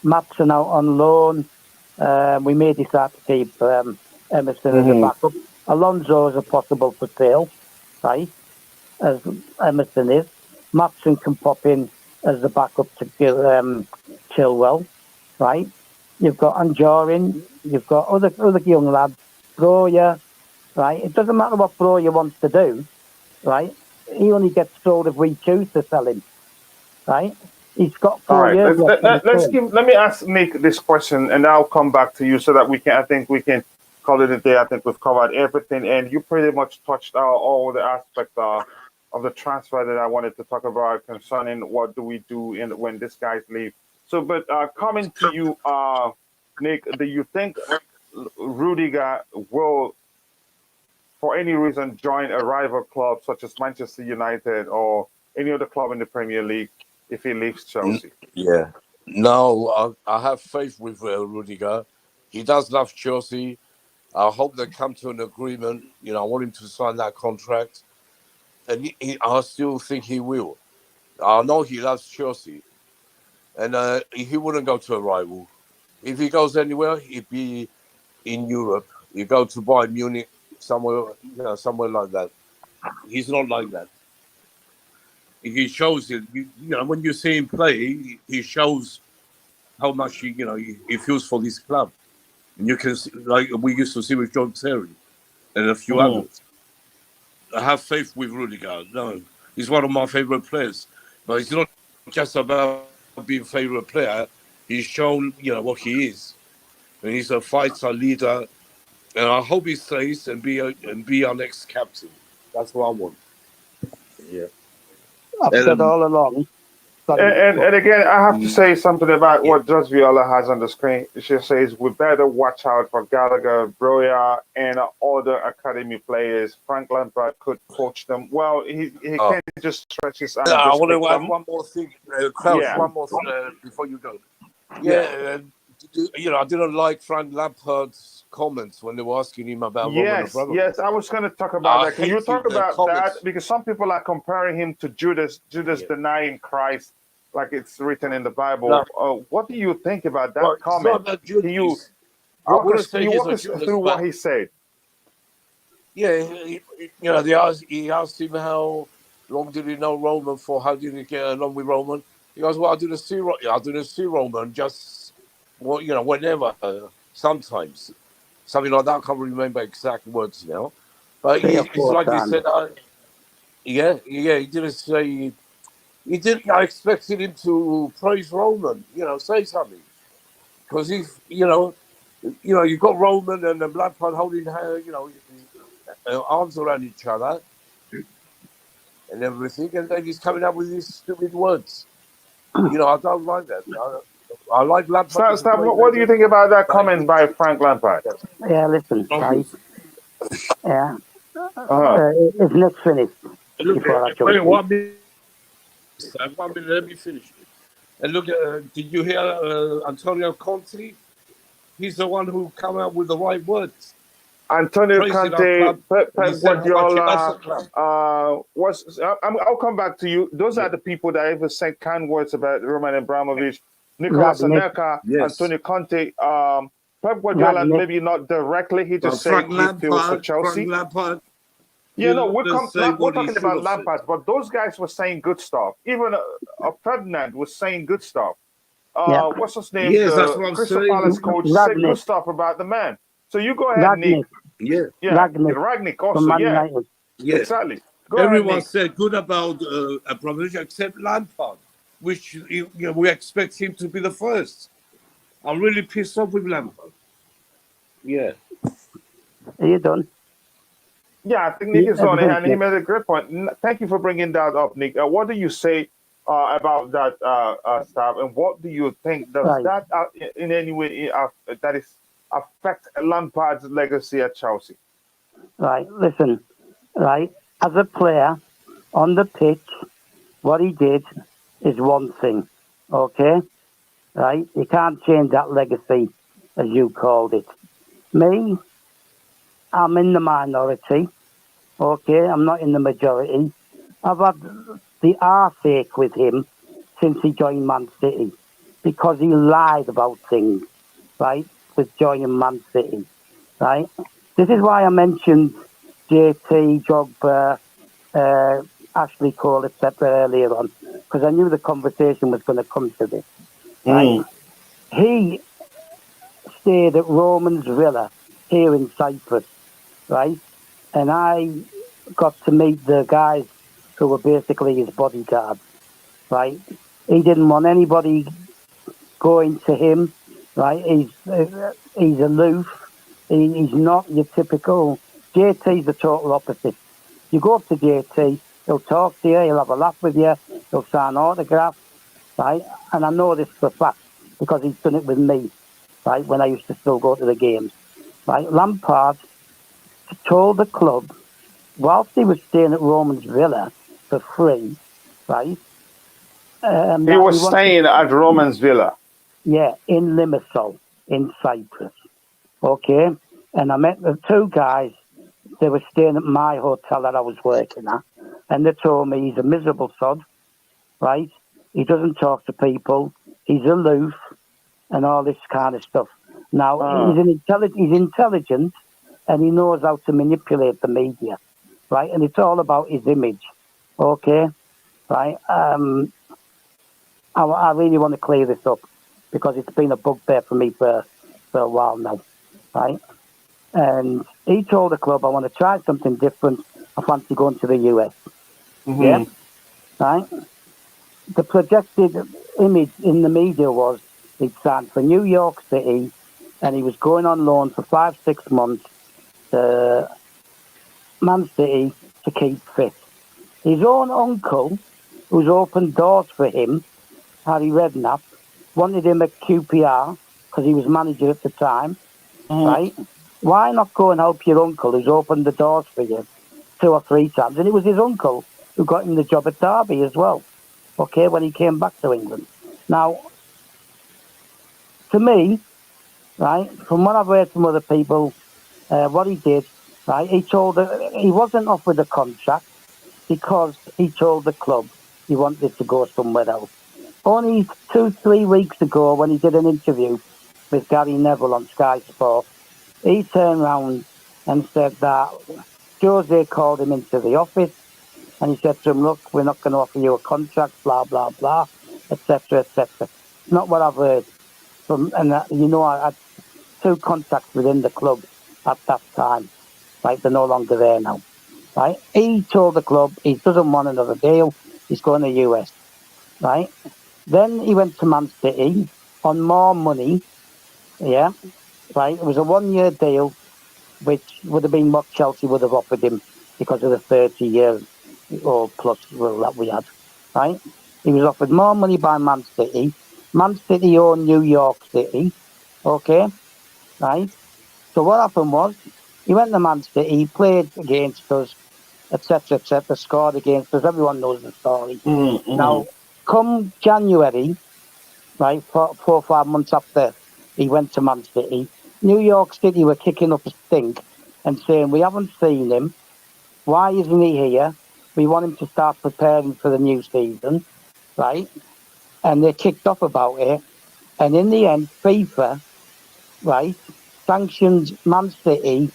Matson out on loan. We may decide to keep Emerson as a backup. Alonso is a possible for sale, right? As Emerson is. Matson can pop in as the backup to Chilwell, right? You've got Anjorin, you've got other young lads, Broya, right? It doesn't matter what Broya wants to do, right? He only gets sold if we choose to sell him, right? He's got All 4 right, years left on his term. let me ask Nick this question, and I'll come back to you so that I think we can call it a day. I think we've covered everything, and you pretty much touched all the aspects of the transfer that I wanted to talk about concerning what do we do when these guys leave. So, but coming to you, Nick, do you think Rudiger will, for any reason, join a rival club such as Manchester United or any other club in the Premier League if he leaves Chelsea? Yeah. No, I have faith with Rudiger. He does love Chelsea. I hope they come to an agreement. I want him to sign that contract. And I still think he will. I know he loves Chelsea. And he wouldn't go to a rival. If he goes anywhere, he'd be in Europe. You go to Bayern Munich, somewhere like that. He's not like that. He shows it. When you see him play, he shows how much he feels for this club. And you can see, like we used to see with John Terry and a few others. I have faith with Rudiger. No, he's one of my favorite players. But it's not just about being a favorite player. He's shown, what he is. And he's a fighter, leader. And I hope he stays and be our next captain. That's what I want. Yeah. I've said all along. And again, I have to say something about what Judge Viola has on the screen. She says we better watch out for Gallagher, Broya, and other academy players. Frank Lampard could coach them. Well, he can't just stretch his arm. I want to add one more thing, Klaus. Yeah. One more thing before you go. I didn't like Frank Lampard's comments when they were asking him about Roman Abramovich. Yes, I was going to talk about that. Can you talk about comments. that? Because some people are comparing him to Judas denying Christ, like it's written in the Bible. No. What do you think about that comment? Can you walk us through what he said? Yeah, he asked him how long did he know Roman for? How did he get along with Roman? He goes, well, I didn't see Roman just, whenever, sometimes. Something like that. I can't remember exact words now. But it's like he said, he didn't say, he didn't, I expected him to praise Roman, say something. Because if, you've got Roman and the Lampard holding, arms around each other and everything, and then he's coming up with these stupid words. I don't like that. I like Lampard. Stop. What do you think about that comment by Frank Lampard? Yeah, listen, right. Yeah. It's not finished. Wait, 1 minute. 1 minute, let me finish. And look, did you hear Antonio Conte? He's the one who come out with the right words. Antonio Conte, Pep Guardiola. I'll come back to you. Those are the people that ever said kind words about Roman Abramovich. Nicolas Anelka, Antonio Conte, Pep Guardiola, maybe not directly. He just said he feels for Chelsea. We're talking about Lampard, but those guys were saying good stuff. Even Ferdinand was saying good stuff. What's his name? Yes, that's what I'm Crystal saying. Palace coach said good stuff about the man. So you go ahead, Nick. Ragnick also, yeah. Exactly. Everyone said good about Abramovich except Lampard, which we expect him to be the first. I'm really pissed off with Lampard. Yeah. Are you done? Yeah, I think Nick is on it, and he made a great point. Thank you for bringing that up, Nick. What do you say about that stuff, and what do you think? Does that in any way affect Lampard's legacy at Chelsea? Right, listen, right, as a player on the pitch, what he did is one thing, okay? Right, you can't change that legacy, as you called it. Me, I'm in the minority, okay? I'm not in the majority. I've had the arse-ache with him since he joined Man City because he lied about things, right, with joining Man City, right? This is why I mentioned JT, Drogba, Ashley Cole, etc. earlier on, because I knew the conversation was going to come to this. Right? He stayed at Roman's Villa here in Cyprus, right? and I got to meet the guys who were basically his bodyguards, right? He didn't want anybody going to him, right? He's aloof. He's not your typical. JT's the total opposite. You go up to JT, he'll talk to you, he'll have a laugh with you, he'll sign autographs, right? And I know this for a fact because he's done it with me, right? When I used to still go to the games, right? Lampard told the club whilst he was staying at Roman's Villa for free, right? He was staying at Roman's Villa. Yeah, in Limassol, in Cyprus. Okay? And I met the two guys. They were staying at my hotel that I was working at. And they told me he's a miserable sod, right? He doesn't talk to people. He's aloof and all this kind of stuff. Now, he's intelligent and he knows how to manipulate the media, right? And it's all about his image, okay? Right? I really want to clear this up because it's been a bugbear for me for a while now, right? And he told the club, I want to try something different. I fancy going to the US. Mm-hmm. Yeah, right? The projected image in the media was he'd signed for New York City and he was going on loan for 5-6 months to Man City to keep fit. His own uncle, who's opened doors for him, Harry Redknapp, wanted him at QPR because he was manager at the time, right? Why not go and help your uncle who's opened the doors for you 2 or 3 times? And it was his uncle who got him the job at Derby as well, okay, when he came back to England. Now, to me, right, from what I've heard from other people, what he did, right, he wasn't offered a contract because he told the club he wanted to go somewhere else. Only 2-3 weeks ago, when he did an interview with Gary Neville on Sky Sport, he turned around and said that Jose called him into the office and he said to him, look, we're not going to offer you a contract, blah, blah, blah, etc., etc. Not what I've heard. I had 2 contacts within the club at that time. Right, they're no longer there now. Right, he told the club he doesn't want another deal. He's going to the US. Right, then he went to Man City on more money. Yeah, right. It was a 1-year deal, which would have been what Chelsea would have offered him because of the 30 years or plus that we had. Right, he was offered more money by Man City. Man City owned New York City. Okay, right. So what happened was he went to Man City, he played against us, etc., etc., scored against us. Everyone knows the story. Mm-hmm. Now, come January, right, 4 or 5 months after he went to Man City, New York City were kicking up a stink and saying, we haven't seen him. Why isn't he here? We want him to start preparing for the new season, right? And they kicked off about it. And in the end, FIFA, right, sanctioned Man City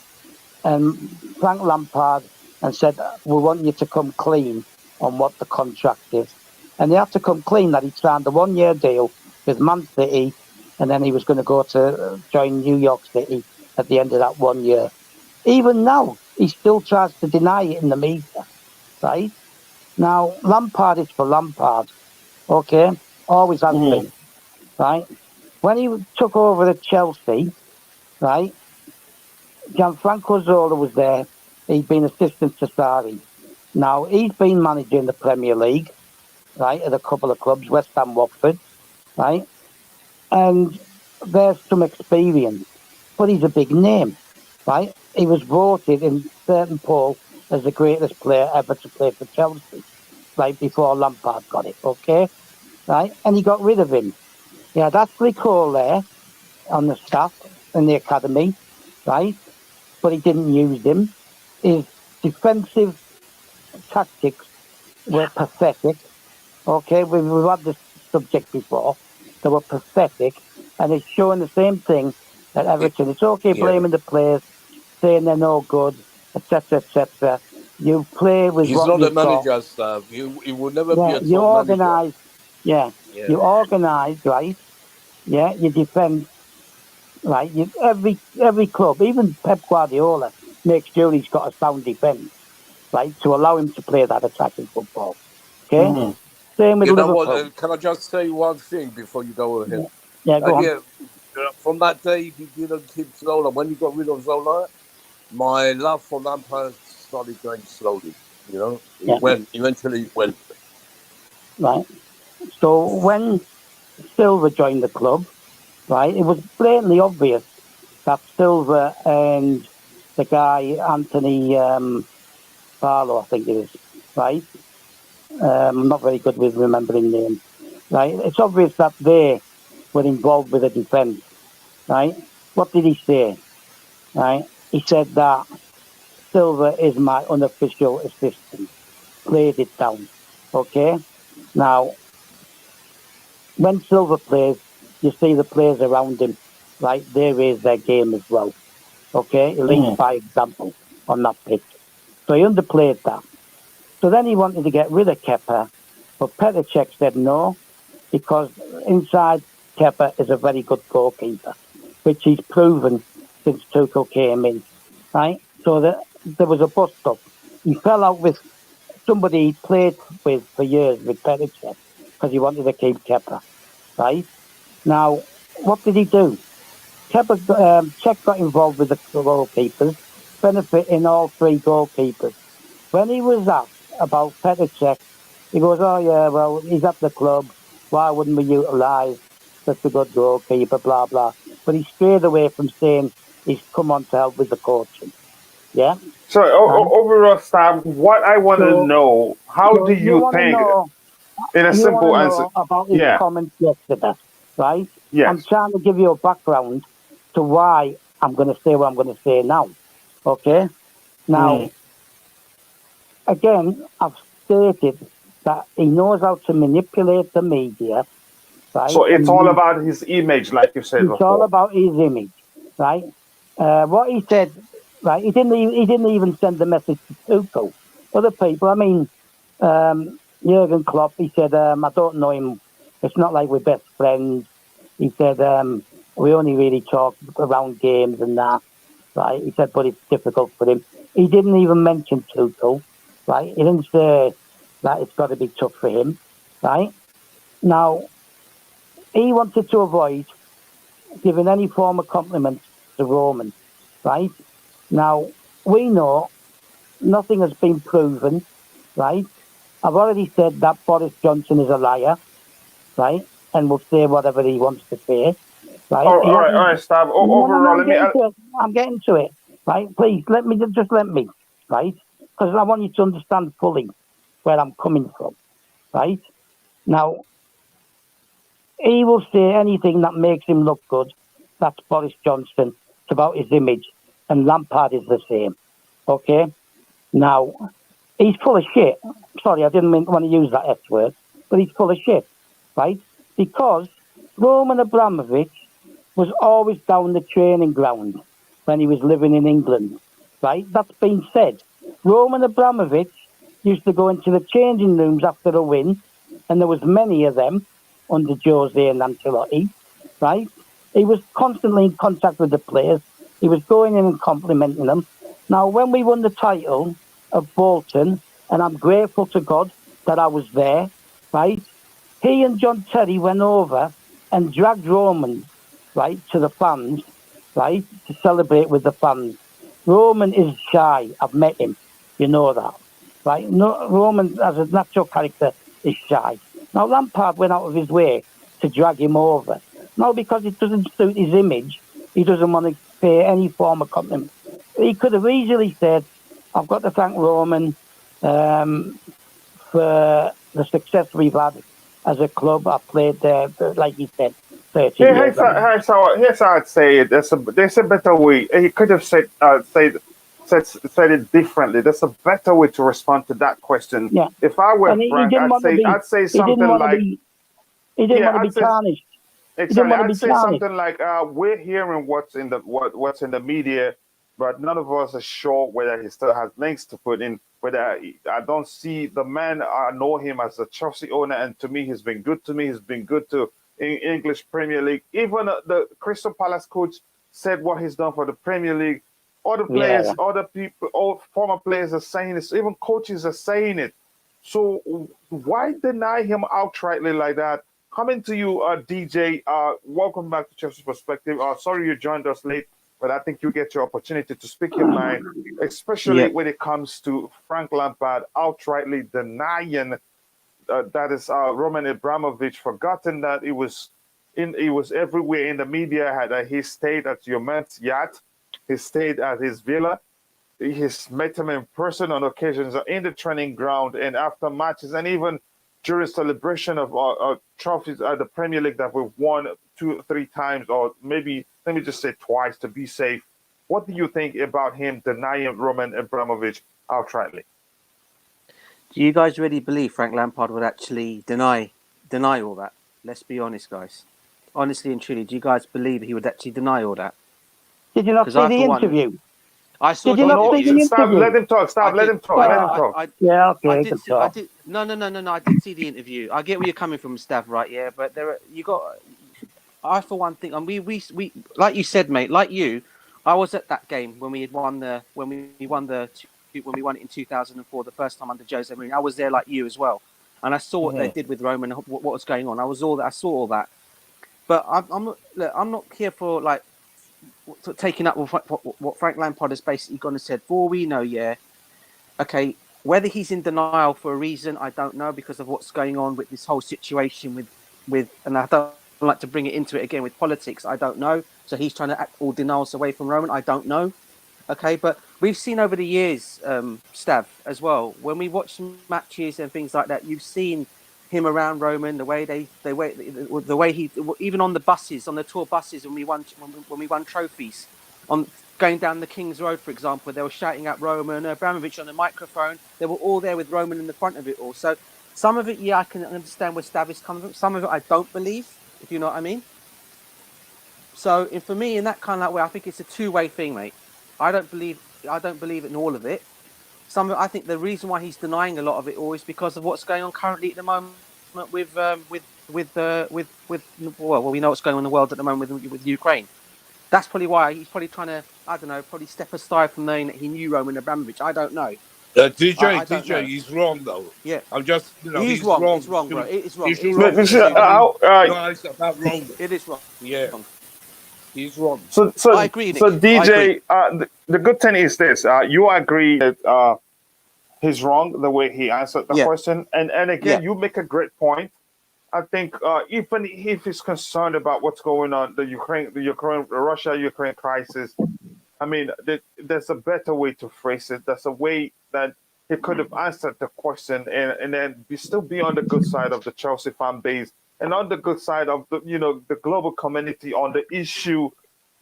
and Frank Lampard and said, we want you to come clean on what the contract is. And they had to come clean that he signed a 1-year deal with Man City and then he was going to go to join New York City at the end of that 1 year. Even now, he still tries to deny it in the media, right? Now, Lampard is for Lampard, okay? Always has been, right? When he took over at Chelsea, right, Gianfranco Zola was there. He'd been assistant to Sarri. Now, he's been managing the Premier League, right, at a couple of clubs, West Ham, Watford, right? And there's some experience, but he's a big name, right? He was voted in certain poll as the greatest player ever to play for Chelsea, right, before Lampard got it, okay? Right? And he got rid of him. He had Ashley Cole there on the staff in the academy, right? But he didn't use him. His defensive tactics were pathetic. Okay, we've had this subject before. They were pathetic, and it's showing the same thing at Everton. It's okay blaming the players, saying they're no good, etc., etc. You play with He's what not you've a manager, Stav. He will never be a you top manager. organise, you organise, right? Yeah, you defend, right? Every club, even Pep Guardiola, make sure he's got a sound defence, right, to allow him to play that attacking football. Okay? Same with You know Liverpool. what? Can I just say one thing before you go ahead? Yeah, go on. Yeah, from that day he didn't keep Zola. When he got rid of Zola, my love for Lampard started going slowly. You know, eventually it went. Right. So when Silva joined the club, right, it was blatantly obvious that Silva and the guy Anthony Barlow, I think it is, right. I'm not very good with remembering names. Right. It's obvious that they were involved with the defence. Right. What did he say? Right. He said that Silva is my unofficial assistant. Laid it down. Okay. Now, when Silva plays, you see the players around him, right? They raise their game as well. Okay, he leads by example on that pitch. So he underplayed that. So then he wanted to get rid of Kepa, but Petr said no, because inside Kepa is a very good goalkeeper, which he's proven since Tuchel came in, right? So there was a bust up. He fell out with somebody he played with for years with Petr because he wanted to keep Kepa, right? Now, what did he do? Czech got involved with the goalkeepers, benefiting all three goalkeepers. When he was asked about Petr Cech, he goes, "Oh yeah, well he's at the club. Why wouldn't we utilise such a good goalkeeper?" Blah blah. But he strayed away from saying he's come on to help with the coaching. Yeah. So overall, Stab, what I want to know, how So do you want to think, know? in a You want simple to answer? know about his Yeah. comments yesterday, right? Yes. I'm trying to give you a background to why I'm going to say what I'm going to say now. Okay? Now, again, I've stated that he knows how to manipulate the media, right? So it's all about his image, like you said before. It's all about his image, right? What he said, right? He didn't even send the message to Tuchel. Other people, I mean, Jurgen Klopp, he said, I don't know him. It's not like we're best friends. He said, we only really talk around games and that, right? He said, but it's difficult for him. He didn't even mention Tuchel, right? He didn't say that it's got to be tough for him, right? Now, he wanted to avoid giving any form of compliment to Roman, right? Now, we know nothing has been proven, right? I've already said that Boris Johnson is a liar, right? And will say whatever he wants to say, right? All right, Stab. Overall, I'm getting to it, right? Please, let me, right? Because I want you to understand fully where I'm coming from, right? Now, he will say anything that makes him look good. That's Boris Johnson. It's about his image. And Lampard is the same, okay? Now, he's full of shit. Sorry, I didn't want to use that S word, but he's full of shit, right? Because Roman Abramovich was always down the training ground when he was living in England, right? That's been said. Roman Abramovich used to go into the changing rooms after a win, and there was many of them under Jose and Ancelotti, right? He was constantly in contact with the players. He was going in and complimenting them. Now, when we won the title of Bolton, and I'm grateful to God that I was there, right? He and John Terry went over and dragged Roman, right, to the fans, right, to celebrate with the fans. Roman is shy. I've met him. You know that, right? No, Roman, as a natural character, is shy. Now, Lampard went out of his way to drag him over. Now, because it doesn't suit his image, he doesn't want to pay any form of compliment. He could have easily said, I've got to thank Roman for the success we've had as a club. I played there, like he said, 30 years. Here's how I'd say it. There's a better way. He could have said it differently. There's a better way to respond to that question. Yeah. If I were Frank, I'd say something like, he didn't want to be tarnished. Exactly. I'd say something like, we're hearing what's in the media, but none of us are sure whether he still has links to put in. I don't see the man. I know him as a Chelsea owner, and to me, he's been good to me. He's been good to English Premier League. Even the Crystal Palace coach said what he's done for the Premier League. Other players, other people, all former players are saying this. Even coaches are saying it. So why deny him outrightly like that? Coming to you, DJ. Welcome back to Chelsea Perspective. Sorry you joined us late, but I think you get your opportunity to speak your mind, especially when it comes to Frank Lampard outrightly denying that is Roman Abramovich, forgotten that it was everywhere in the media. He stayed at Juventus yacht, he stayed at his villa. He's met him in person on occasions in the training ground and after matches, and even during celebration of trophies at the Premier League that we've won 2 or 3 times, or maybe let me just say twice to be safe. What do you think about him denying Roman Abramovich outrightly? Do you guys really believe Frank Lampard would actually deny all that? Let's be honest, guys. Honestly and truly, do you guys believe he would actually deny all that? Did you not see the interview? I saw Did you not see the interview? Stop, let him talk. Stop, let him talk. Let him talk. Yeah, okay, I did. No. I did see the interview. I get where you're coming from, Stav, right? Yeah, but I for one think, and we like you said, mate, like you, I was at that game when we won it in 2004, the first time under Jose Mourinho. I was there like you as well, and I saw what they did with Roman, what was going on. I saw all that, but I'm not here for like taking up what Frank Lampard has basically gone and said. For all we know, okay, whether he's in denial for a reason, I don't know, because of what's going on with this whole situation with and I don't like to bring it into it again with politics. I don't know. So he's trying to act all denials away from Roman. I don't know. Okay, but we've seen over the years, Stav, as well, when we watch matches and things like that, you've seen him around Roman, the way he, even on the buses, on the tour buses, when we won trophies, on going down the King's Road, for example, they were shouting at Roman, Abramovich on the microphone. They were all there with Roman in the front of it all. So some of it, I can understand where Stav is coming from. Some of it I don't believe, if you know what I mean. So for me, in that kind of way, I think it's a two-way thing, mate. I don't believe in all of it. I think the reason why he's denying a lot of it all is because of what's going on currently at the moment with we know what's going on in the world at the moment with Ukraine. That's probably why he's probably trying to, I don't know, probably step aside from knowing that he knew Roman Abramovich. I don't know. DJ, he's wrong though. Yeah, I'm just, he's wrong. It's wrong, bro. It is wrong. Guys, about Roman. It is wrong. Yeah. He's wrong. So I agree, Nick. So DJ, the good thing is this: you agree that he's wrong the way he answered the question, and again, you make a great point. I think even if he's concerned about what's going on, the Russia-Ukraine crisis, I mean, there's a better way to phrase it. There's a way that he could have answered the question and then still be on the good side of the Chelsea fan base and on the good side of the global community on the issue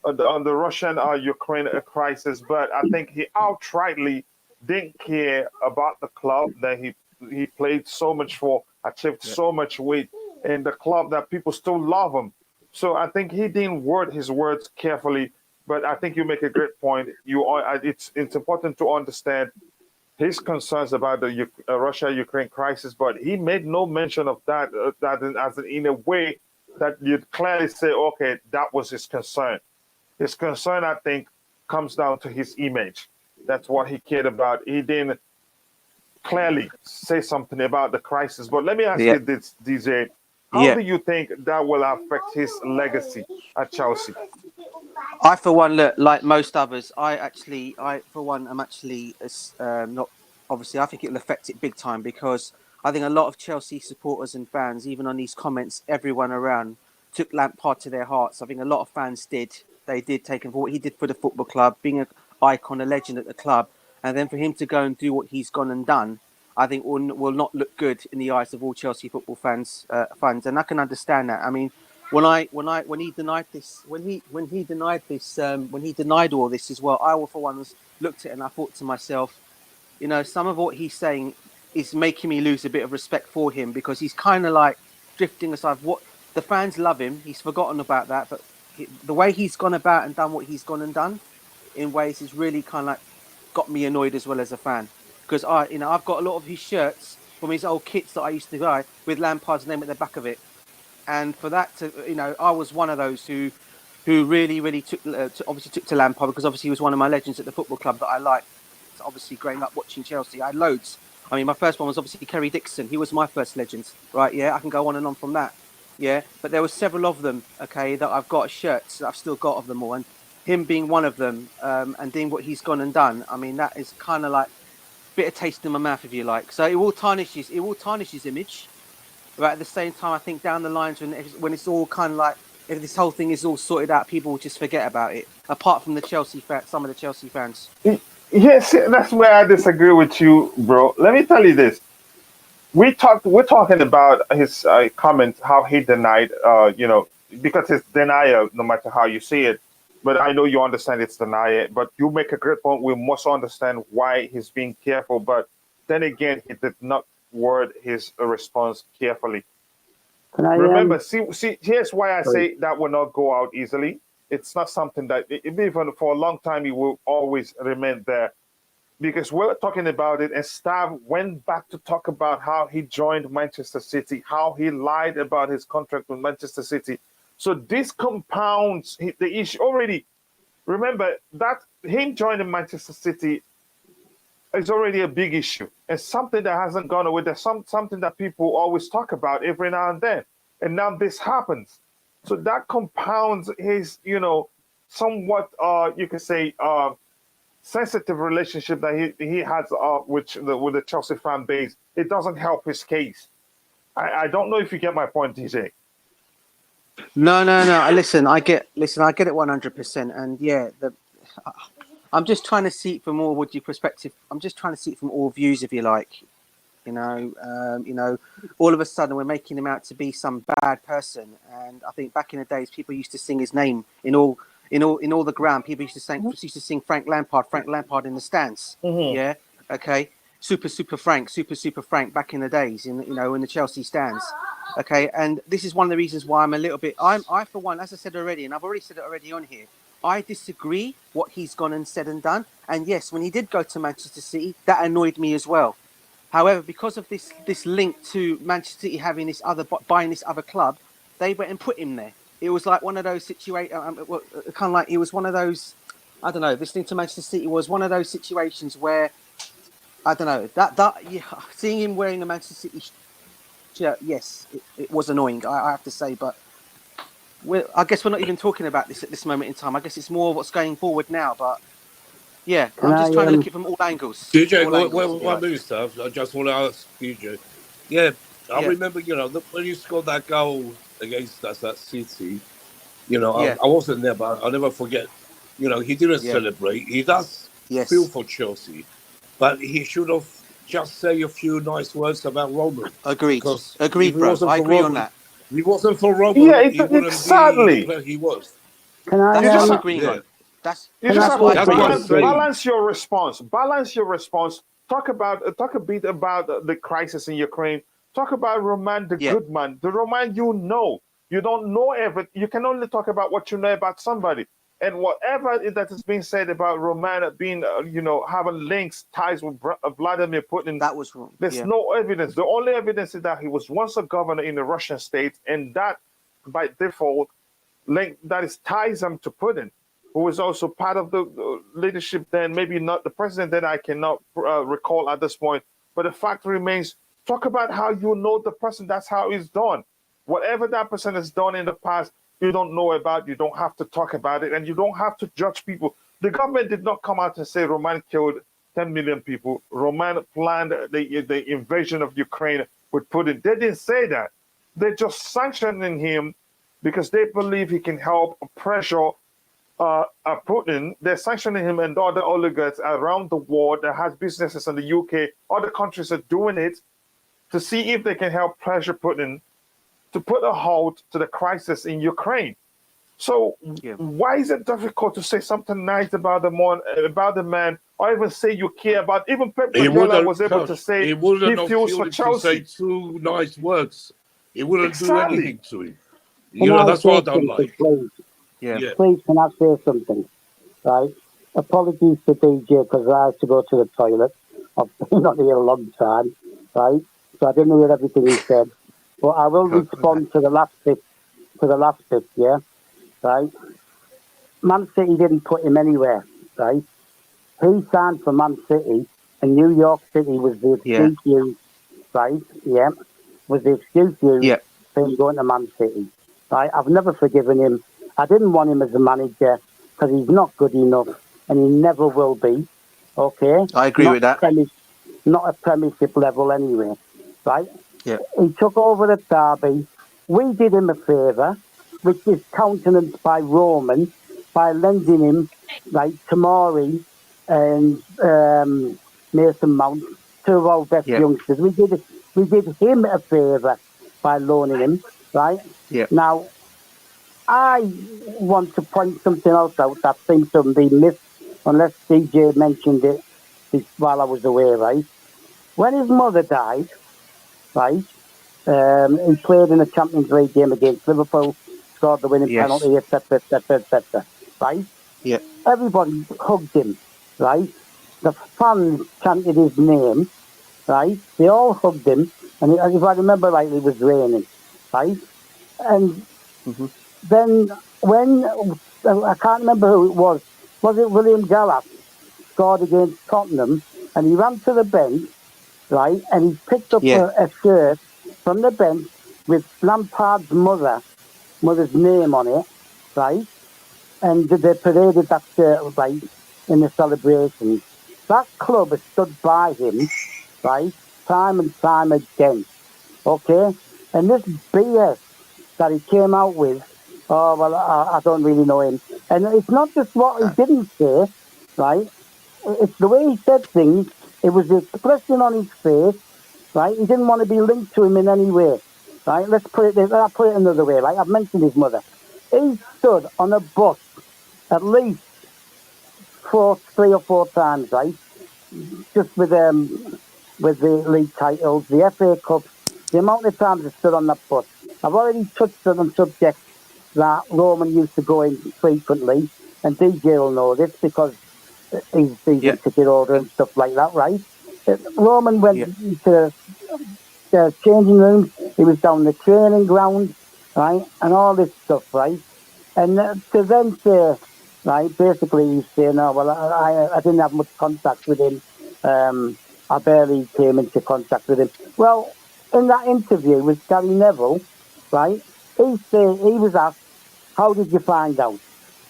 on the Russian-Ukraine crisis. But I think he outrightly didn't care about the club that he played so much for, achieved so much with, in the club that people still love him. So I think he didn't word his words carefully. But I think you make a great point. It's important to understand his concerns about the Russia-Ukraine crisis, but he made no mention of that in a way that you'd clearly say, okay, that was his concern. His concern, I think, comes down to his image. That's what he cared about. He didn't clearly say something about the crisis. But let me ask you this, DJ. How do you think that will affect his legacy at Chelsea? I, for one, look, like most others, I for one, am actually not. Obviously, I think it will affect it big time because I think a lot of Chelsea supporters and fans, even on these comments, everyone around took Lampard to their hearts. I think a lot of fans did. They did take him for what he did for the football club, being an icon, a legend at the club, and then for him to go and do what he's gone and done, I think will not look good in the eyes of all Chelsea football fans, and I can understand that. I mean, when he denied all this as well, I for one looked at it and I thought to myself, some of what he's saying is making me lose a bit of respect for him because he's kind of like drifting aside. What the fans love him, he's forgotten about that, but the way he's gone about and done what he's gone and done, in ways, is really kind of like got me annoyed as well as a fan. Because I've got a lot of his shirts from his old kits that I used to buy with Lampard's name at the back of it, and for that to, I was one of those who who really took obviously took to Lampard, because obviously he was one of my legends at the football club that I liked. Obviously, growing up watching Chelsea, I had loads. I mean, my first one was obviously Kerry Dixon. He was my first legend, right? Yeah, I can go on and on from that. Yeah, but there were several of them, okay, that I've got shirts that I've still got of them all, and him being one of them, and doing what he's gone and done. I mean, that is kind of like a bit of taste in my mouth, if you like. So it will tarnish his image. But at the same time, I think down the lines when it's all kind of like, if this whole thing is all sorted out, people will just forget about it. Apart from some of the Chelsea fans. Yes, that's where I disagree with you, bro. Let me tell you this. We're talking about his comment, how he denied, because it's denial, no matter how you see it. But I know you understand it's denial. But you make a great point. We must understand why he's being careful. But then again, he did not word his response carefully. Can I, Remember, see, here's why I sorry. say that will not go out easily. It's not something that, even for a long time, it will always remain there. Because we're talking about it, and Stav went back to talk about how he joined Manchester City, how he lied about his contract with Manchester City. So this compounds the issue already. Remember that him joining Manchester City is already a big issue, and something that hasn't gone away. There's something that people always talk about every now and then, and now this happens. So that compounds his, somewhat, you could say, sensitive relationship that he has with the Chelsea fan base. It doesn't help his case. I don't know if you get my point, DJ. No. Listen, I get it 100%. And yeah, I'm just trying to see it from all Woody perspective. I'm just trying to see it from all views, if you like. All of a sudden we're making him out to be some bad person. And I think back in the days, people used to sing his name in all the ground. People used to sing Frank Lampard in the stands. Mm-hmm. Yeah. Okay. Super Frank back in the days in the Chelsea stands. Okay. And this is one of the reasons why I'm a little bit, I for one, as I said already, and I've already said it already on here, I disagree what he's gone and said and done. And yes, when he did go to Manchester City, that annoyed me as well. However, because of this link to Manchester City having buying this other club, they went and put him there. It was like one of those situations, kind of like it was one of those, I don't know, this link to Manchester City was one of those situations where, I don't know, seeing him wearing a Manchester City shirt, yes, it was annoying, I have to say, but I guess we're not even talking about this at this moment in time. I guess it's more what's going forward now, but yeah, I'm just trying to look at it from all angles. DJ, All one minute, stuff. I just want to ask DJ. Yeah, I remember, when you scored that goal against us at City, I wasn't there, but I'll never forget. He didn't celebrate. He does feel for Chelsea, but he should have just say a few nice words about Roman. Agreed, bro. I agree on that. If it wasn't for Roman, he wouldn't sadly be the player he was. Can I? That's what I'm agreeing on. You just have to saying. balance your response. Talk a bit about the crisis in Ukraine. Talk about Roman, the good man, the Roman You don't know everything. You can only talk about what you know about somebody. And whatever that is being said about Roman being, having links, ties with Vladimir Putin, that was wrong. There's no evidence. The only evidence is that he was once a governor in the Russian state, and that by default ties him to Putin, who was also part of the leadership then, maybe not the president that I cannot recall at this point. But the fact remains, talk about how you know the person. That's how it's done. Whatever that person has done in the past, you don't know about, you don't have to talk about it, and you don't have to judge people. The government did not come out and say Roman killed 10 million people. Roman planned the invasion of Ukraine with Putin. They didn't say that. They're just sanctioning him because they believe he can help pressure Putin. They're sanctioning him and other oligarchs around the world that has businesses in the UK. Other countries are doing it to see if they can help pressure Putin to put a halt to the crisis in Ukraine. So why is it difficult to say something nice about the man, or even say you care about? Even Pep Guardiola was able to say he feels for Chelsea. To say two nice words. It wouldn't do anything to him. That's what I don't like. Please. Yeah. Please, can I say something? Right. Apologies to DJ because I had to go to the toilet. I've been not here a long time. Right. So I didn't hear everything he said. But I will respond to the last bit. Yeah, right. Man City didn't put him anywhere, right? He signed for Man City, and New York City was the Yeah. excuse used, right? Yeah, was the excuse used Yeah. for him going to Man City. Right? I've never forgiven him. I didn't want him as a manager because he's not good enough, and he never will be. Okay, I agree with that. Not a Premiership level anyway, right? Yeah. He took over at Derby. We did him a favour, which is countenanced by Roman, by lending him, like, Tamari and Mason Mount, two of our best Yeah. youngsters. We did him a favour by loaning him, right? Yeah. Now, I want to point something else out that seems to be missed, unless DJ mentioned it while I was away, right? When his mother died, right, he played in a Champions League game against Liverpool, scored the winning Yes. penalty, etc., etc., etc., right? Yeah. Everybody hugged him, right? The fans chanted his name, right? They all hugged him, and if I remember rightly, it was raining, right? And Mm-hmm. then when, I can't remember who it was it William Gallas scored against Tottenham, and he ran to the bench, right, and he picked up Yeah. a shirt from the bench with Lampard's mother's name on it, right, and they paraded that shirt, right, in the celebrations. That club has stood by him, right, time and time again, okay, and this BS that he came out with, oh, well, I don't really know him, and it's not just what he didn't say, right, it's the way he said things, it was the expression on his face, right? He didn't want to be linked to him in any way, right? I'll put it another way, right? I've mentioned his mother. He stood on a bus at least 3 or 4 times, right? Just with the league titles, the FA Cups, the amount of times he stood on that bus. I've already touched on subjects that Roman used to go in frequently, and DJ will know this because he's season ticket holder and stuff like that, right? Roman went to the changing rooms, he was down the training ground, right, and all this stuff, right? And to then say, right, basically he's saying, oh, well, I didn't have much contact with him. I barely came into contact with him. Well, in that interview with Gary Neville, right, he was asked, how did you find out?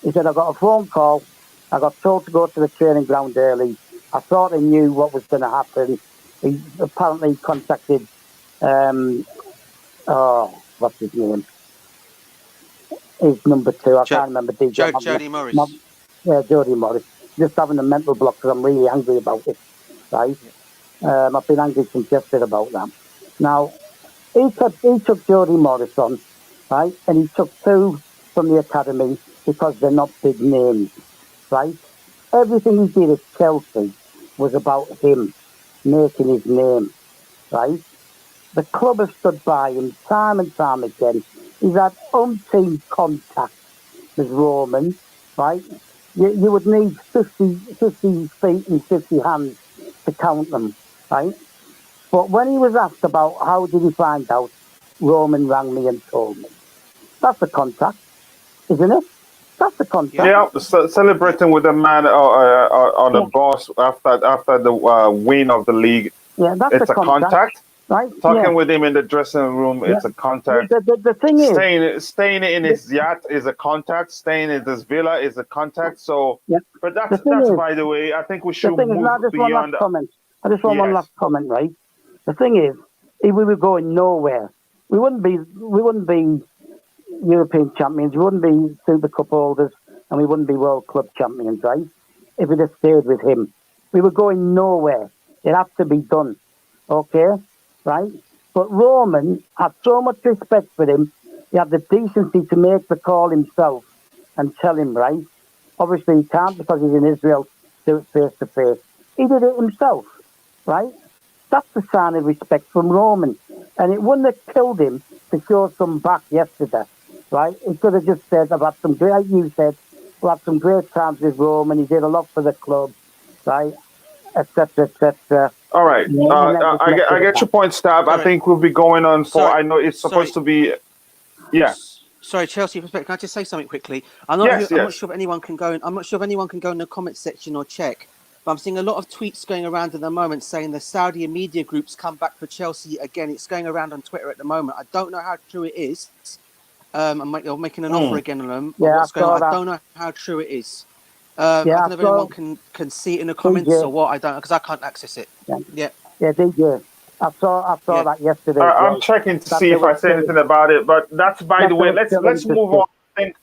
He said, I got a phone call. I got told to go to the training ground early. I thought I knew what was going to happen. He apparently contacted, what's his name? His number 2. I can't remember. Jody Morris. Yeah, Jody Morris. Just having a mental block because I'm really angry about it, right? I've been angry since yesterday about that. Now, he took Jody Morris on, right? And he took 2 from the academy because they're not big names, right? Everything he did at Chelsea was about him making his name, right? The club has stood by him time and time again. He's had umpteen contacts with Roman, right? You would need 50 feet and 50 hands to count them, right? But when he was asked about how did he find out, Roman rang me and told me. That's a contact, isn't it? That's a contact. Yeah, celebrating with the man on the bus after the win of the league. Yeah, that's it's a contact. Right? Talking with him in the dressing room, it's a contact. The thing is, staying in his yacht is a contact. Staying in this villa is a contact. So, but that's by the way. I think we should move beyond. I just want one last comment, right? The thing is, if we were going nowhere, we wouldn't be European champions, we wouldn't be Super Cup holders, and we wouldn't be World Club champions, right? If we'd have stayed with him, we were going nowhere. It had to be done, okay? Right? But Roman had so much respect for him, he had the decency to make the call himself and tell him, right? Obviously he can't because he's in Israel, do it face to face. He did it himself, right? That's the sign of respect from Roman. And it wouldn't have killed him to show some back yesterday, right? He could have just said, I've had some great, like you said, we've had some great times with Roman, he did a lot for the club, right? Etc., etc. All right. I get your point, Stab. I think we'll be going on for. I know it's supposed to be. Yeah. Sorry, Chelsea Perspective. Can I just say something quickly? I'm not sure if anyone can go. I'm not sure if anyone can go in the comment section or check. But I'm seeing a lot of tweets going around at the moment saying the Saudi media groups come back for Chelsea again. It's going around on Twitter at the moment. I don't know how true it is. I'm making an offer again on them. Yeah, what's going on? that. I don't know how true it is. I don't know if anyone can see it in the comments or what. I don't, because I can't access it. Yeah, DJ. I saw that yesterday. I'm checking to see if I say anything about it, but that's by the way. Let's move on. I think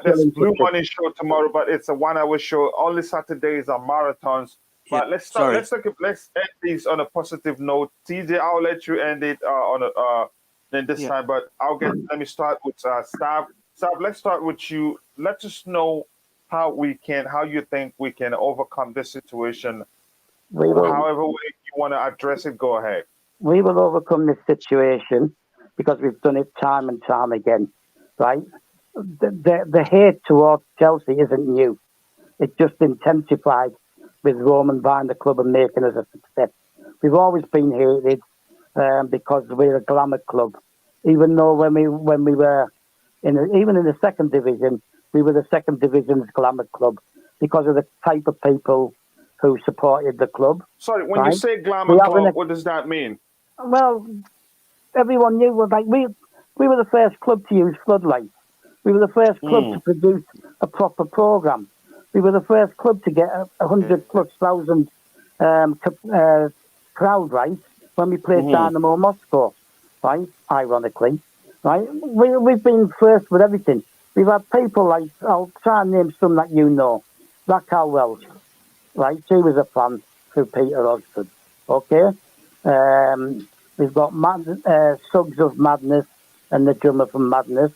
there's Blue Money show tomorrow, but it's a 1 hour show. Only Saturdays are marathons. But let's start. Let's end these on a positive note. TJ, I'll let you end it then this time. But let me start with Stav. Stav, let's start with you. Let us know how you think we can overcome this situation. However way you want to address it, go ahead. We will overcome this situation because we've done it time and time again, right? The hate towards Chelsea isn't new. It just intensified with Roman buying the club and making us a success. We've always been hated because we're a glamour club. Even though when we were even in the second division, we were the second division's glamour club because of the type of people who supported the club. Sorry, when you say glamour club, what does that mean? Well, everyone knew we were the first club to use floodlights. We were the first club to produce a proper program. We were the first club to get 100,000+ crowd, right? When we played Dynamo Moscow, right? Ironically, right? We've been first with everything. We've had people like, I'll try and name some that you know. Raquel Welch, right? She was a fan through Peter Hodgson. Okay? We've got Suggs of Madness and the drummer from Madness.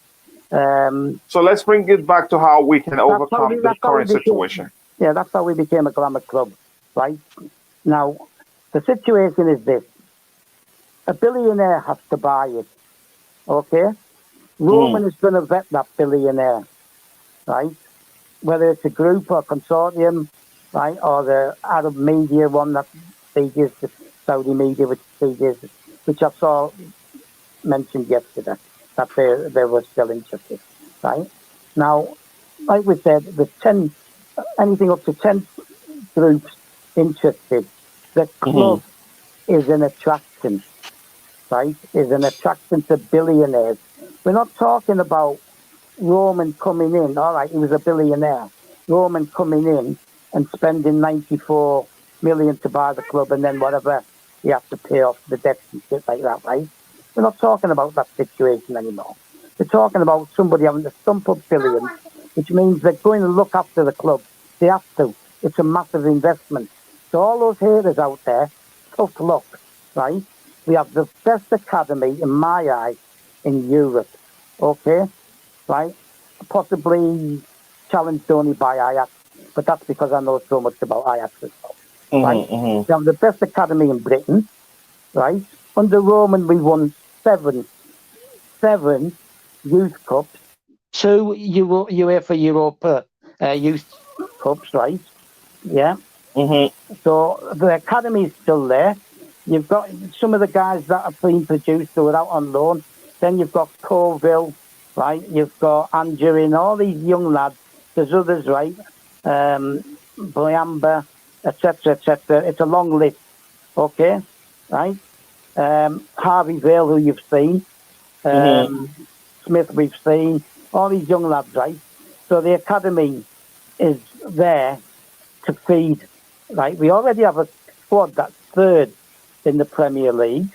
So let's bring it back to how we can overcome the current situation. Yeah, that's how we became a glamour club, right? Now, the situation is this. A billionaire has to buy it, okay? Roman is going to vet that billionaire, right? Whether it's a group or consortium, right? Or the Arab media one that feeds the Saudi media, which I saw mentioned yesterday, that they were still interested, right? Now, like we said, the anything up to 10 groups interested. The club is an attraction, right? Is an attraction to billionaires. We're not talking about Roman coming in. All right, he was a billionaire. Roman coming in and spending 94 million to buy the club, and then whatever he has to pay off the debts and shit like that, right? We're not talking about that situation anymore. We're talking about somebody having to stump up billions, which means they're going to look after the club. They have to. It's a massive investment. So all those haters out there, tough luck, right? We have the best academy, in my eyes, in Europe, okay? Right? Possibly challenged only by Ajax, but that's because I know so much about Ajax as well, right? We have the best academy in Britain, right? Under Roman, we won seven youth cups, 2 UEFA Europa youth cups, right? Yeah. So the academy is still there. You've got some of the guys that have been produced who are out on loan. Then you've got Colville, right? You've got Angerin, all these young lads. There's others, right? Boyamba, etc., etc. It's a long list, okay? Right? Harvey Vale, who you've seen. Smith, we've seen. All these young lads, right? So the academy is there to feed, right? We already have a squad that's third in the Premier League,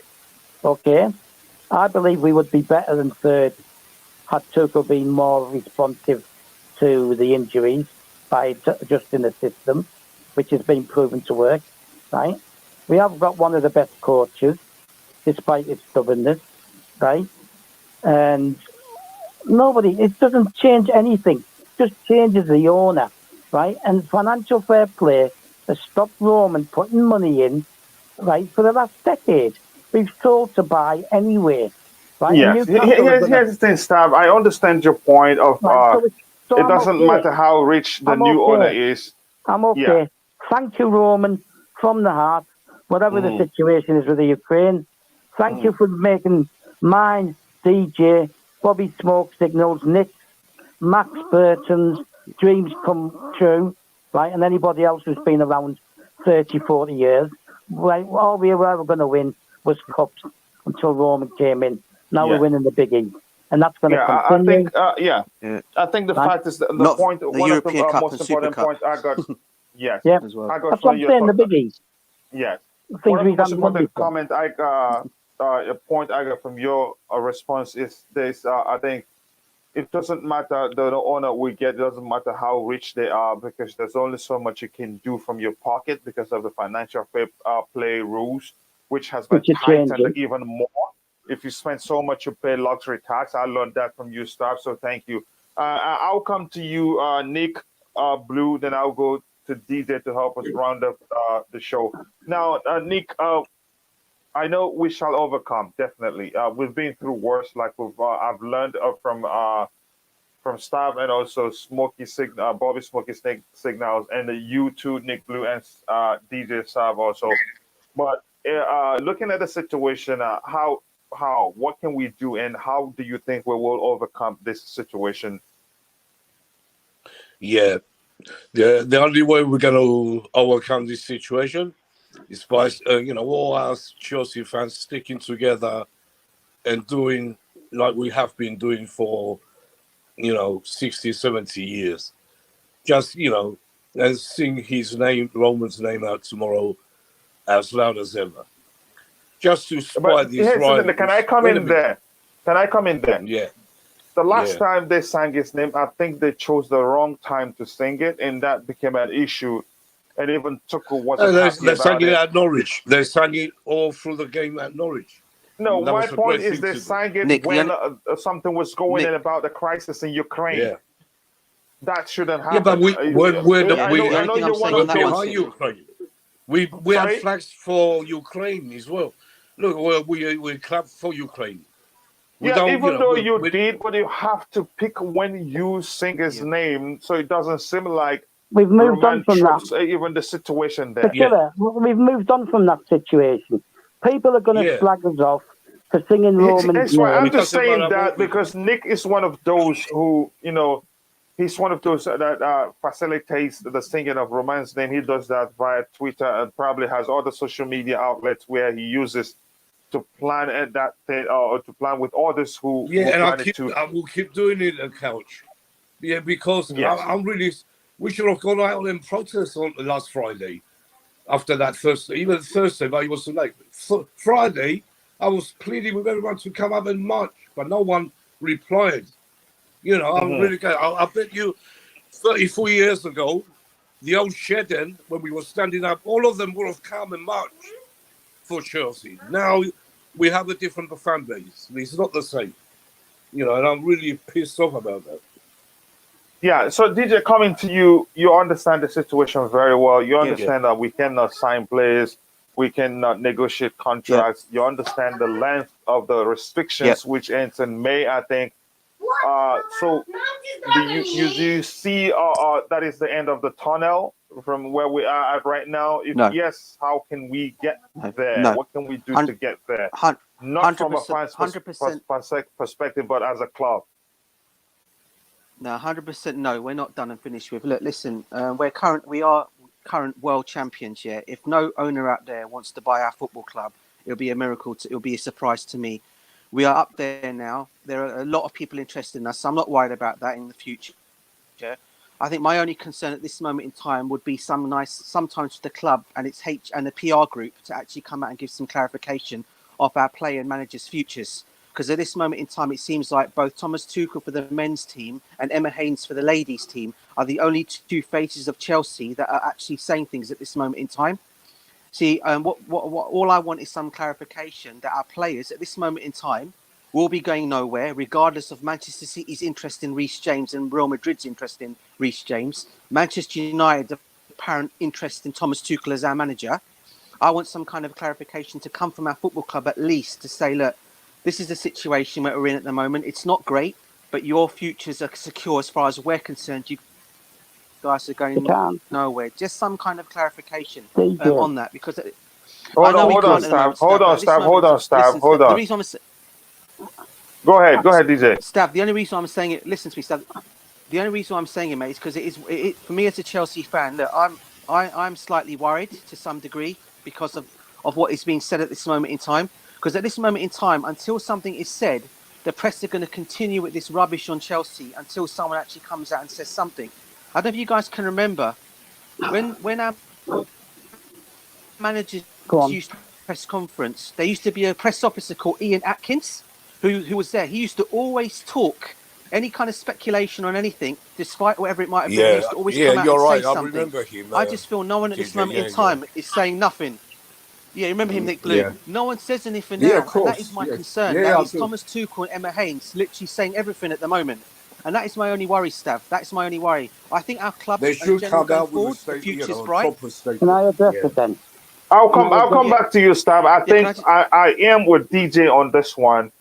okay? I believe we would be better than third had Tuchel been more responsive to the injuries by adjusting the system, which has been proven to work, right? We have got one of the best coaches, despite its stubbornness, right? And it doesn't change anything, just changes the owner, right? And financial fair play has stopped Roman putting money in, right, for the last decade. We've sold to buy anyway, right? Yes, here's the thing, Stav. I understand your point of it doesn't matter how rich the new owner is. I'm okay. Yeah. Thank you, Roman, from the heart, whatever the situation is with the Ukraine. Thank you for making mine, DJ, Bobby Smoke Signals, Nick, Max Burton's dreams come true, right? And anybody else who's been around 30, 40 years, right? All we were going to win was cups until Roman came in. Now we're winning the Big E. And that's going to continue. I think the fact is that Not point, the one European of the Cup most and Super important Cup. points I got, yes, Yeah, as well. I got that's from what I'm your saying, the Big E. yes. Things One of the we've most done important before. comment I got, a point I got from your response is this: I think it doesn't matter the owner we get. It doesn't matter how rich they are, because there's only so much you can do from your pocket because of the financial fair play rules, which has been Which are tightened changing. even more. If you spend so much, you pay luxury tax. I learned that from you, Staff. So thank you. I'll come to you, Nick, Blue. Then I'll go to DJ to help us round up the show. Now, Nick, I know we shall overcome. Definitely, we've been through worse. Like I've learned from Staff and also Bobby Smoky Signals, and the you too, Nick Blue and DJ Staff also. But looking at the situation, what can we do, and how do you think we will overcome this situation? Yeah, the only way we're going to overcome this situation is by all us Chelsea fans sticking together and doing like we have been doing for 60, 70 years. Just and sing his name, Roman's name, out tomorrow as loud as ever. Just to spite But these here's the thing, rivals. can I come in there? Can I come in there? Yeah. The last time they sang his name, I think they chose the wrong time to sing it, and that became an issue. And even Tuchel wasn't happy They about sang it it. at Norwich. They sang it all through the game at Norwich. No, That my was a point great is thing they to do. sang it Nick, when something was going Nick. in about the crisis in Ukraine. Yeah. That shouldn't happen. Yeah, but I know you're one we're of those. behind Ukraine. We have flags for Ukraine as well. Look, we clap for Ukraine. We don't, even though you did, but you have to pick when you sing his name, so it doesn't seem like we've moved on from that. Even the situation there. We've moved on from that situation. People are going to slag us off for singing Roman's name. I'm just saying that because Nick is one of those who, he's one of those that facilitates the singing of Roman's name. He does that via Twitter and probably has other social media outlets where he uses to plan at that thing or to plan with others who and I will keep doing it, Couch. Yeah, because I'm really. We should have gone out and protest on last Friday. After that even Thursday, but it was too late. Friday, I was pleading with everyone to come up and march, but no one replied. I'm really glad. I bet you 34 years ago, the old shed end, when we were standing up, all of them would have come and marched for Chelsea. Now we have a different fan base. It's not the same. And I'm really pissed off about that. Yeah, so DJ, coming to you, you understand the situation very well. You understand that we cannot sign players, we cannot negotiate contracts. You understand the length of the restrictions, which ends in May, I think. So do you see that is the end of the tunnel from where we are at right now? If yes, how can we get there? No. What can we do to get there? Not from a fan's perspective, but as a club. No, 100% no. We're not done and finished with. Look, listen, we are current world champions. Yeah, if no owner out there wants to buy our football club, it'll be a miracle. It'll be a surprise to me. We are up there now. There are a lot of people interested in us. So I'm not worried about that in the future. I think my only concern at this moment in time would be sometimes for the club and its and the PR group to actually come out and give some clarification of our player and managers' futures. Because at this moment in time, it seems like both Thomas Tuchel for the men's team and Emma Haynes for the ladies' team are the only two faces of Chelsea that are actually saying things at this moment in time. See, what all I want is some clarification that our players at this moment in time will be going nowhere, regardless of Manchester City's interest in Reece James and Real Madrid's interest in Reece James. Manchester United's apparent interest in Thomas Tuchel as our manager. I want some kind of clarification to come from our football club at least to say, look, this is the situation that we're in at the moment. It's not great, but your futures are secure as far as we're concerned. You guys are going nowhere. Just some kind of clarification on that, because hold on, Stav. The reason Go ahead, DJ. Stav, the only reason I'm saying it, listen to me, Stav. The only reason I'm saying it, mate, is because it for me as a Chelsea fan. Look, I'm slightly worried to some degree because of what is being said at this moment in time. Because at this moment in time, until something is said, the press are going to continue with this rubbish on Chelsea until someone actually comes out and says something. I don't know if you guys can remember when our managers Go on. used to press conference, there used to be a press officer called Ian Atkins who was there. He used to always talk any kind of speculation on anything, despite whatever it might have been. He used to always come out you're and right. say I something. remember him. I just feel no one at this TJ, moment in time is saying nothing. Yeah, remember him, Nick Blue? Yeah. No one says anything Yeah, now, of course. and that is my Yes. concern. Yeah, That I is do. Thomas Tuchel and Emma Haynes literally saying everything at the moment. And that is my only worry, Stav. That's my only worry. I think our club They in should general come going out with a forward, the statement, future's a bright. proper statement. Can I address Yeah. it then? I'll come Yeah. back to you, Stab. I Yeah, think can I just- I am with DJ on this one.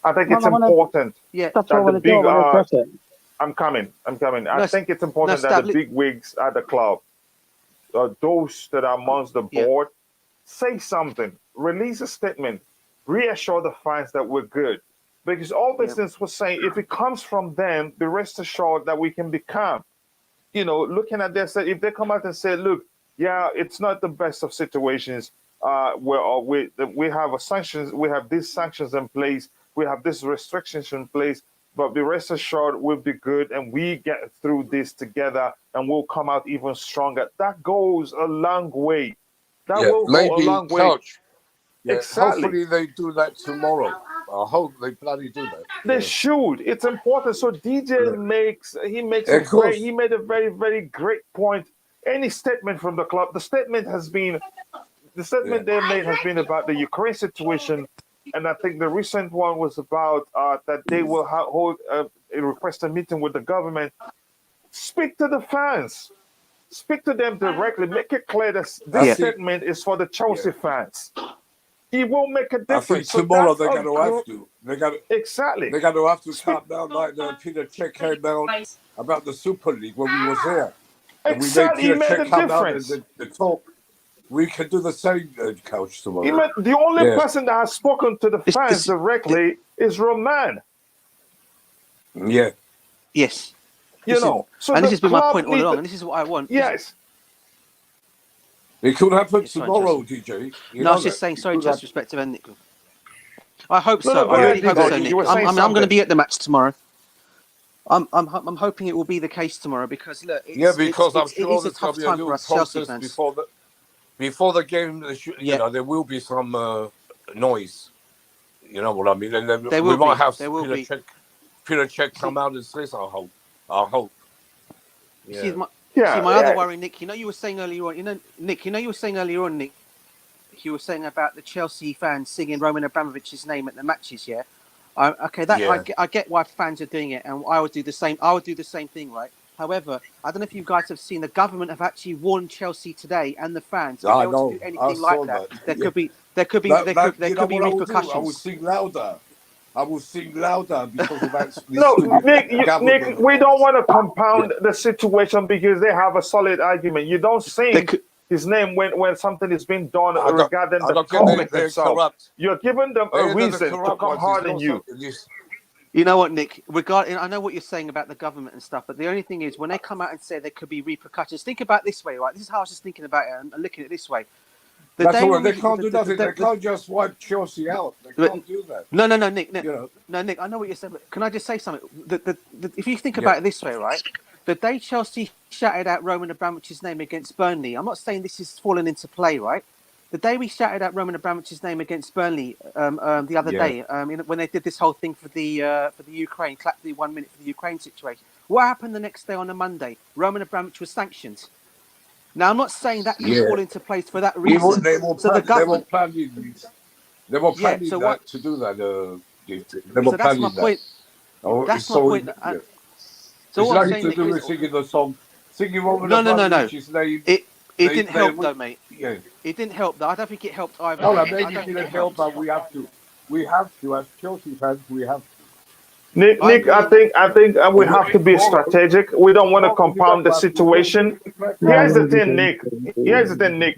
I think Well, it's I wanna- important Yeah. That's that what I the want to do. I big want to address it. I'm coming. I No, think it's important no, that Stab, the big wigs at the club, those that are amongst the Yeah. board, say something, release a statement, reassure the fans that we're good. Because all these Yeah. things we're saying, if it comes from them, be rest assured that we can become. Looking at this, if they come out and say, look, yeah, it's not the best of situations. We have sanctions, we have these sanctions in place, we have these restrictions in place, but be rest assured we'll be good and we get through this together and we'll come out even stronger. That goes a long way. That Yeah, will go a maybe long way. Coach. Yeah, Exactly. hopefully they do that tomorrow. I hope they bloody do that. They Yeah. should. It's important. So DJ makes Of he made a very, very great point. Any statement from the club, the statement they made has been about the Ukraine situation, and I think the recent one was about that they will hold request a meeting with the government. Speak to the fans. Speak to them directly. Make it clear that this Yeah. statement is for the Chelsea fans. It will make a I think difference. So tomorrow that's they're a going to have to. Exactly. They're going to have to calm down like Peter Cech came out about the Super League when we was there. And Exactly. we It made made Peter a Cech come out difference. and the talk. We can do the same, Coach, tomorrow. The only Yeah. person that has spoken to the fans directly is Roman. Yeah. Yes. So and this has been my club point all need along, to- and this is what I want. Yes. It could happen Yeah, sorry, tomorrow, Justin. DJ. No, I was just saying, sorry, just respective and Nick. I hope No, so. go I ahead, really hope DJ. so, You Nick. were saying I'm going to something. be at the match tomorrow. I'm hoping it will be the case tomorrow because look, because I'm it sure is a there's going tough to be a time for little us Chelsea process fans. before the game. There will be some noise. You know what I mean? And then There we will might be. have There will be. Peter Cech come out and say, I hope. Yeah. See, my Yeah. other worry, Nick. You were saying earlier on. Nick. You were saying earlier on, Nick. You were saying about the Chelsea fans singing Roman Abramovich's name at the matches. Yeah. I get why fans are doing it, and I would do the same. I would do the same thing, right? However, I don't know if you guys have seen the government have actually warned Chelsea today and the fans if they were to do anything like that, there could be repercussions. I will sing louder. because of that. No, Nick, we don't want to compound Yeah. the situation because they have a solid argument. You don't sing his name when something is being done regarding the government themselves. Corrupt. You're giving them a reason to come hard on you. You know what, Nick? I know what you're saying about the government and stuff, but the only thing is when they come out and say there could be repercussions, think about it this way, right? This is how I was just thinking about it and looking at it this way. That's all. They can't do nothing. They can't just wipe Chelsea out. They can't do that. No, Nick. You know. Nick, I know what you're saying, but can I just say something? If you think about it this way, right? The day Chelsea shouted out Roman Abramovich's name against Burnley, I'm not saying this is fallen into play, right? The day we shouted out Roman Abramovich's name against Burnley the other day, when they did this whole thing for the Ukraine, clap the 1 minute for the Ukraine situation, what happened the next day on a Monday? Roman Abramovich was sanctioned. Now, I'm not saying that can fall into place for that reason. They were planning that to do that. They were that's my point. That's my point. So what I'm saying is singing the song, singing Roman No. Abramovich's name. It didn't help though, mate. Yeah. It didn't help though. I don't think it helped either. No, maybe it didn't help, but we have to, as Chelsea fans, we have to. Nick, I think we have to be strategic. We don't want to compound the situation. Here's the thing, Nick.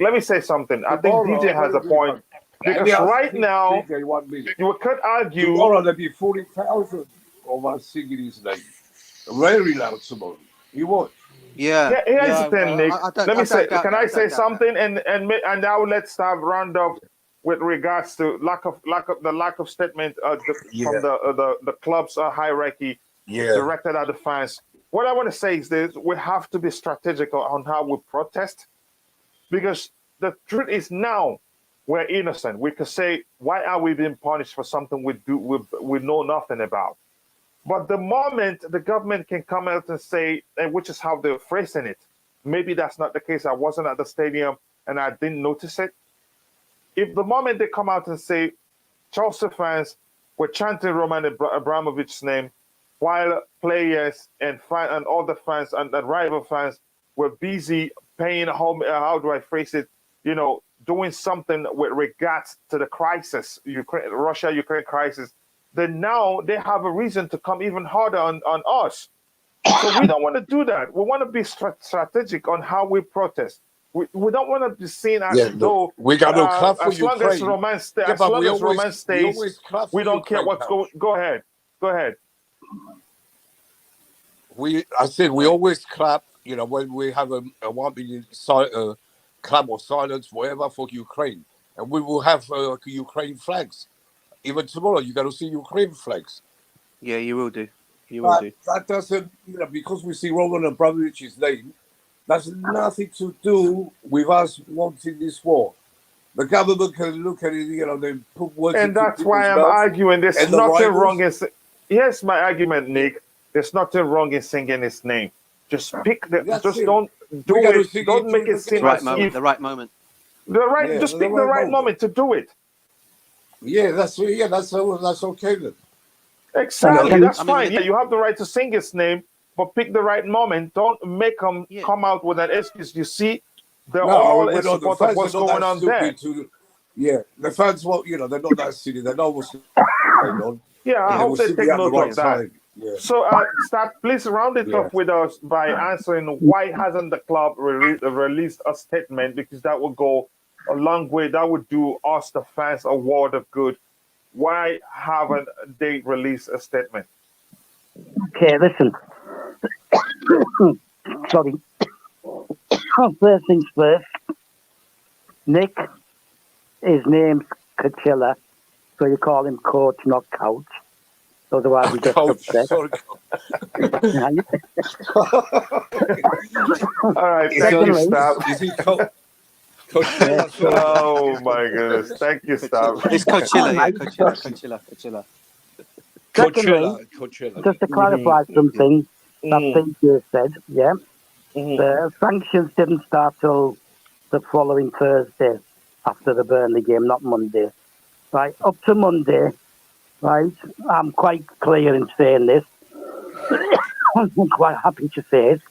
Let me say something. I think DJ has a point. Because right now, you could argue. Tomorrow there'll be 40,000 of us singing his name. Very loud tomorrow. You watch. Yeah. Here's the thing, Nick. Let me say. Can I say something? And now let's start round up with regards to lack of statement from the club's hierarchy directed at the fans. What I want to say is this: we have to be strategic on how we protest, because the truth is now we're innocent. We could say, why are we being punished for something we know nothing about? But the moment the government can come out and say, and which is how they're phrasing it, maybe that's not the case. I wasn't at the stadium and I didn't notice it. If the moment they come out and say, Chelsea fans were chanting Roman Abramovich's name, while players and other fans and rival fans were busy paying, how do I phrase it, doing something with regards to the crisis, Russia-Ukraine crisis, then now they have a reason to come even harder on us. So we don't want to do that. We want to be strategic on how we protest. We don't want to be seen as though we got no clap for as long Ukraine. as Roman stays, we don't care what's going. Go ahead. I said we always clap. When we have a 1 million clap or silence, whatever, for Ukraine, and we will have Ukraine flags. Even tomorrow, you got to see Ukraine flags. Yeah, you will do. That doesn't, because we see Roman Abramovich's name, that's nothing to do with us wanting this war. The government can look at it, they put words. And that's why I'm arguing. There's nothing wrong in. Here's my argument, Nick. There's nothing wrong in singing his name. Just pick the. Don't do it. Don't make it seem as if the right moment. Just pick the right moment to do it. Yeah, that's okay then. Exactly, that's fine. Yeah, you have the right to sing his name, but pick the right moment. Don't make them come out with an excuse. You see, they're all in support of what's going on there. The fans, they're not that silly. They know what's going on. Yeah, I hope they take note of that. Yeah. So, please round it off with us by answering why hasn't the club released a statement, because that would go a long way. That would do us, the fans, a world of good. Why haven't they released a statement? Okay, listen. Sorry. First things first. Nick, his name's Coachila, so you call him Coach, not Couch. Otherwise, he gets upset. All right, thank you, Stab. Is he Coachila? Oh my goodness! Thank you, Stab. It's Coachila. Coachila. Just to clarify something that thing you said, the sanctions didn't start till the following Thursday after the Burnley game, not Monday. Right, up to Monday. Right, I'm quite clear in saying this. I'm quite happy to say it.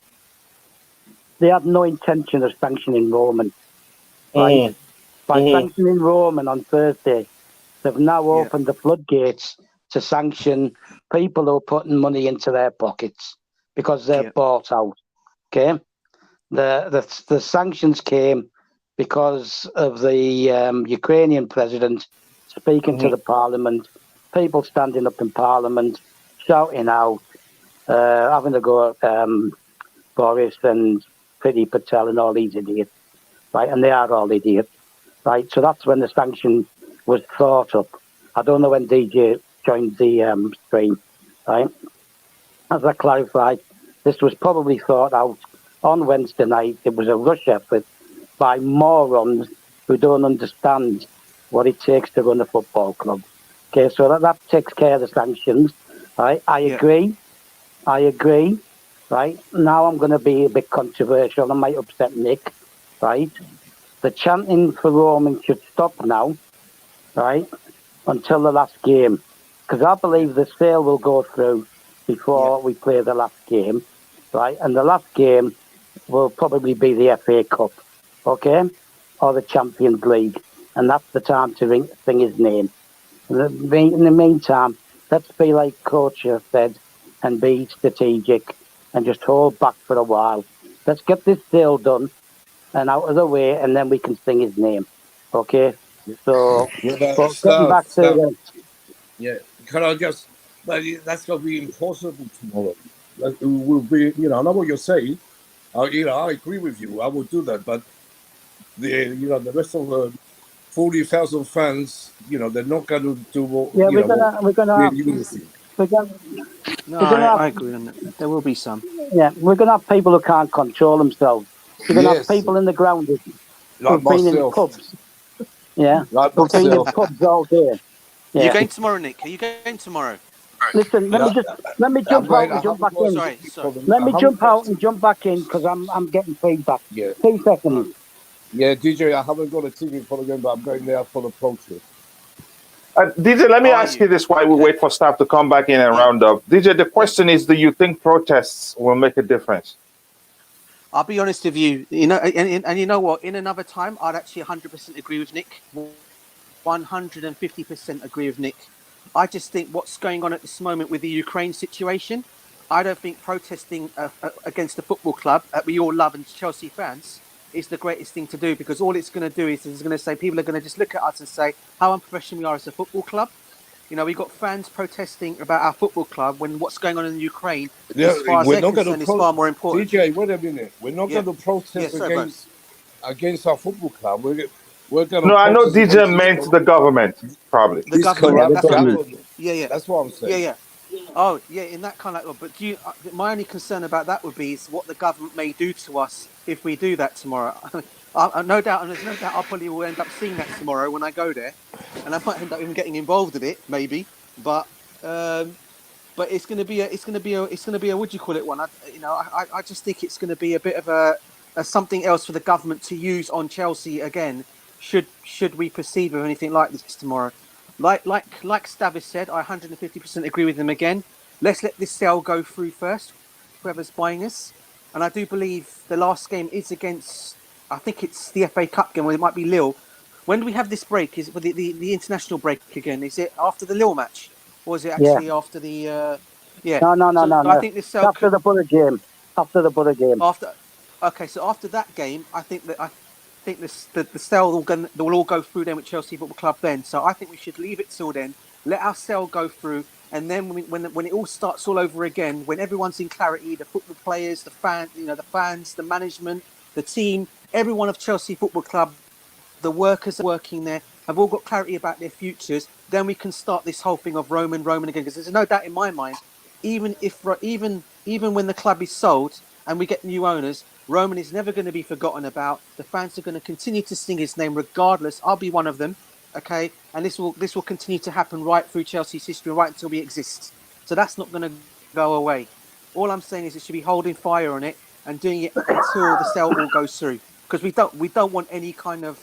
They had no intention of sanctioning Roman. Right? By sanctioning Roman on Thursday, they've now opened the floodgates to sanction people who are putting money into their pockets because they're bought out. Okay, the sanctions came because of the Ukrainian president speaking to the parliament. People standing up in Parliament, shouting out, having to go at Boris and Priti Patel and all these idiots, right? And they are all idiots, right? So that's when the sanction was thought up. I don't know when DJ joined the stream, right? As I clarified, this was probably thought out on Wednesday night. It was a rush effort by morons who don't understand what it takes to run a football club. Okay, so that takes care of the sanctions, right? I agree, right? Now I'm going to be a bit controversial. I might upset Nick, right? The chanting for Roman should stop now, right? Until the last game. Because I believe the sale will go through before we play the last game, right? And the last game will probably be the FA Cup, okay? Or the Champions League. And that's the time to sing his name. In the meantime, let's be like Coach said and be strategic and just hold back for a while. Let's get this deal done and out of the way, and then we can sing his name. Okay? So, Yeah, but but getting back to yeah. Can I just? But that's going to be impossible tomorrow. That will be, I know what you're saying. I agree with you. I will do that, but the rest of the 40,000 fans, they're not going to do what, yeah, what we're gonna the have unity. we're gonna No, we're gonna have I agree on that. There will be some. yeah, we're gonna have people who can't control themselves. We're gonna have Yes, people in the ground like who've been in myself, pubs, yeah, like who've been in myself. pubs all day. You Yeah. going tomorrow, Nick? Are you going tomorrow? Listen, Yeah, let me I'm jump going. out I and jump haven't back got in. a Sorry, ticket sorry. for them. Let I me haven't jump got. out and jump back in because I'm getting feedback. Yeah, 2 seconds. yeah, DJ. I haven't got a ticket for the game, but I'm going there for the protest. DJ, let me Are ask you you? this while we Okay. wait for staff to come back in and Yeah. round up. DJ, the Yeah. question is, do you think protests will make a difference? I'll be honest with you. And you know what? In another time, I'd actually 100% agree with Nick. 150% agree with Nick. I just think what's going on at this moment with the Ukraine situation, I don't think protesting against the football club that we all love and Chelsea fans is the greatest thing to do, because all it's going to do is it's going to say people are going to just look at us and say how unprofessional we are as a football club. We've got fans protesting about our football club when what's going on in Ukraine, Yeah, as far as we're they're not going to concerned, is far more important. DJ, wait a minute. We're not Yeah. going to Yeah. protest Sorry, bro. against our football club. We're going to No, I know protest DJ against meant the government, probably. The this government. Yeah, the corrupt That's what. government. government. Yeah. Yeah. That's what I'm Yeah. saying. Yeah. Oh, yeah, in that kind of. But my only concern about that would be is what the government may do to us if we do that tomorrow. No doubt, and there's no doubt, I probably will end up seeing that tomorrow when I go there, and I might end up even getting involved in it, maybe. Um, but it's going to be a what do you call it one? I just think it's going to be a bit of a something else for the government to use on Chelsea again. Should we perceive of anything like this tomorrow? Like Stavis said, I 150% agree with him again. Let's let this sale go through first, whoever's buying us. And I do believe the last game is against, I think it's the FA Cup game, or it might be Lille. When do we have this break? Is it the international break again? Is it after the Lille match? Or is it Yeah. actually after the, yeah. No. I think this It's sale after could, the Borough game. After the Borough game. okay, so after that game, I think the sale will all go through then with Chelsea Football Club then. So I think we should leave it till then. Let our sale go through, and then when it all starts all over again, when everyone's in clarity, the football players, the fans, the management, the team, everyone of Chelsea Football Club, the workers working there have all got clarity about their futures. Then we can start this whole thing of Roman again, because there's no doubt in my mind, even when the club is sold and we get new owners, Roman is never going to be forgotten about. The fans are going to continue to sing his name regardless. I'll be one of them, okay? And this will continue to happen right through Chelsea's history, right until we exist. So that's not going to go away. All I'm saying is it should be holding fire on it and doing it until the sale all goes through, because we don't want any kind of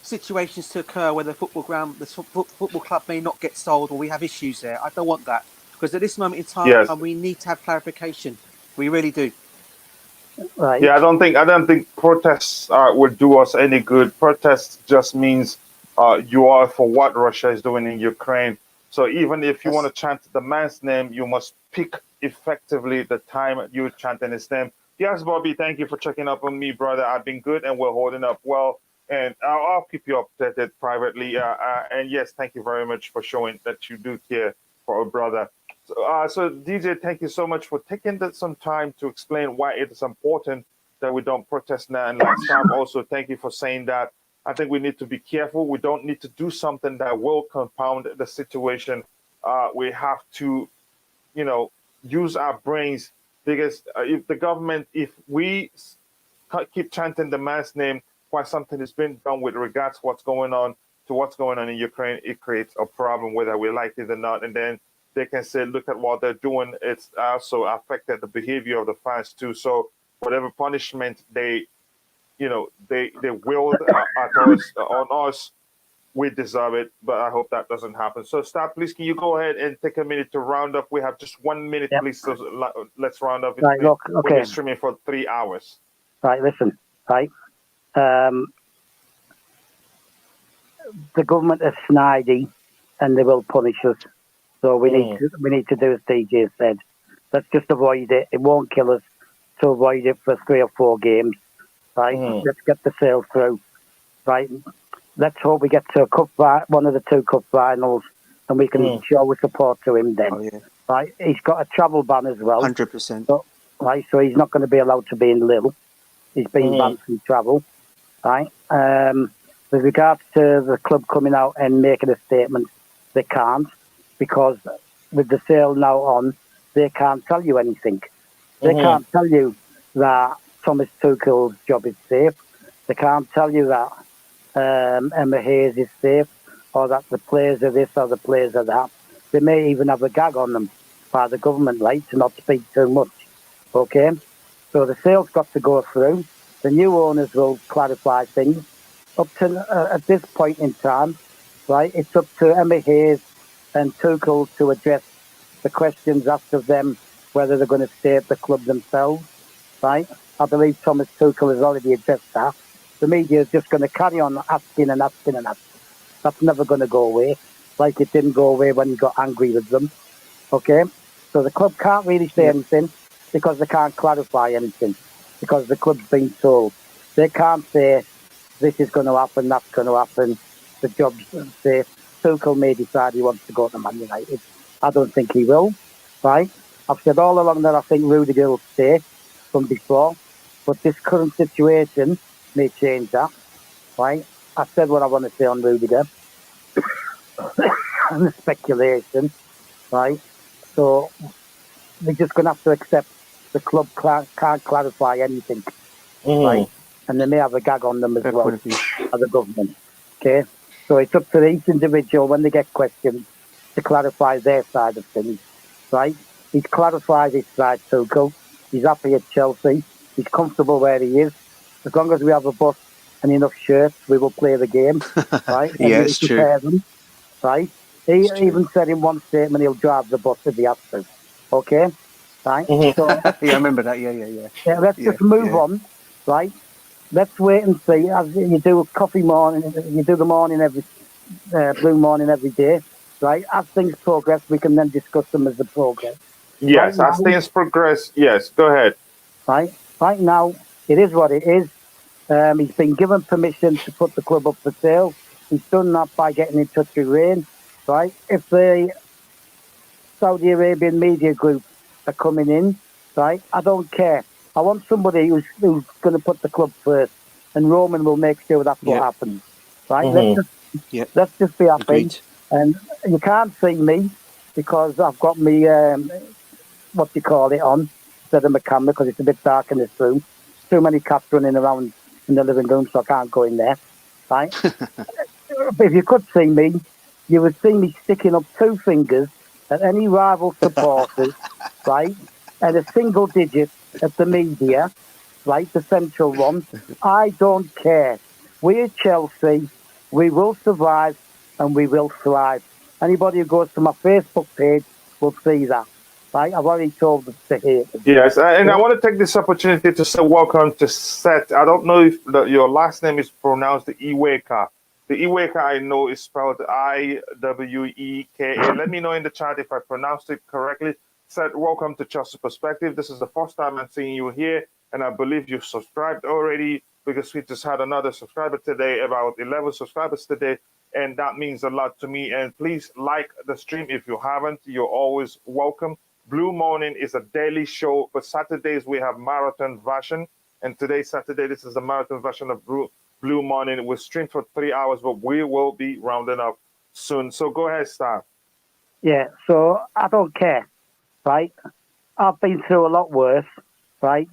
situations to occur where the football club may not get sold, or we have issues there. I don't want that, because at this moment in time Yes. we need to have clarification. We really do. Right. Yeah, I don't think protests would do us any good. Protests just means you are for what Russia is doing in Ukraine. So even if you want to chant the man's name, you must pick effectively the time you chanting his name. Yes, Bobby, thank you for checking up on me, brother. I've been good and we're holding up well. And I'll keep you updated privately. And yes, thank you very much for showing that you do care for a brother. So DJ, thank you so much for taking some time to explain why it is important that we don't protest now. And like Sam, also thank you for saying that. I think we need to be careful. We don't need to do something that will compound the situation. We have to, use our brains, because if we keep chanting the man's name while something is being done with regards to what's going on in Ukraine, it creates a problem whether we like it or not. And then they can say, look at what they're doing. It's also affected the behavior of the fans too. So whatever punishment they willed at us on us, we deserve it. But I hope that doesn't happen. So Stat, please, can you go ahead and take a minute to round up? We have just 1 minute, Yep. please. So let's round up. Right, look, We've okay. been streaming for 3 hours. Right, listen. Right. The government is snidey and they will punish us. So we need to do as DJ said. Let's just avoid it. It won't kill us to avoid it for 3 or 4 games. Right. Let's get the sale through. Right. let's hope we get to one of the two cup finals, and we can show our support to him then. Oh yeah, Right? He's got a travel ban as well. 100%. Right, so he's not going to be allowed to be in Lille. He's been banned from travel. Right. With regards to the club coming out and making a statement, they can't, because with the sale now on, they can't tell you anything. They can't tell you that Thomas Tuchel's job is safe. They can't tell you that Emma Hayes is safe, or that the players are this or the players are that. They may even have a gag on them by the government, right, to not speak too much. Okay? So the sale's got to go through. The new owners will clarify things. Up to at this point in time, right, it's up to Emma Hayes and Tuchel to address the questions asked of them, whether they're going to stay at the club themselves, right? I believe Thomas Tuchel has already addressed that. The media is just going to carry on asking and asking and asking. That's never going to go away, like it didn't go away when he got angry with them. Okay? So the club can't really say anything because they can't clarify anything, because the club's been told. They can't say this is going to happen, that's going to happen. The job's safe. Tuchel may decide he wants to go to Man United. I don't think he will, right? I've said all along that I think Rudiger will stay from before, but this current situation may change that, right? I said what I want to say on Rudiger and the speculation, right? So we're just going to have to accept the club can't clarify anything, right? And they may have a gag on them as well as the government. Okay, so it's up to each individual when they get questions to clarify their side of things, right? He's clarified his side, Tuchel. He's happy at Chelsea. He's comfortable where he is. As long as we have a bus and enough shirts, we will play the game, right? And Yeah, we'll it's true. prepare them, right? He even said in one statement he'll drive the bus if he has to. Okay, right? So Yeah, I remember that. Yeah. let's just move on, right? Let's wait and see. As you do a coffee morning, you do the morning every blue morning every day, right? As things progress, we can then discuss them as they progress. Yes, Right as now, things progress, yes, go ahead. right now, it is what it is. He's been given permission to put the club up for sale. He's done that by getting in touch with Rain, right? If the Saudi Arabian media group are coming in, right, I don't care. I want somebody who's going to put the club first, and Roman will make sure that's what happens, right? Let's just be happy. Agreed. And you can't see me because I've got me what do you call it on instead of my camera because it's a bit dark in this room. Too many cats running around in the living room, so I can't go in there, right? But if you could see me, you would see me sticking up two fingers at any rival supporters, right? And a single digit at the media, right? The central one. I don't care. We're Chelsea. We will survive and we will thrive. Anybody who goes to my Facebook page will see that, right? I've already told them to hate it. Yes, and I want to take this opportunity to say welcome to Seth. I don't know if your last name is pronounced the Iweka. The Iweka I know is spelled Iweka. Let me know in the chat if I pronounced it correctly. Seth, welcome to Chelsea Perspective. This is the first time I'm seeing you here, and I believe you've subscribed already because we just had another subscriber today, about 11 subscribers today, and that means a lot to me. And please like the stream if you haven't. You're always welcome. Blue Morning is a daily show, but Saturdays we have marathon version. And today, Saturday, this is the marathon version of Blue Morning. We stream for 3 hours, but we will be rounding up soon. So go ahead, Star. Yeah, so I don't care, right? I've been through a lot worse, right?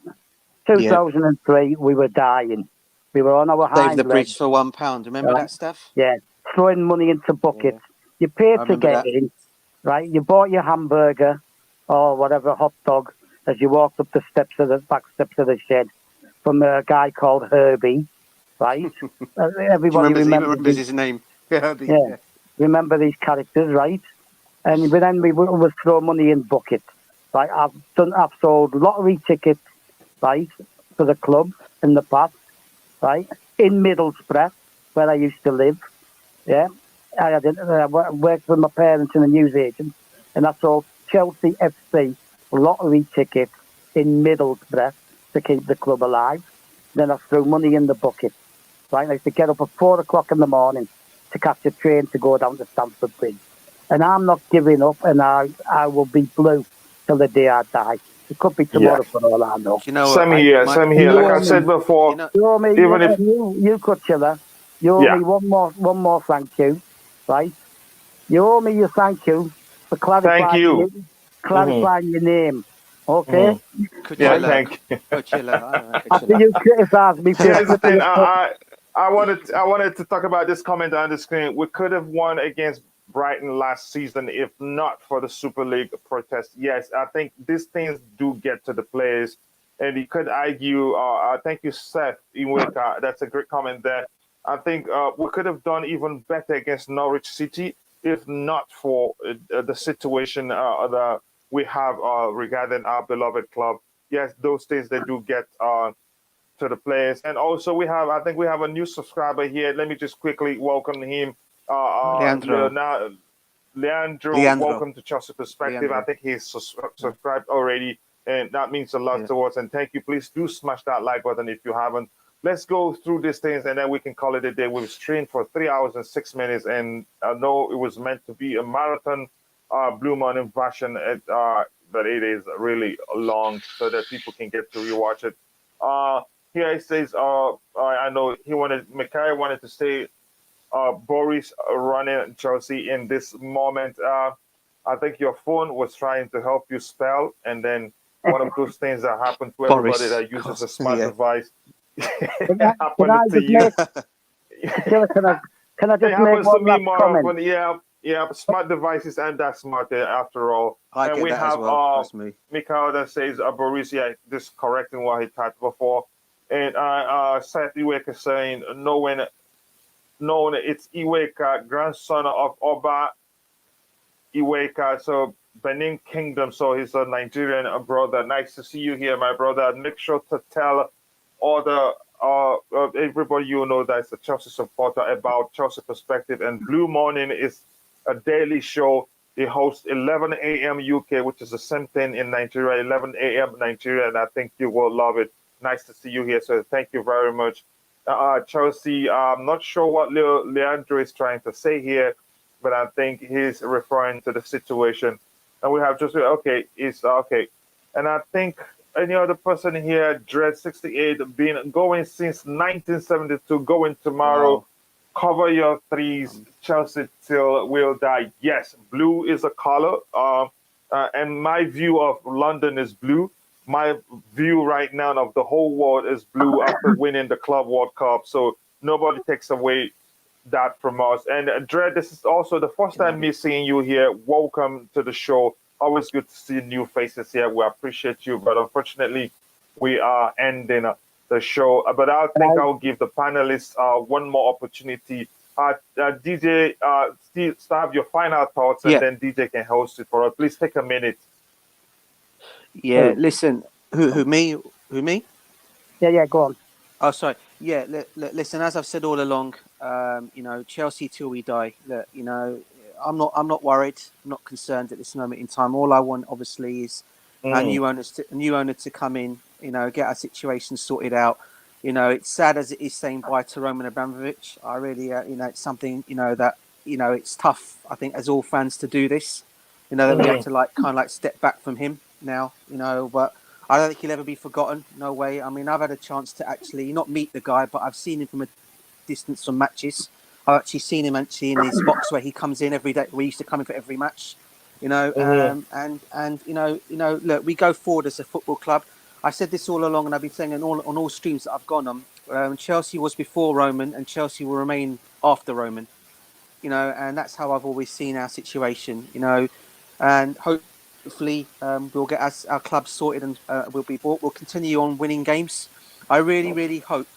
2003, we were dying. We were on our Save hind the bridge legs. for £1. Remember that stuff? Yeah, throwing money into buckets. You pay to remember get that. in, right? You bought your hamburger or whatever, hot dog, as you walked up the steps of the back steps of the shed from a guy called Herbie, right? Everybody remembers his name. Herbie. Yeah, remember these characters, right? And then we would throw money in buckets. Right, I've sold lottery tickets, right, for the club in the past, right, in Middlesbrough, where I used to live. Yeah, I worked with my parents in a newsagent, and I sold Chelsea FC lottery tickets in Middlesbrough to keep the club alive. Then I threw money in the bucket. right? I used to get up at 4 o'clock in the morning to catch a train to go down to Stamford Bridge. And I'm not giving up, and I will be blue till the day I die. It could be tomorrow for all I know. You know, Same here. Like I said before, you know, You owe me, even if you Coachila, you owe me one more thank you, right? You owe me your thank you for clarifying your name. Okay? Yeah, thank you. Coachila. After you criticised me for Here's the thing. I wanted to talk about this comment on the screen. We could have won against Brighton last season if not for the Super League protest. Yes, I think these things do get to the players, and you could argue. Thank you, Seth Iweka. That's a great comment there. I think we could have done even better against Norwich City if not for the situation that we have regarding our beloved club. Yes, those things they do get to the players. And also I think we have a new subscriber here. Let me just quickly welcome him. Leandro. Welcome to Chelsea Perspective. I think he's subscribed already, and that means a lot to us. And thank you. Please do smash that like button if you haven't. Let's go through these things, and then we can call it a day. We've streamed for 3 hours and 6 minutes, and I know it was meant to be a marathon Blue Morning version, but it is really long so that people can get to rewatch it. Here it says, I know Mikhail wanted to say, Boris running Chelsea in this moment. I think your phone was trying to help you spell, and then one of those things that happen to everybody that uses a smart device. Happened to you. Can I just make one last comment? Yeah, smart devices and that smart after all. And we have Mikhail that says Boris, just correcting what he typed before. And Seth Iweka saying, knowing it's Iweka, grandson of Oba Iweka, so Benin Kingdom, so he's a Nigerian brother. Nice to see you here, my brother. Make sure to tell all the everybody you know that's a Chelsea supporter about Chelsea Perspective. And Blue Morning is a daily show. They host 11 a.m. UK, which is the same thing in Nigeria, 11 a.m. Nigeria, and I think you will love it. Nice to see you here, so thank you very much. Chelsea, I'm not sure what Leandro is trying to say here, but I think he's referring to the situation. And we have just, okay. And I think any other person here, Dread68, been going since 1972, going tomorrow. Wow. Cover your threes, Chelsea till we'll die. Yes, blue is a color. And my view of London is blue. My view right now of the whole world is blue after winning the Club World Cup. So nobody takes away that from us. And Dred, this is also the first time me seeing you here. Welcome to the show. Always good to see new faces here. We appreciate you, but unfortunately, we are ending the show. But I think I'll give the panelists one more opportunity. DJ, Steve, start your final thoughts, and then DJ can host it for us. Please take a minute. Yeah, listen. Who me? Yeah, go on. Oh, sorry. Yeah, listen. As I've said all along, Chelsea till we die. Look, I'm not worried. I'm not concerned at this moment in time. All I want, obviously, is a new owner to come in. Get our situation sorted out. It's sad as it is saying bye to Roman Abramovich. I really, it's something that it's tough. I think as all fans to do this. That we have to step back from him now. But I don't think he'll ever be forgotten. No way. I mean, I've had a chance to actually not meet the guy, but I've seen him from a distance from matches. I've actually seen him in his box where he comes in every day. We used to come in for every match, look, we go forward as a football club. I said this all along, and I've been saying on all streams that I've gone on. Chelsea was before Roman, and Chelsea will remain after Roman. And that's how I've always seen our situation. And hopefully we'll get our club sorted and we'll be bought. We'll continue on winning games. I really, really hope,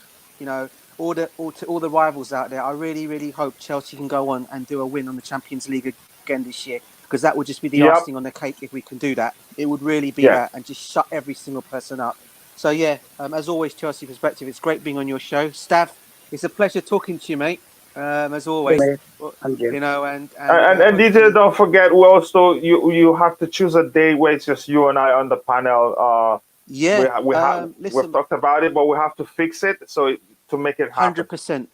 all the rivals out there, I really, really hope Chelsea can go on and do a win on the Champions League again this year, because that would just be the icing on the cake if we can do that. It would really be that, and just shut every single person up. So as always, Chelsea Perspective, it's great being on your show. Stav, it's a pleasure talking to you, mate. As always, and DJ, don't forget, we also you have to choose a day where it's just you and I on the panel. We've talked about it, but we have to fix it. So to make it happen. 100%.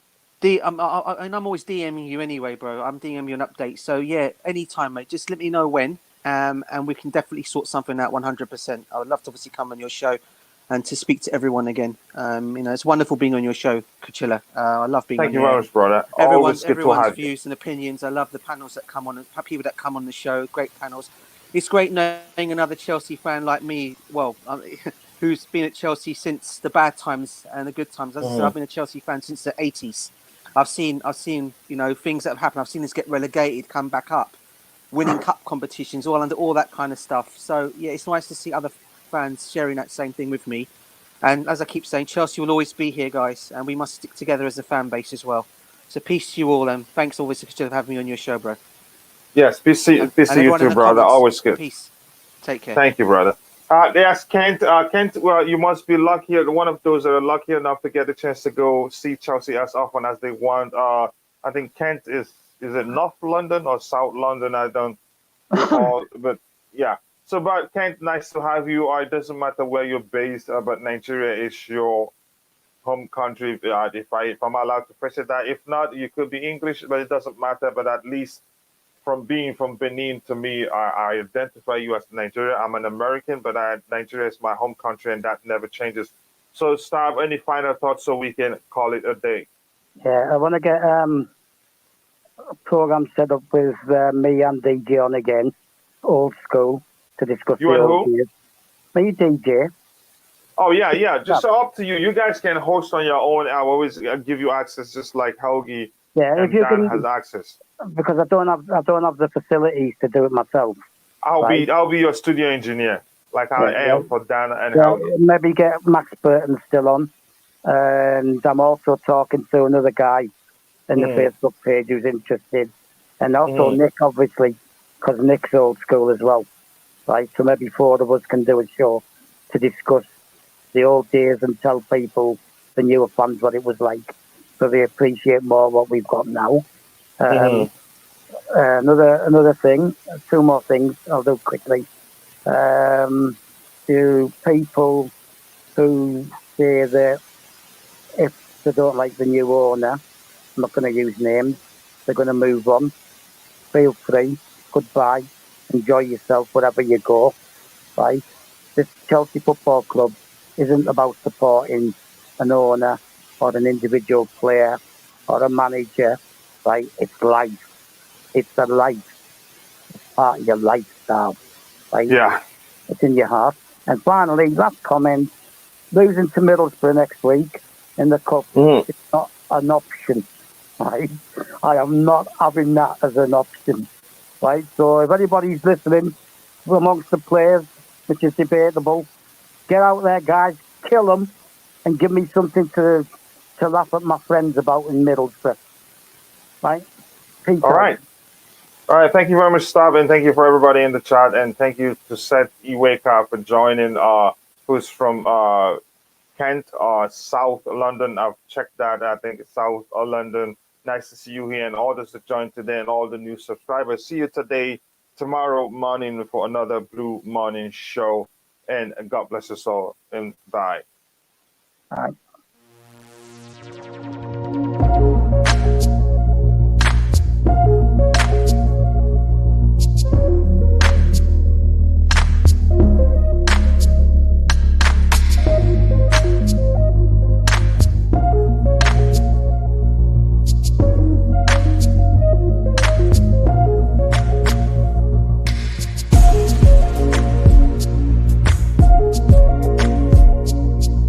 And I'm always DMing you anyway, bro. I'm DMing you an update. So yeah, anytime, mate. Just let me know when, and we can definitely sort something out. 100%. I would love to obviously come on your show, and to speak to everyone again. It's wonderful being on your show, Coachila. I love being Thank on you there. very much, brother. Always good to Everyone's have you. views and opinions. I love the panels that come on, people that come on the show. Great panels. It's great knowing another Chelsea fan like me. Well, who's been at Chelsea since the bad times and the good times. As I said, I've been a Chelsea fan since the 80s. I've seen, things that have happened. I've seen us get relegated, come back up, winning cup competitions, all under all that kind of stuff. So yeah, it's nice to see other fans sharing that same thing with me. And as I keep saying, Chelsea will always be here, guys, and we must stick together as a fan base as well. So peace to you all, and thanks always for having me on your show, bro. Yes, peace to you everyone in too, the brother. comments, Always good. peace. Take care. Thank you, brother. Yes, Kent. Kent, well, you must be lucky. One of those that are lucky enough to get a chance to go see Chelsea as often as they want. I think Kent is it North London or South London? I don't recall, but yeah. So, but Kent, nice to have you. It doesn't matter where you're based, but Nigeria is your home country. If I'm allowed to press it that. If not, you could be English, but it doesn't matter. But at least from being from Benin, to me, I identify you as Nigeria. I'm an American, but Nigeria is my home country, and that never changes. So, Stab, any final thoughts so we can call it a day? Yeah, I want to get a program set up with me and DJ on again, old school, to discuss You the and old who? years. Me, DJ. Oh, yeah. Just up to you. You guys can host on your own. I'll always give you access, just like Helgi Yeah, if and you Dan can, has access. because I don't have the facilities to do it myself. I'll right? be your studio engineer, like I am for Dan and Yeah, Helgi. maybe get Max Burton still on. And I'm also talking to another guy in the Facebook page who's interested. And also Nick, obviously, because Nick's old school as well. Right? So maybe four of us can do a show to discuss the old days and tell people, the newer fans, what it was like. So they appreciate more what we've got now. Another thing, two more things I'll do quickly. To people who say that if they don't like the new owner, I'm not going to use names, they're going to move on. Feel free. Goodbye. Enjoy yourself wherever you go. Right? This Chelsea Football Club isn't about supporting an owner or an individual player or a manager. Right? It's life. It's a life. It's part of your lifestyle. Right? Yeah. It's in your heart. And finally, last comment, losing to Middlesbrough next week in the Cup is not an option. Right? I am not having that as an option. Right? So if anybody's listening amongst the players, which is debatable, get out there, guys, kill them, and give me something to laugh at my friends about in Middlesbrough. Right? Peace All out. right. All right. Thank you very much, Stab, and thank you for everybody in the chat, and thank you to Seth Iweka for joining. Who's from Kent, South London. I've checked that. I think it's South London. Nice to see you here, and all those that joined today, and all the new subscribers. See you tomorrow morning for another Blue Morning Show. And God bless us all. And bye. All right.